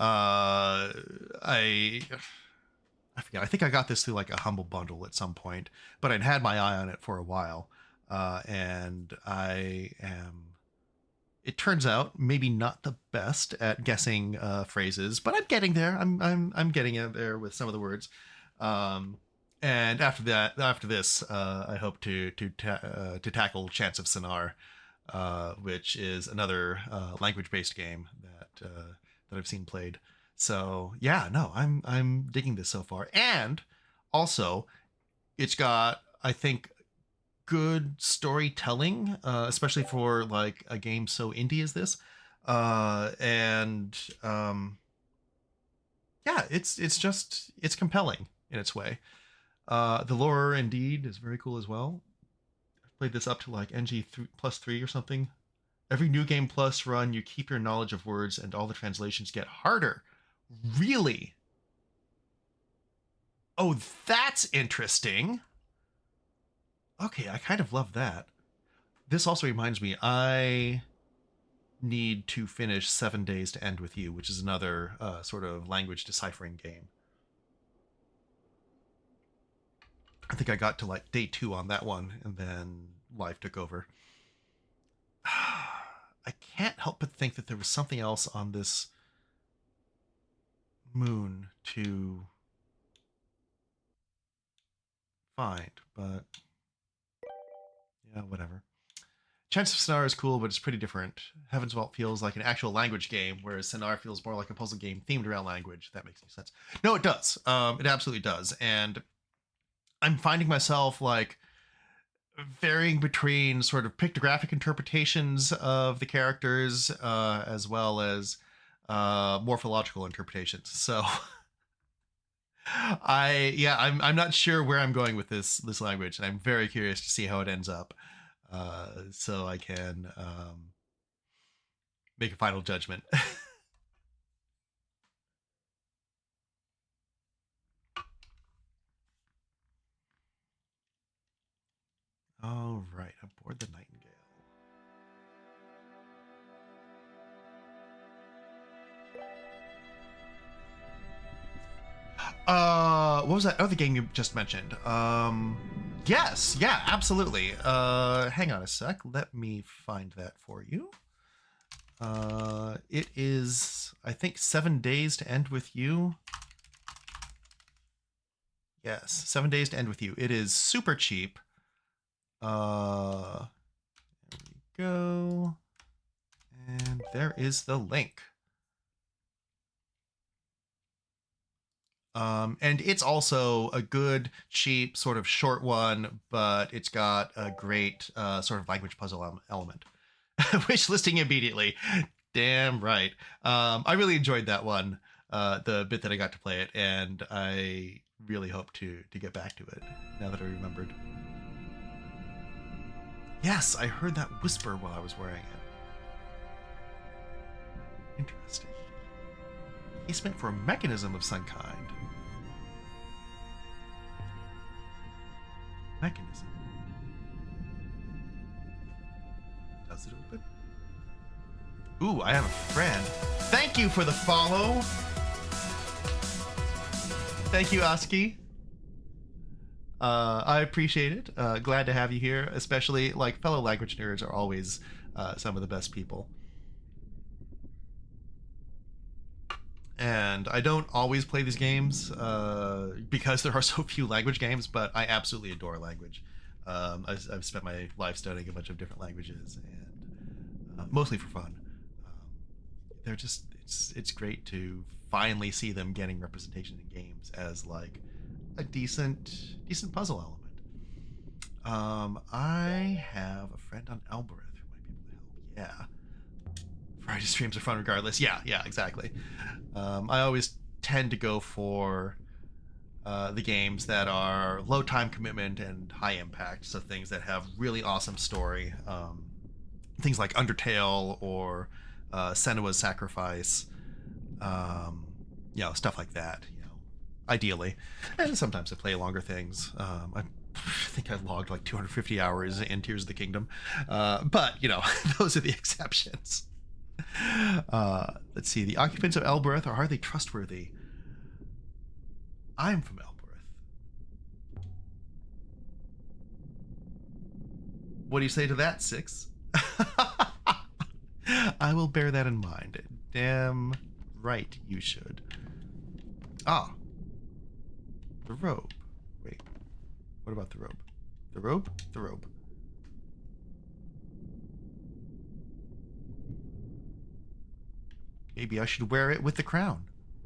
I I forget. I think I got this through like a Humble Bundle at some point, but I'd had my eye on it for a while, and I am. It turns out maybe not the best at guessing phrases, but I'm getting there. I'm getting in there with some of the words. And after this, I hope to tackle Chants of Sennaar, which is another language-based game that I've seen played. So yeah, no, I'm digging this so far, and also it's got, I think, good storytelling, especially for like a game so indie as this, and yeah, it's compelling in its way. The lore indeed is very cool as well. I've played this up to like NG +3 or something. Every new game plus run, you keep your knowledge of words, and all the translations get harder. Really? Oh, that's interesting. Okay, I kind of love that. This also reminds me, I need to finish 7 Days to End With You, which is another sort of language deciphering game. I think I got to like day 2 on that one, and then life took over. I can't help but think that there was something else on this moon to find, but yeah, whatever. Chants of Sennaar is cool, but it's pretty different. Heaven's Vault feels like an actual language game, whereas Sennaar feels more like a puzzle game themed around language. If that makes any sense. No, it does. It absolutely does. And I'm finding myself like varying between sort of pictographic interpretations of the characters, as well as morphological interpretations. So I'm not sure where I'm going with this language, and I'm very curious to see how it ends up, so I can make a final judgment. All right, aboard the Nightingale. What was that other game you just mentioned? Yes, yeah, absolutely. Hang on a sec. Let me find that for you. It is, I think, 7 Days to End With You. Yes, 7 Days to End With You. It is super cheap. There we go. And there is the link. And it's also a good, cheap, sort of short one, but it's got a great sort of language puzzle element. Wish listing immediately. Damn right. I really enjoyed that one, the bit that I got to play it, and I really hope to get back to it now that I remembered. Yes, I heard that whisper while I was wearing it. Interesting. He's meant for a mechanism of some kind. Mechanism. Does it open? Ooh, I have a friend. Thank you for the follow. Thank you, Oski. I appreciate it. Glad to have you here, especially like fellow language nerds are always some of the best people. And I don't always play these games because there are so few language games, but I absolutely adore language. I've spent my life studying a bunch of different languages, and mostly for fun. They're just, it's great to finally see them getting representation in games as like a decent puzzle element. I have a friend on Elbereth who might be able to help. Yeah. Friday streams are fun regardless. Yeah, exactly. I always tend to go for the games that are low time commitment and high impact. So things that have really awesome story. Things like Undertale or Senua's Sacrifice. Stuff like that. Ideally. And sometimes I play longer things. I think I logged like 250 hours in Tears of the Kingdom. But, those are the exceptions. Let's see. The occupants of Elbereth are hardly trustworthy. I'm from Elbereth. What do you say to that, Six? I will bear that in mind. Damn right you should. Ah. The robe. Wait. What about the robe? The robe? The robe. Maybe I should wear it with the crown.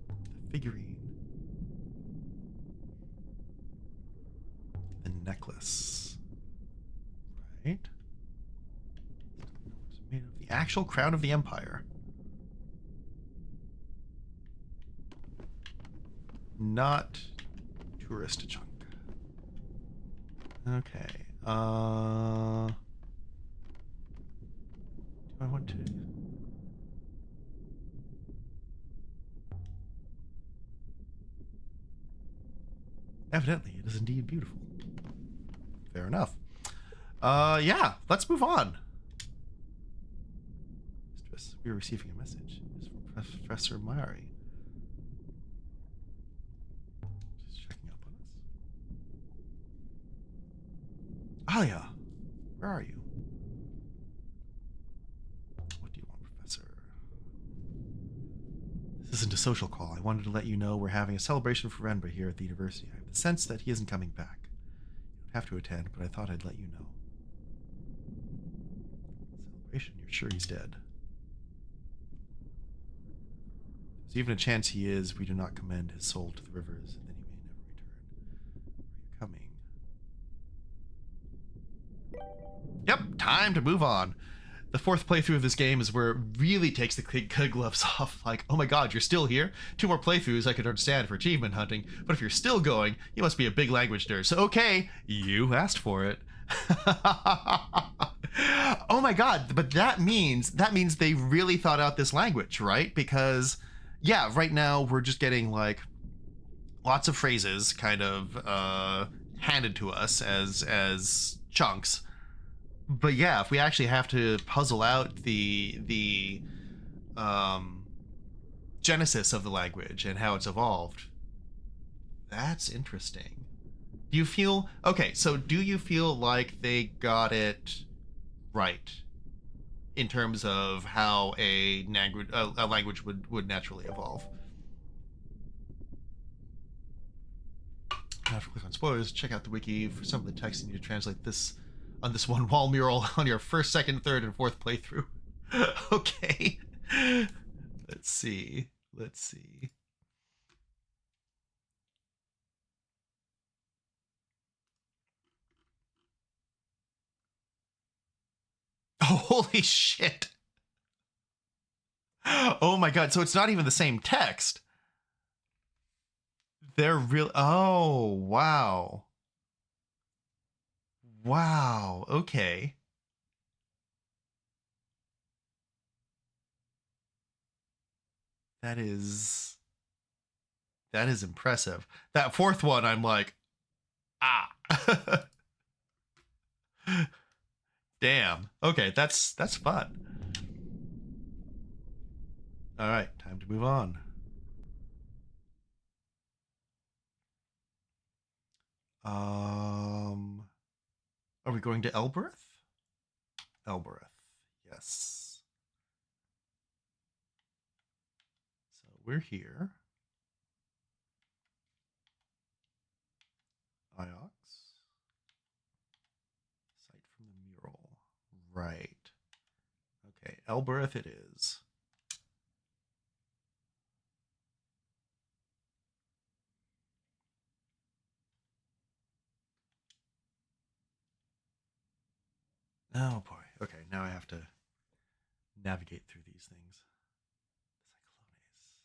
The figurine. The necklace. Right? It's made of the actual crown of the Empire. Not tourist junk. Okay. Do I want to? Evidently, it is indeed beautiful. Fair enough. Yeah, let's move on. Mistress, we are receiving a message. It's from Professor Mayari. Just checking up on us. Alia, where are you? What do you want, Professor? This isn't a social call. I wanted to let you know we're having a celebration for Renba here at the university. I have the sense that he isn't coming back. You don't have to attend, but I thought I'd let you know. Celebration? You're sure he's dead? There's even a chance he is. We do not commend his soul to the rivers, and then he may never return. Are you coming? Yep, time to move on. The fourth playthrough of this game is where it really takes the kid gloves off. Like, oh my god, you're still here? 2 more playthroughs I could understand for achievement hunting, but if you're still going, you must be a big language nerd. So okay, you asked for it. Oh my god, but that means they really thought out this language, right? Because yeah, right now we're just getting like lots of phrases kind of handed to us as chunks. But yeah, if we actually have to puzzle out the genesis of the language and how it's evolved, that's interesting. Do you feel like they got it right in terms of how a language would naturally evolve? Now, if you click on spoilers, check out the wiki for some of the text you need to translate this on this one wall mural on your first, second, third, and fourth playthrough. Okay. Let's see. Oh, holy shit. Oh my god, so it's not even the same text. They're real. Oh, wow. Wow, okay. That is impressive. That fourth one, I'm like, ah. Damn. Okay, that's fun. All right, time to move on. Are we going to Elbereth? Elbereth, yes. So we're here. Iox. Sight from the mural. Right. Okay, Elbereth it is. Oh boy. Okay, now I have to navigate through these things. Cyclones.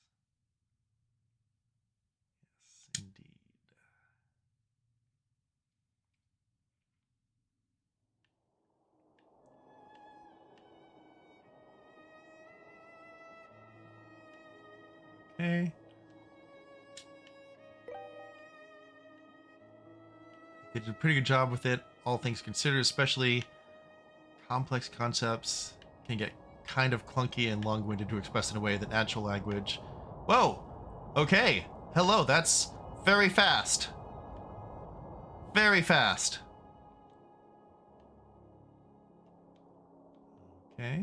Yes, indeed. Okay. They did a pretty good job with it, all things considered, especially complex concepts can get kind of clunky and long-winded to express in a way that natural language. Whoa! Okay. Hello, that's Very fast. Very fast. Okay.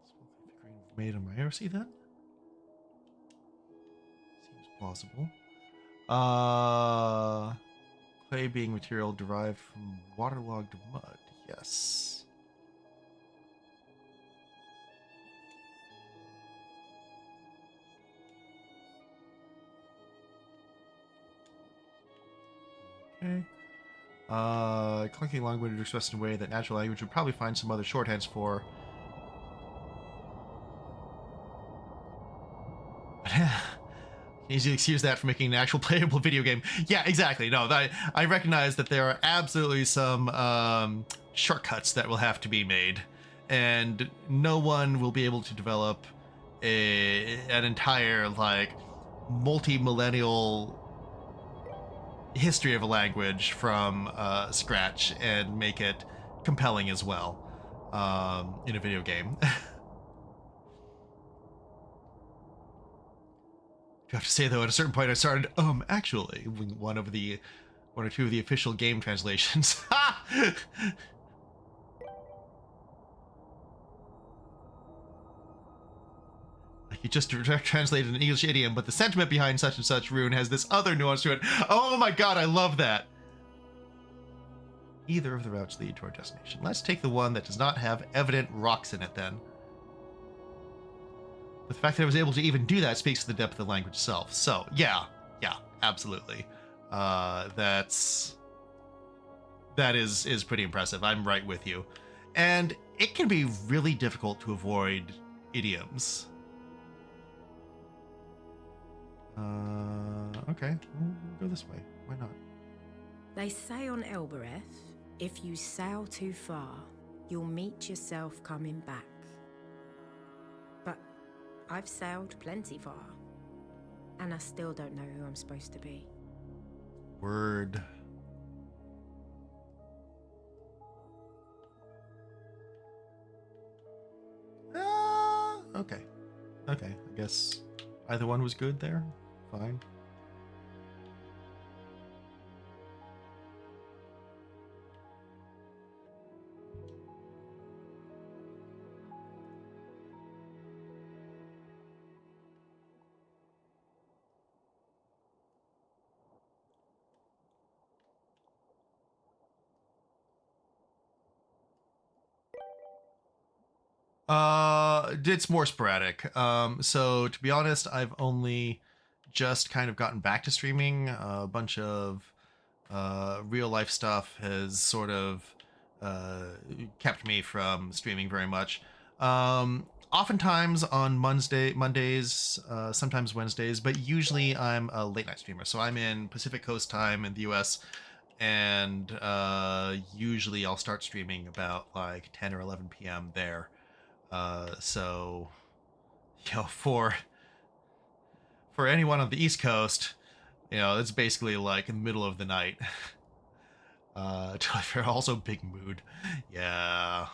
Figurine made on my IRC then? Seems plausible. Clay being material derived from waterlogged mud. Yes. Okay. Clunky language expressed in a way that natural language would probably find some other shorthands for. Easily excuse that for making an actual playable video game. Yeah, exactly. No, I recognize that there are absolutely some shortcuts that will have to be made, and no one will be able to develop an entire like multi-millennial history of a language from scratch and make it compelling as well in a video game. I have to say though, at a certain point, I started actually one or two of the official game translations. Like you just translated an English idiom, but the sentiment behind such and such rune has this other nuance to it. Oh my god, I love that. Either of the routes lead to our destination. Let's take the one that does not have evident rocks in it then. The fact that I was able to even do that speaks to the depth of the language itself. So, yeah, absolutely. That is pretty impressive. I'm right with you. And it can be really difficult to avoid idioms. Okay, we'll go this way. Why not? They say on Elbereth, if you sail too far, you'll meet yourself coming back. But I've sailed plenty far, and I still don't know who I'm supposed to be. Word. Okay. I guess either one was good there. Fine. It's more sporadic. So to be honest, I've only just kind of gotten back to streaming. A bunch of real life stuff has sort of kept me from streaming very much. Oftentimes on Mondays, sometimes Wednesdays, but usually I'm a late night streamer. So I'm in Pacific Coast time in the US, and usually I'll start streaming about like 10 or 11 p.m. there. So, for anyone on the East Coast, it's basically like in the middle of the night. Also big mood. Yeah.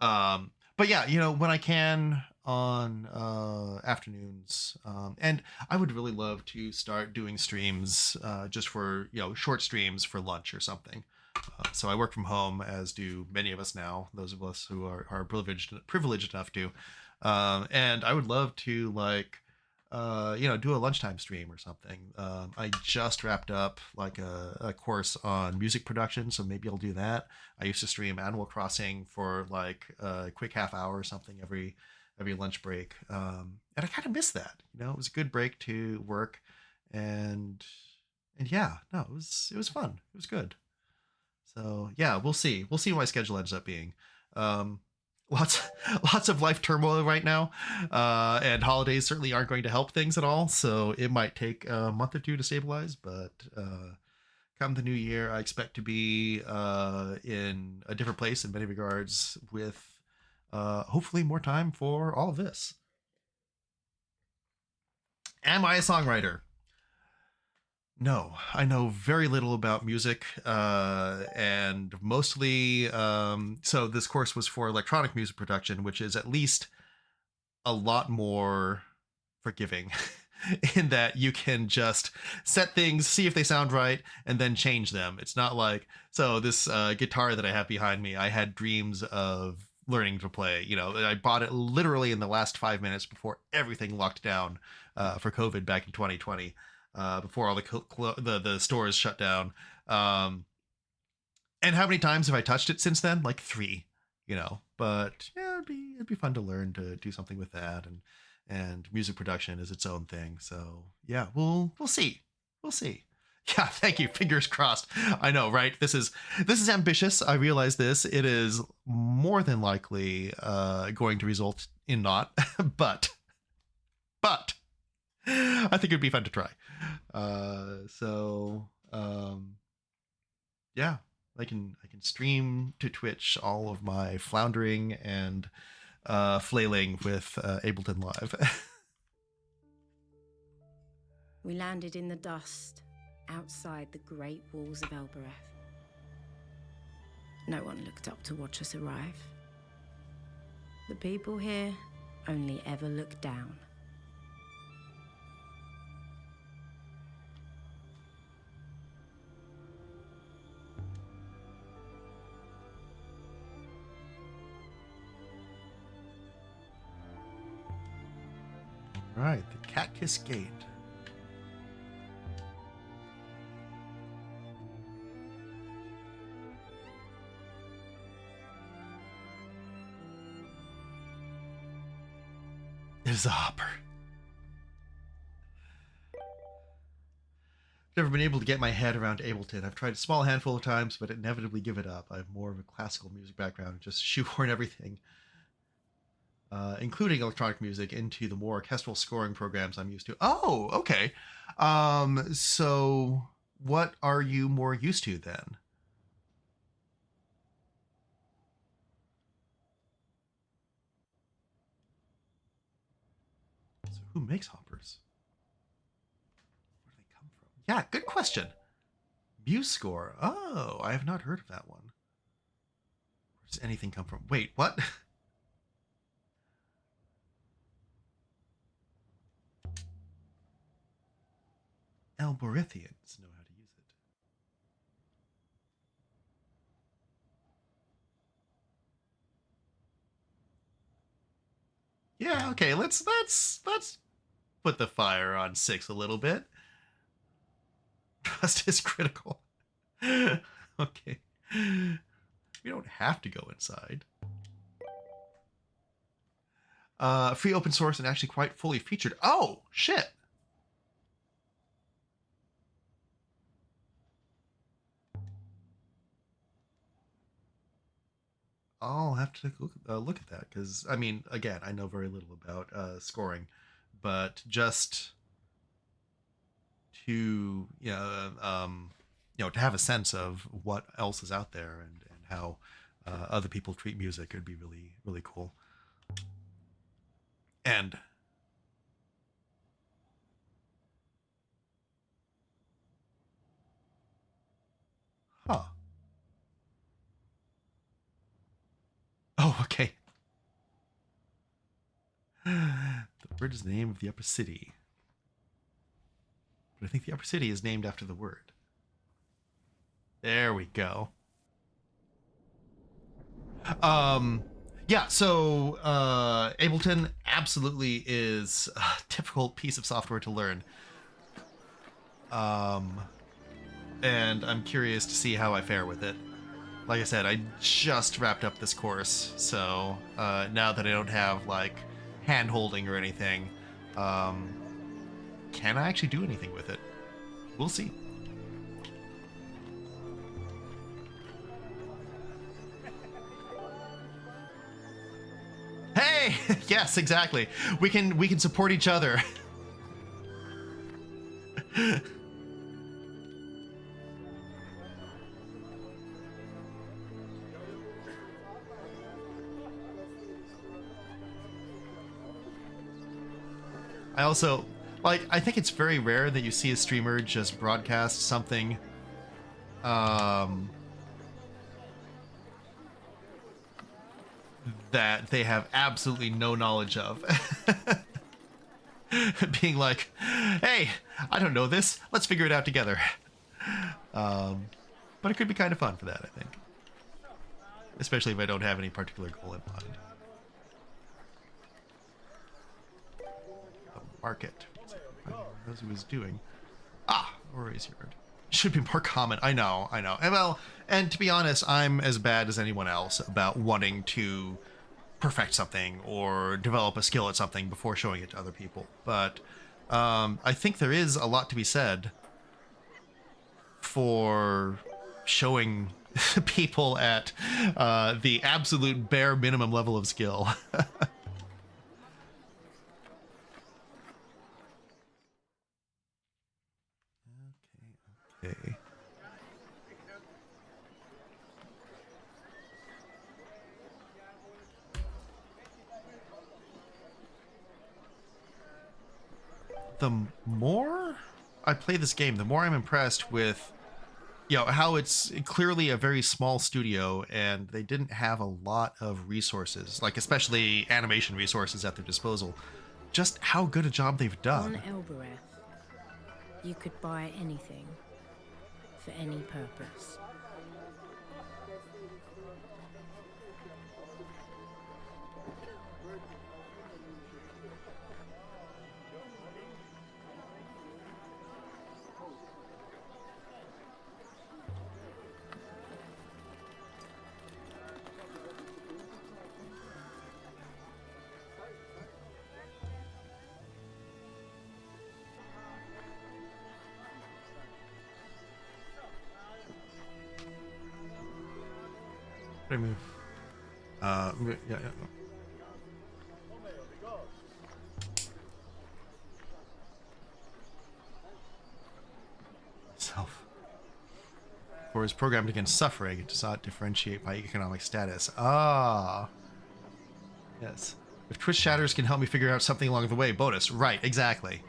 But yeah, when I can on afternoons, and I would really love to start doing streams just for short streams for lunch or something. So I work from home, as do many of us now, those of us who are privileged enough to. And I would love to do a lunchtime stream or something. I just wrapped up like a course on music production, so maybe I'll do that. I used to stream Animal Crossing for like a quick half hour or something every lunch break. And I kind of miss that. It was a good break to work, and yeah, no, it was fun. It was good. So yeah, we'll see. We'll see what my schedule ends up being. Lots of life turmoil right now, and holidays certainly aren't going to help things at all. So it might take a month or two to stabilize. But come the new year, I expect to be in a different place in many regards, with hopefully more time for all of this. Am I a songwriter? No, I know very little about music, and mostly. So this course was for electronic music production, which is at least a lot more forgiving in that you can just set things, see if they sound right, and then change them. It's not like, so this guitar that I have behind me, I had dreams of learning to play. You know, I bought it literally in the last 5 minutes before everything locked down for COVID back in 2020, before all the stores shut down. And how many times have I touched it since then? Like three, you know. But yeah, it'd be fun to learn to do something with that, and music production is its own thing. So yeah, we'll see, we'll see. Yeah, thank you. Fingers crossed. I know, right? This is ambitious. I realize this. It is more than likely going to result in not, but I think it'd be fun to try. Yeah, I can stream to Twitch all of my floundering and flailing with Ableton Live. We landed in the dust outside the great walls of Elbereth. No one looked up to watch us arrive. The people here only ever look down. Right, the Catkiss Gate. It is a hopper. Never been able to get my head around Ableton. I've tried a small handful of times, but inevitably give it up. I have more of a classical music background and just shoehorn everything, including electronic music, into the more orchestral scoring programs I'm used to. Oh, okay. So what are you more used to then? So who makes hoppers? Where do they come from? Yeah, good question. MuseScore. Oh, I have not heard of that one. Where does anything come from? Wait, what? Elberithians know how to use it. Yeah, okay, let's put the fire on 6 a little bit. Trust is critical. Okay. We don't have to go inside. Free open source and actually quite fully featured. Oh, shit. I'll have to look at that because, I mean, again, I know very little about scoring, but just to to have a sense of what else is out there and how other people treat music would be really, really cool. And huh. Oh, okay. The word is the name of the upper city. But I think the upper city is named after the word. There we go. Yeah, so Ableton absolutely is a difficult piece of software to learn. And I'm curious to see how I fare with it. Like I said, I just wrapped up this course, so now that I don't have like hand holding or anything, can I actually do anything with it? We'll see. Hey, yes, exactly. We can support each other. I also Like, I think it's very rare that you see a streamer just broadcast something that they have absolutely no knowledge of. Being like, hey, I don't know this. Let's figure it out together. But it could be kind of fun for that, I think. Especially if I don't have any particular goal in mind. The market. I knows he was doing. Ah, Ori's yard. Should be more common. I know. And well, and to be honest, I'm as bad as anyone else about wanting to perfect something or develop a skill at something before showing it to other people. But I think there is a lot to be said for showing people at the absolute bare minimum level of skill. Okay. The more I play this game, the more I'm impressed with, you know, how it's clearly a very small studio and they didn't have a lot of resources, like especially animation resources at their disposal. Just how good a job they've done. On Elbereth, you could buy anything for any purpose. I move. Yeah. Self. For is programmed against suffering, it does not differentiate by economic status. Ah. Yes. If Twist Shatters can help me figure out something along the way, bonus. Right, exactly.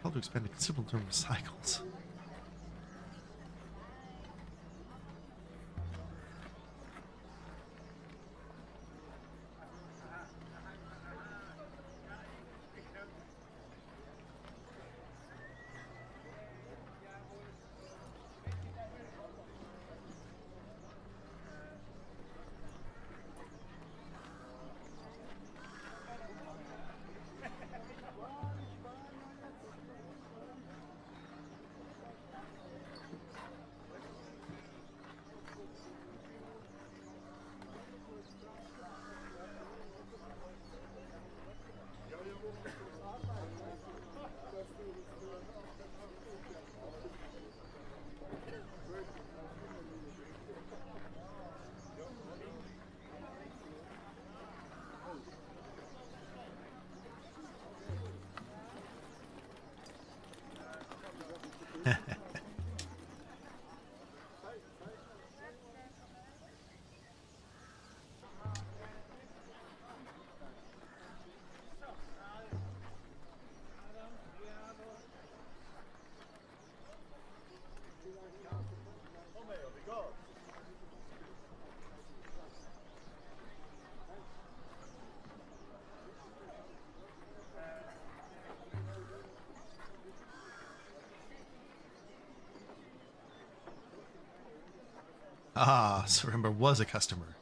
Help to expend a considerable number of cycles. Ah, Surrender was a customer.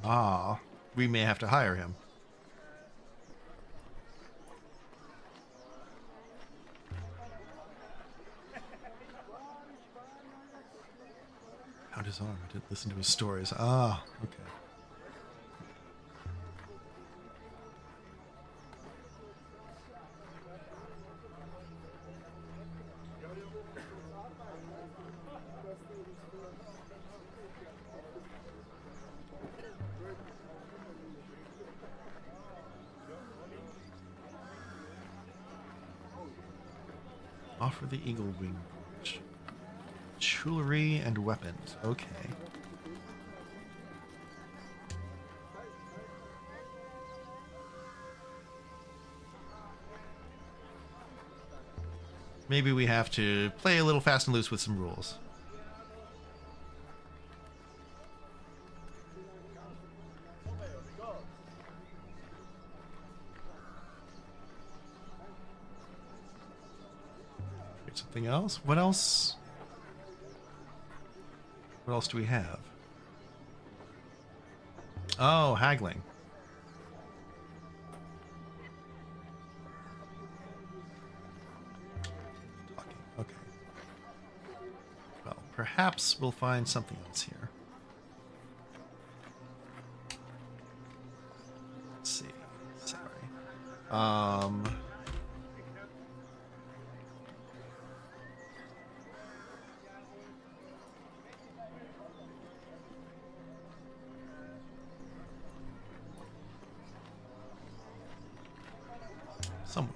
Ah, we may have to hire him. Found his arm. I didn't listen to his stories. Ah, okay. Offer the eagle wing. Jewelry and weapons. Okay. Maybe we have to play a little fast and loose with some rules. Something else? What else? What else do we have? Oh, haggling. Talking. Okay. Well, perhaps we'll find something else here. Let's see. Sorry. Somewhere.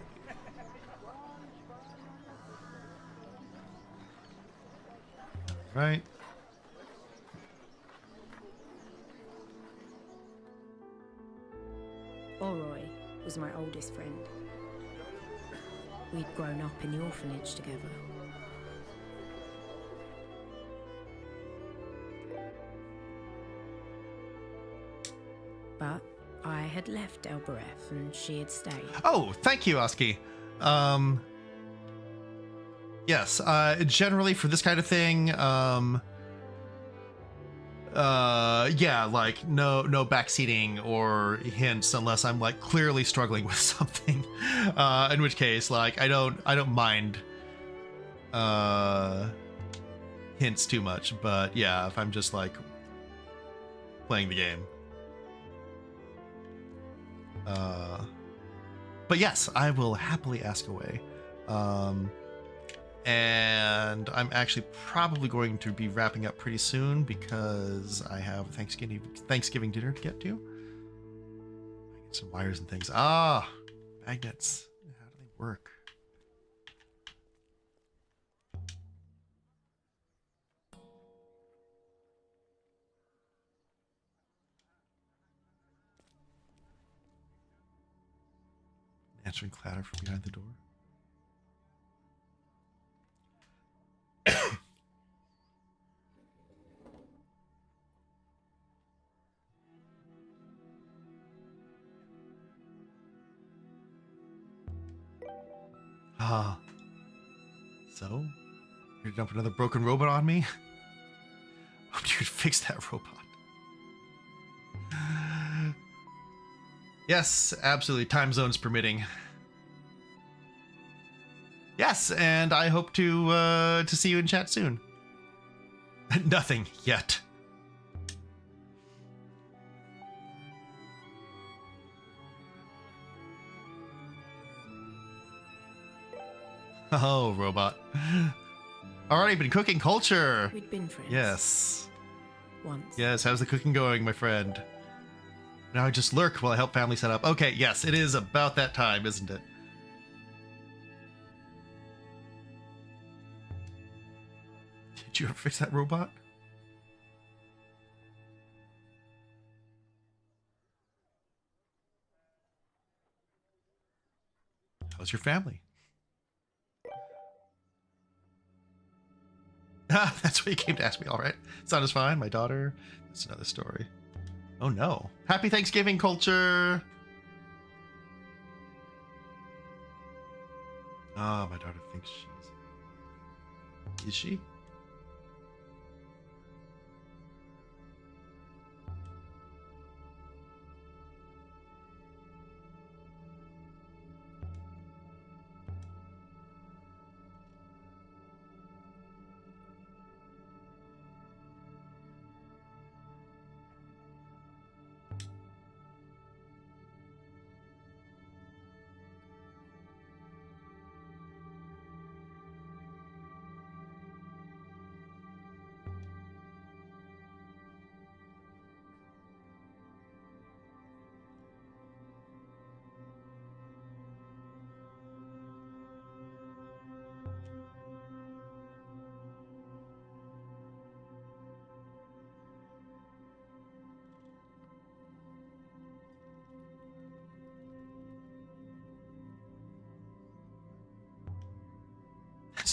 Right. Oroy was my oldest friend. We'd grown up in the orphanage together. But I had left Elbereth and she had stayed. Oh, thank you, Oski. Yes, generally for this kind of thing, yeah, like no backseating or hints unless I'm like clearly struggling with something. In which case, like I don't mind hints too much, but yeah, if I'm just like playing the game. But yes, I will happily ask away. And I'm actually probably going to be wrapping up pretty soon because I have Thanksgiving dinner to get to. I get some wires and things. Ah, magnets. How do they work? Answering clatter from behind the door. Ah. So? You're to dump another broken robot on me? Hoped you could fix that robot. Yes, absolutely. Time zones permitting. Yes, and I hope to see you in chat soon. Nothing yet. Oh, robot. Already been cooking culture. We'd been friends. Yes. Once. Yes, how's the cooking going, my friend? Now I just lurk while I help family set up. Okay, yes, it is about that time, isn't it? Did you ever fix that robot? How's your family? Ah, that's what you came to ask me. All right. Son is fine. My daughter. That's another story. Oh no. Happy Thanksgiving, culture. Ah, my daughter thinks she's... Is she?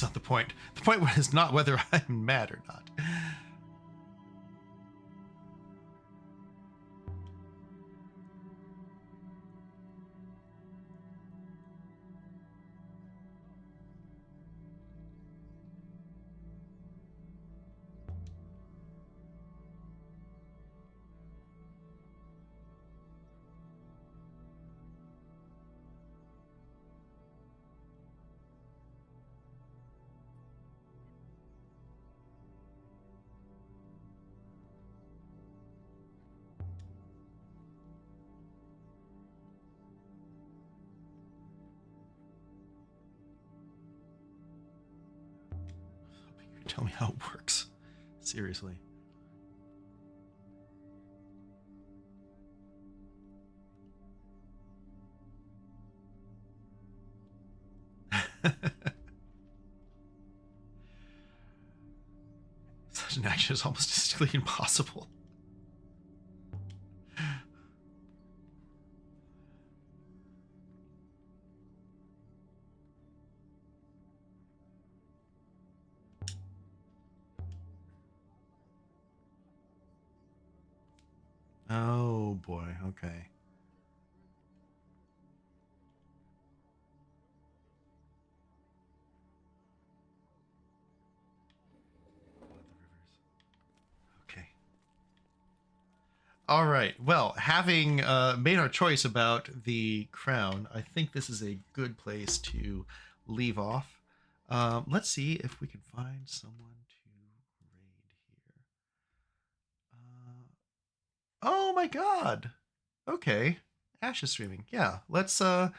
That's not the point. The point is not whether I'm mad or not. Tell me how it works. Seriously. Such an action is almost physically impossible. Oh boy, okay. Okay. All right. Well, having made our choice about the crown, I think this is a good place to leave off. Let's see if we can find someone to raid here. Oh my God. Okay. Ash is streaming. Yeah. Let's go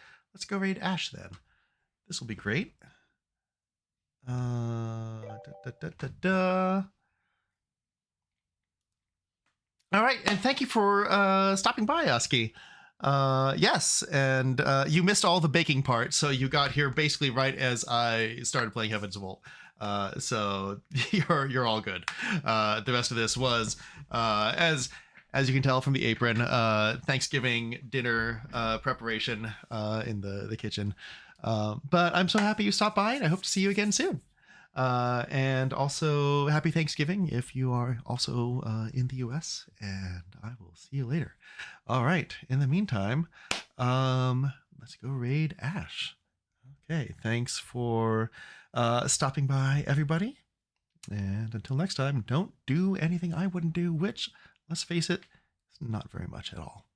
raid Ash then. This will be great. All right, and thank you for stopping by, Oski. Yes, and you missed all the baking part, so you got here basically right as I started playing Heaven's Volt. So you're all good. The rest of this was as you can tell from the apron, Thanksgiving dinner preparation in the kitchen. But I'm so happy you stopped by, and I hope to see you again soon. And also happy Thanksgiving if you are also in the US, and I will see you later. All right. In the meantime, let's go raid Ash. Okay. Thanks for stopping by, everybody. And until next time, don't do anything I wouldn't do, which, let's face it, is not very much at all.